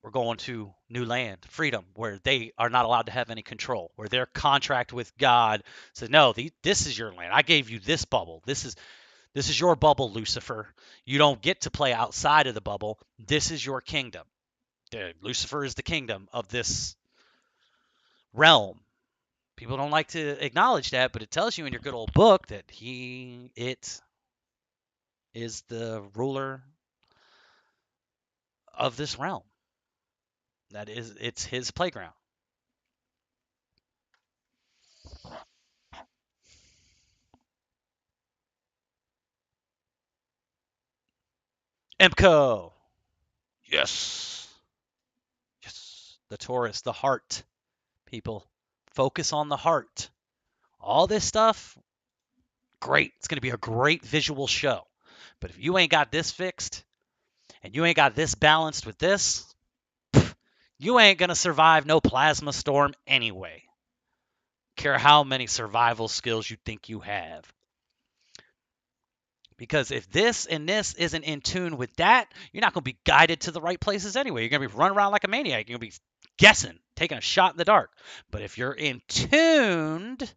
we're going to new land, freedom, where they are not allowed to have any control, where their contract with God says, no, this is your land. I gave you this bubble. This is your bubble, Lucifer. You don't get to play outside of the bubble. This is your kingdom. Lucifer is the kingdom of this realm. People don't like to acknowledge that, but it tells you in your good old book that it is the ruler of this realm. It's his playground. Emco. Yes. The Taurus, the heart. People, focus on the heart. All this stuff, great. It's going to be a great visual show. But if you ain't got this fixed and you ain't got this balanced with this, you ain't going to survive no plasma storm anyway. Care how many survival skills you think you have. Because if this and this isn't in tune with that, you're not going to be guided to the right places anyway. You're going to be running around like a maniac. You're going to be guessing, taking a shot in the dark. But if you're in tuned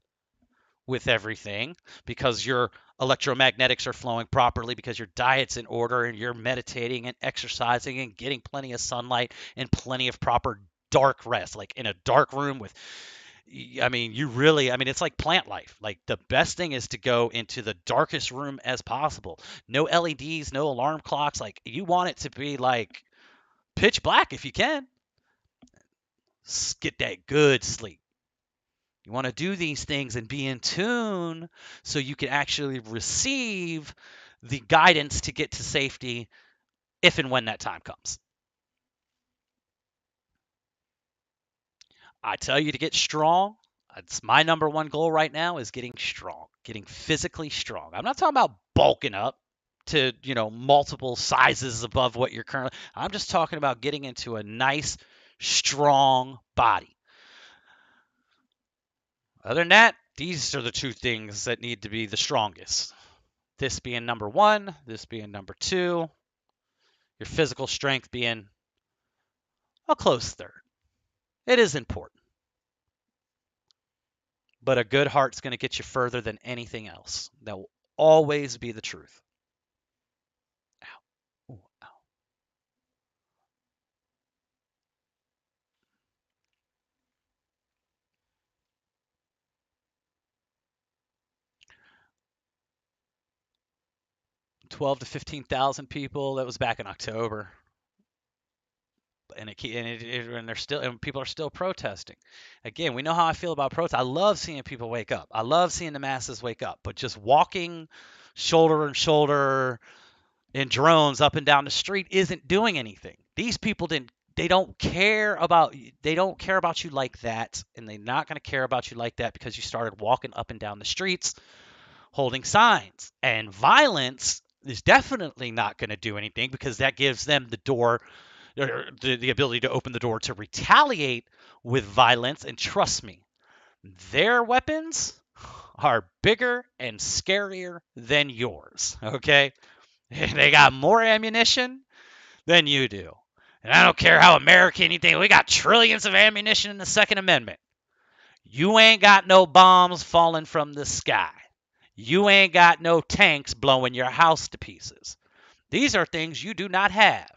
with everything, because your electromagnetics are flowing properly, because your diet's in order, and you're meditating and exercising and getting plenty of sunlight and plenty of proper dark rest, like in a dark room with, it's like plant life. Like the best thing is to go into the darkest room as possible. No LEDs, no alarm clocks. Like you want it to be like pitch black if you can. Get that good sleep. You want to do these things and be in tune so you can actually receive the guidance to get to safety if and when that time comes. I tell you to get strong. It's my number one goal right now is getting strong, getting physically strong. I'm not talking about bulking up to, multiple sizes above what you're currently. I'm just talking about getting into a nice, strong body. Other than that, these are the two things that need to be the strongest. This being number one, this being number two, your physical strength being a close third. It is important. But a good heart's going to get you further than anything else. That will always be the truth. Ow. Ooh, ow. $12,000 to $15,000 people. That was back in October. And people are still protesting. Again, we know how I feel about protest. I love seeing people wake up. I love seeing the masses wake up. But just walking shoulder and shoulder in drones up and down the street isn't doing anything. These people they don't care about you like that, and they're not going to care about you like that because you started walking up and down the streets holding signs. And violence is definitely not going to do anything because that gives them the door, or the ability to open the door to retaliate with violence. And trust me, their weapons are bigger and scarier than yours, okay? They got more ammunition than you do. And I don't care how American you think, we got trillions of ammunition in the Second Amendment. You ain't got no bombs falling from the sky. You ain't got no tanks blowing your house to pieces. These are things you do not have.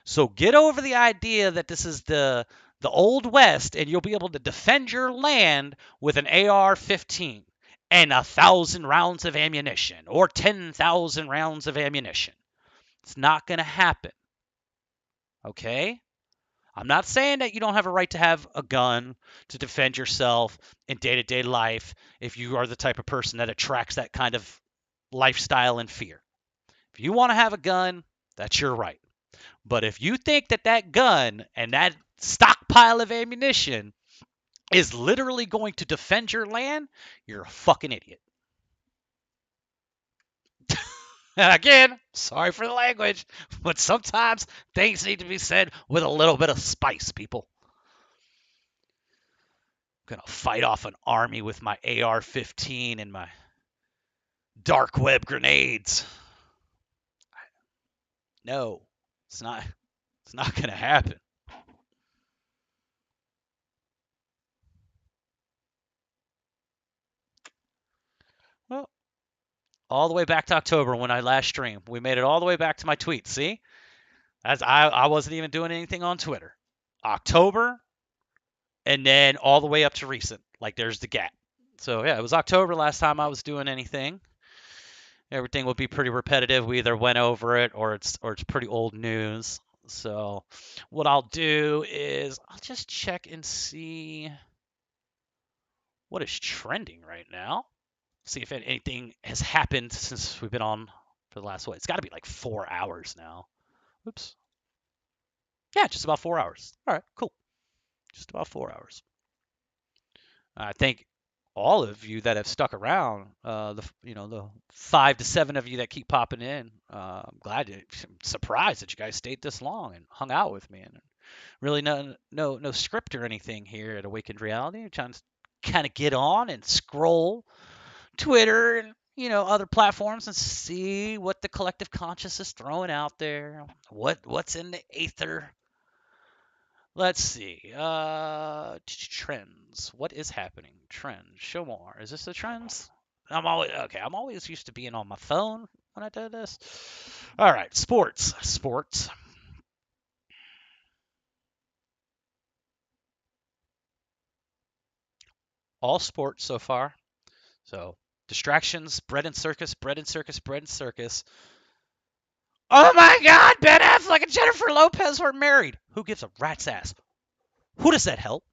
So get over the idea that this is the Old West and you'll be able to defend your land with an AR-15 and 1,000 rounds of ammunition or 10,000 rounds of ammunition. It's not going to happen. Okay? I'm not saying that you don't have a right to have a gun to defend yourself in day-to-day life if you are the type of person that attracts that kind of lifestyle and fear. If you want to have a gun, that's your right. But if you think that that gun and that stockpile of ammunition is literally going to defend your land, you're a fucking idiot. And again, sorry for the language, but sometimes things need to be said with a little bit of spice, people. I'm going to fight off an army with my AR-15 and my dark web grenades. No, it's not going to happen. Well, all the way back to October when I last streamed. We made it all the way back to my tweets. See? As I wasn't even doing anything on Twitter. October, and then all the way up to recent. Like, there's the gap. So, yeah, it was October last time I was doing anything. Everything would be pretty repetitive. We either went over it or it's pretty old news. So, what I'll do is I'll just check and see what is trending right now. See if anything has happened since we've been on for the last, what? It's got to be like 4 hours now. Oops. Yeah, just about 4 hours. All right, cool. Just about 4 hours. I thank all of you that have stuck around. The 5 to 7 of you that keep popping in. I'm surprised that you guys stayed this long and hung out with me. And really no script or anything here at Awakened Reality. I'm trying to kind of get on and scroll Twitter and other platforms and see what the collective conscious is throwing out there. What's in the ether. Let's see. Trends. What is happening? Trends. Show more. Is this the trends? I'm always used to being on my phone when I do this. All right. Sports. All sports so far. So distractions, bread and circus. Oh my God, Ben Affleck and Jennifer Lopez were married. Who gives a rat's ass? Who does that help?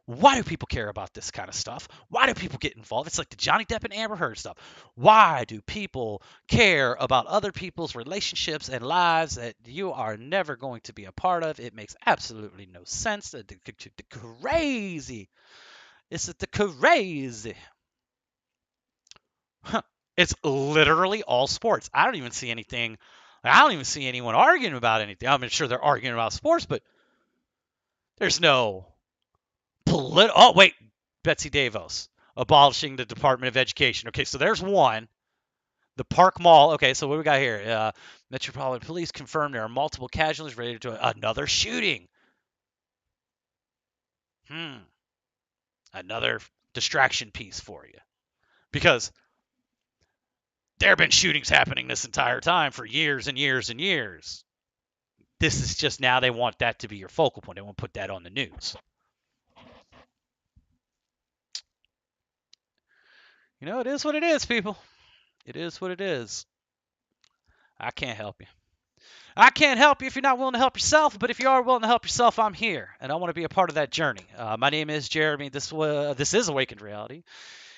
Why do people care about this kind of stuff? Why do people get involved? It's like the Johnny Depp and Amber Heard stuff. Why do people care about other people's relationships and lives that you are never going to be a part of? It makes absolutely no sense. The crazy. It's the crazy. It's literally all sports. I don't even see anything. I don't even see anyone arguing about anything. I'm sure they're arguing about sports, but there's no Oh, wait. Betsy DeVos abolishing the Department of Education. Okay, so there's one. The Park Mall. Okay, so what do we got here? Metropolitan Police confirmed there are multiple casualties related to another shooting. Another distraction piece for you. Because there have been shootings happening this entire time for years and years and years. This is just now they want that to be your focal point. They won't put that on the news. It is what it is, people. It is what it is. I can't help you. I can't help you if you're not willing to help yourself, but if you are willing to help yourself, I'm here, and I want to be a part of that journey. My name is Jeremy. This is Awakened Reality.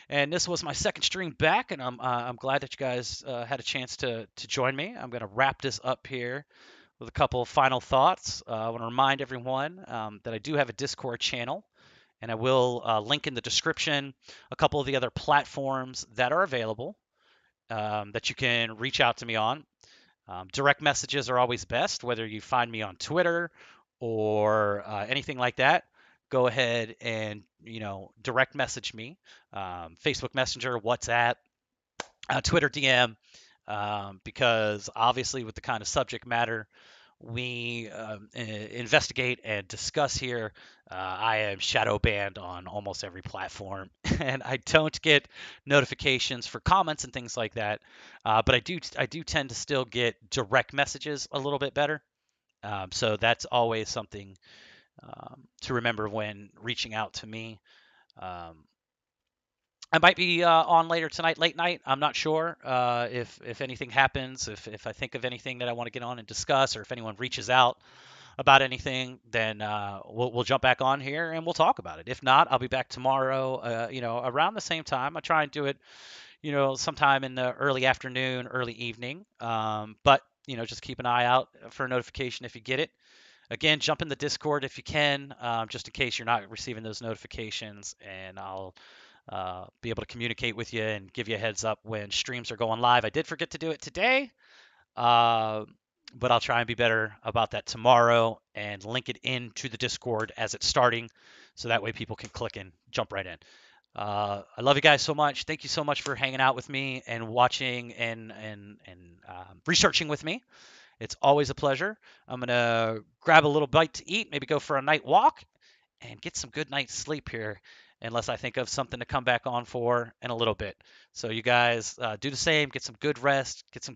And this was my second stream back, and I'm glad that you guys had a chance to join me. I'm going to wrap this up here with a couple of final thoughts. I want to remind everyone that I do have a Discord channel, and I will link in the description a couple of the other platforms that are available that you can reach out to me on. Direct messages are always best, whether you find me on Twitter or anything like that. go ahead and, direct message me, Facebook Messenger, WhatsApp, Twitter DM, because obviously with the kind of subject matter we investigate and discuss here, I am shadow banned on almost every platform, and I don't get notifications for comments and things like that. But I do tend to still get direct messages a little bit better. So that's always something to remember when reaching out to me. I might be on later tonight, late night. I'm not sure if anything happens, if I think of anything that I want to get on and discuss, or if anyone reaches out about anything, then we'll jump back on here and we'll talk about it. If not, I'll be back tomorrow, around the same time. I try and do it, sometime in the early afternoon, early evening. But just keep an eye out for a notification if you get it. Again, jump in the Discord if you can, just in case you're not receiving those notifications, and I'll be able to communicate with you and give you a heads up when streams are going live. I did forget to do it today, but I'll try and be better about that tomorrow and link it into the Discord as it's starting, so that way people can click and jump right in. I love you guys so much. Thank you so much for hanging out with me and watching and researching with me. It's always a pleasure. I'm gonna grab a little bite to eat, maybe go for a night walk, and get some good night's sleep here, unless I think of something to come back on for in a little bit. So you guys do the same, get some good rest, get some